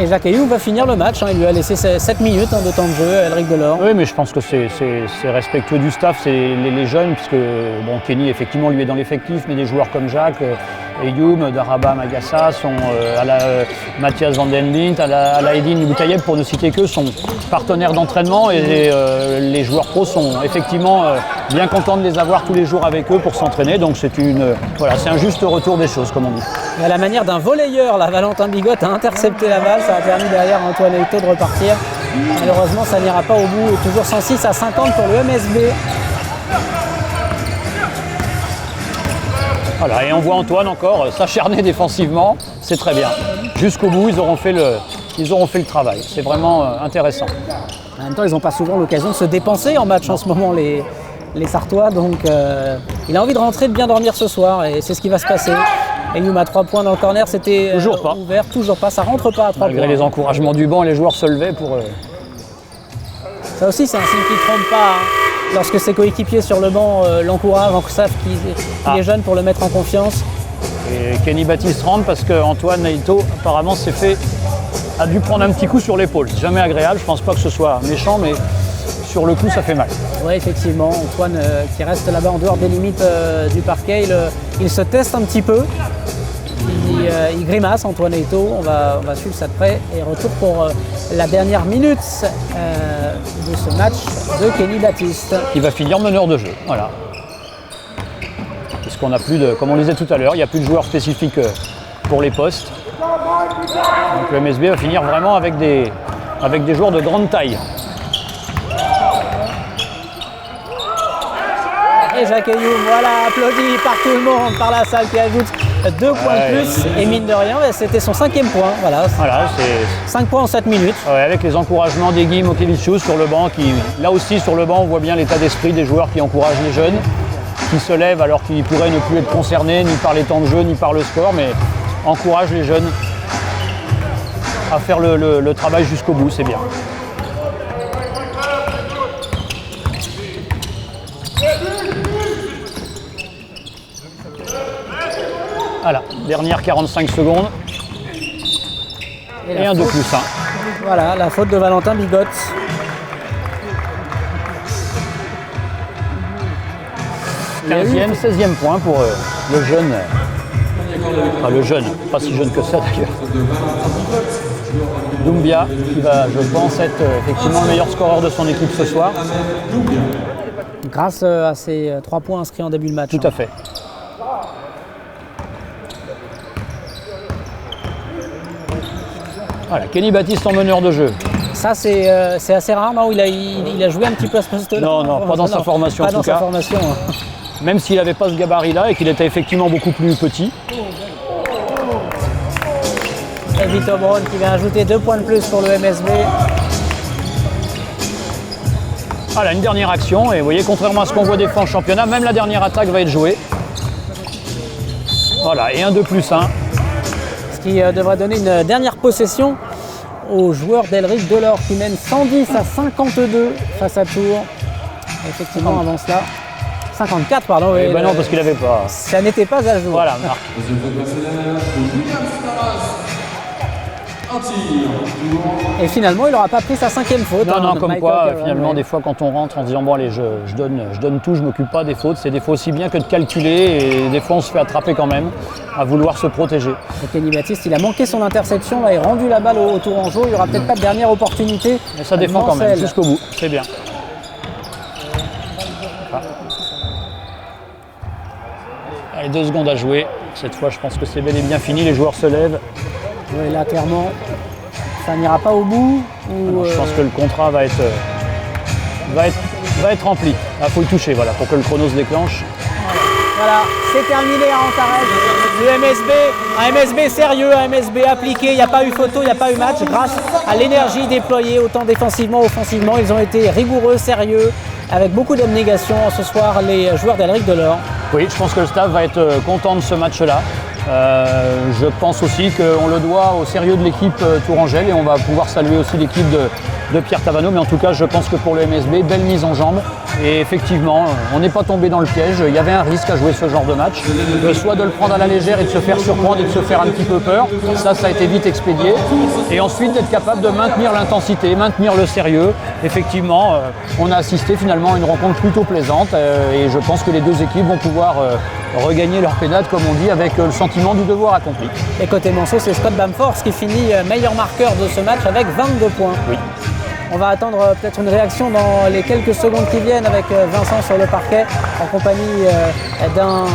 Et Jacques Ayoub va finir le match, hein. Il lui a laissé 7 minutes de temps de jeu à Elric Delors. Oui, mais je pense que c'est respectueux du staff, c'est les jeunes, puisque bon, Kenny effectivement lui est dans l'effectif, mais des joueurs comme Jacques, Ayoub, Daraba, Magassa, sont Mathias Van Den Lint, Alaeddine Boutayeb, pour ne citer que, sont partenaires d'entraînement et les joueurs pros sont effectivement bien contents de les avoir tous les jours avec eux pour s'entraîner. Donc c'est un juste retour des choses, comme on dit. Et à la manière d'un volleyeur, Valentin Bigotte a intercepté la balle, ça a permis derrière à Antoine Eyto de repartir. Malheureusement, ça n'ira pas au bout, et toujours 106-50 pour le MSB. Voilà, et on voit Antoine encore s'acharner défensivement, c'est très bien. Jusqu'au bout, ils auront fait le travail, c'est vraiment intéressant. En même temps, ils n'ont pas souvent l'occasion de se dépenser en match en ce moment, les Sartois, donc il a envie de rentrer, de bien dormir ce soir, et c'est ce qui va se passer. Ayoub à 3 points dans le corner, c'était ouvert, toujours pas, ça rentre pas à 3 points. Malgré les encouragements du banc, les joueurs se levaient pour... Ça aussi, c'est un signe qui ne trompe pas. Hein. Lorsque ses coéquipiers sur le banc l'encouragent, savent qu'il est jeune pour le mettre en confiance. Et Kenny Baptiste rentre parce qu'Antoine Eyto apparemment a dû prendre un petit coup sur l'épaule. C'est jamais agréable, je pense pas que ce soit méchant, mais sur le coup ça fait mal. Oui, effectivement, Antoine qui reste là-bas en dehors des limites du parquet, il se teste un petit peu. Il grimace, Antoine Eyto, on va suivre ça de près. Et retour pour la dernière minute de ce match de Kenny Baptiste. Qui va finir meneur de jeu, voilà. Parce qu'on n'a plus de, comme on le disait tout à l'heure, il n'y a plus de joueurs spécifiques pour les postes. Donc le MSB va finir vraiment avec des joueurs de grande taille. Et Jacques Ayoub, voilà, applaudi par tout le monde, par la salle qui ajoute 2 points de plus. Et mine de rien, c'était son 5e point. Voilà, c'est 5 points en 7 minutes. Ouais, avec les encouragements d'Egui Mokevicius sur le banc. Là aussi, sur le banc, on voit bien l'état d'esprit des joueurs qui encouragent les jeunes, qui se lèvent alors qu'ils pourraient ne plus être concernés ni par les temps de jeu, ni par le score, mais encouragent les jeunes à faire le travail jusqu'au bout, c'est bien. Voilà, dernière 45 secondes. Et un de plus. Hein. Voilà, la faute de Valentin Bigotte. « 15e, 16e point pour le jeune. Enfin, le jeune, pas si jeune que ça d'ailleurs. Doumbia, qui va, je pense, être effectivement le meilleur scoreur de son équipe ce soir. Grâce à ses 3 points inscrits en début de match. Tout à fait. Voilà, Kenny Baptiste en meneur de jeu. Ça, c'est assez rare, non? Il a joué un petit peu à ce poste-là. Non, pas dans sa formation en tout cas. Hein. Même s'il n'avait pas ce gabarit-là et qu'il était effectivement beaucoup plus petit. Et Victor Brown qui vient ajouter 2 points de plus pour le MSB. Voilà, une dernière action. Et vous voyez, contrairement à ce qu'on voit des fois en championnat, même la dernière attaque va être jouée. Voilà, et un de plus 1. Ce qui devrait donner une dernière possession aux joueurs d'Elric Delors qui mènent 110-52 face à Tours. Effectivement, avant cela, 54, pardon. Oui, non, parce qu'il n'avait pas. Ça n'était pas à jour. Voilà. Et finalement, il n'aura pas pris sa 5e faute. Non, comme quoi, finalement, des fois, quand on rentre en se disant bon, allez, je donne tout, je m'occupe pas des fautes, c'est des fois aussi bien que de calculer et des fois, on se fait attraper quand même à vouloir se protéger. Et Kenny Baptiste, il a manqué son interception, là, il a rendu la balle au Tourangeau. Il n'y aura peut-être pas de dernière opportunité. Mais ça défend quand même jusqu'au bout, c'est bien. Allez, 2 secondes à jouer. Cette fois, je pense que c'est bel et bien fini. Les joueurs se lèvent. Oui, là, clairement, ça n'ira pas au bout. Je pense que le contrat va être rempli. Il faut le toucher, voilà, pour que le chrono se déclenche. Voilà, c'est terminé à Antares. Le MSB, un MSB sérieux, un MSB appliqué. Il n'y a pas eu photo, il n'y a pas eu match. Grâce à l'énergie déployée, autant défensivement, offensivement, ils ont été rigoureux, sérieux, avec beaucoup d'abnégation ce soir, les joueurs d'Elric Delors. Oui, je pense que le staff va être content de ce match-là. Je pense aussi qu'on le doit au sérieux de l'équipe tourangelle et on va pouvoir saluer aussi l'équipe de Pierre Tavano. Mais en tout cas, je pense que pour le MSB, belle mise en jambe. Et effectivement, on n'est pas tombé dans le piège. Il y avait un risque à jouer ce genre de match. Soit de le prendre à la légère et de se faire surprendre et de se faire un petit peu peur. Ça a été vite expédié. Et ensuite, d'être capable de maintenir l'intensité, maintenir le sérieux. Effectivement, on a assisté finalement à une rencontre plutôt plaisante. Et je pense que les deux équipes vont pouvoir regagner leur pédale, comme on dit, avec le sentiment du devoir accompli. Et côté Manceau, c'est Scott Bamforth qui finit meilleur marqueur de ce match avec 22 points. Oui. On va attendre peut-être une réaction dans les quelques secondes qui viennent avec Vincent sur le parquet en compagnie d'un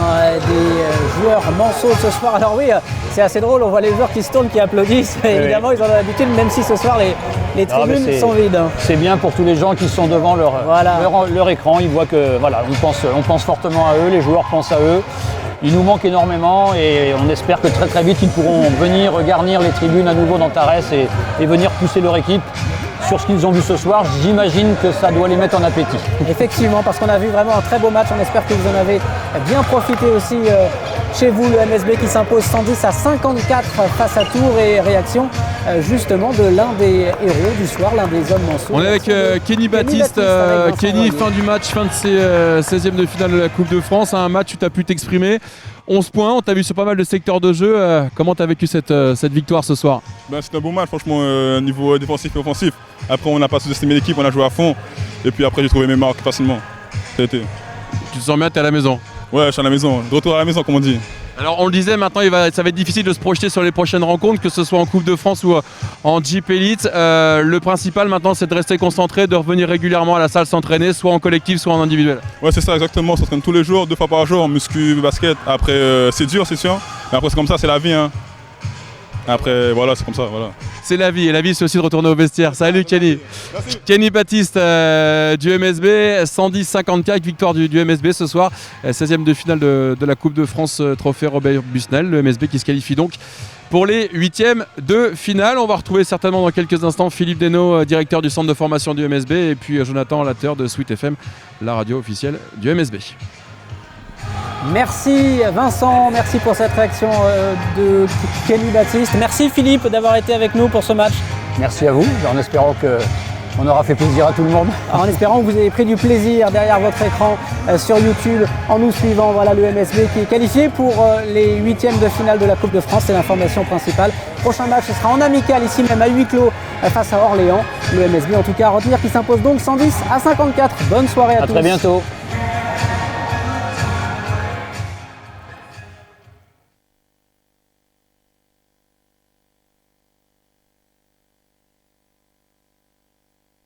des joueurs Manceau ce soir. Alors oui, c'est assez drôle, on voit les joueurs qui se tournent, qui applaudissent. Oui. Évidemment, ils en ont l'habitude, même si ce soir les tribunes sont vides. C'est bien pour tous les gens qui sont devant leur écran. Ils voient que voilà, on pense fortement à eux, les joueurs pensent à eux. Il nous manque énormément et on espère que très très vite ils pourront venir garnir les tribunes à nouveau dans Tarès et venir pousser leur équipe. Sur ce qu'ils ont vu ce soir, j'imagine que ça doit les mettre en appétit. Effectivement, parce qu'on a vu vraiment un très beau match. On espère que vous en avez bien profité aussi chez vous. Le MSB qui s'impose 110-54 face à Tours et réaction justement de l'un des héros du soir, l'un des hommes Manceau. On est avec Kenny Baptiste. Kenny, fin du match, fin de ces 16e de finale de la Coupe de France. Un match où tu as pu t'exprimer. 11 points, on t'a vu sur pas mal de secteurs de jeu. Comment tu as vécu cette victoire ce soir? C'était un bon match, franchement, niveau défensif et offensif. Après, on n'a pas sous-estimé l'équipe, on a joué à fond. Et puis après, j'ai trouvé mes marques facilement. Ça a été. Tu te sens bien, tu es à la maison? Ouais, je suis à la maison. De retour à la maison, comme on dit. Alors, on le disait, maintenant, ça va être difficile de se projeter sur les prochaines rencontres, que ce soit en Coupe de France ou en Jeep Elite. Le principal, maintenant, c'est de rester concentré, de revenir régulièrement à la salle s'entraîner, soit en collectif, soit en individuel. Ouais, c'est ça, exactement. On s'entraîne tous les jours, 2 fois par jour, en muscu, basket. Après, c'est dur, c'est sûr. Mais après, c'est comme ça, c'est la vie. Hein. Après, voilà, c'est comme ça, voilà. C'est la vie, et la vie, c'est aussi de retourner au vestiaire. Salut Kenny. Merci. Kenny Baptiste du MSB, 110-54, victoire du MSB ce soir. 16e de finale de la Coupe de France, trophée Robert Busnel. Le MSB qui se qualifie donc pour les 8e de finale. On va retrouver certainement dans quelques instants Philippe Desnaux, directeur du centre de formation du MSB, et puis Jonathan Latter de Sweet FM, la radio officielle du MSB. Merci Vincent, merci pour cette réaction de Kenny Baptiste. Merci Philippe d'avoir été avec nous pour ce match. Merci à vous, en espérant qu'on aura fait plaisir à tout le monde. En espérant que vous ayez pris du plaisir derrière votre écran sur YouTube en nous suivant. Voilà le MSB qui est qualifié pour les 8e de finale de la Coupe de France, c'est l'information principale. Prochain match, ce sera en amical ici même à huis clos face à Orléans. Le MSB en tout cas à retenir qui s'impose donc 110-54. Bonne soirée à tous. À très bientôt.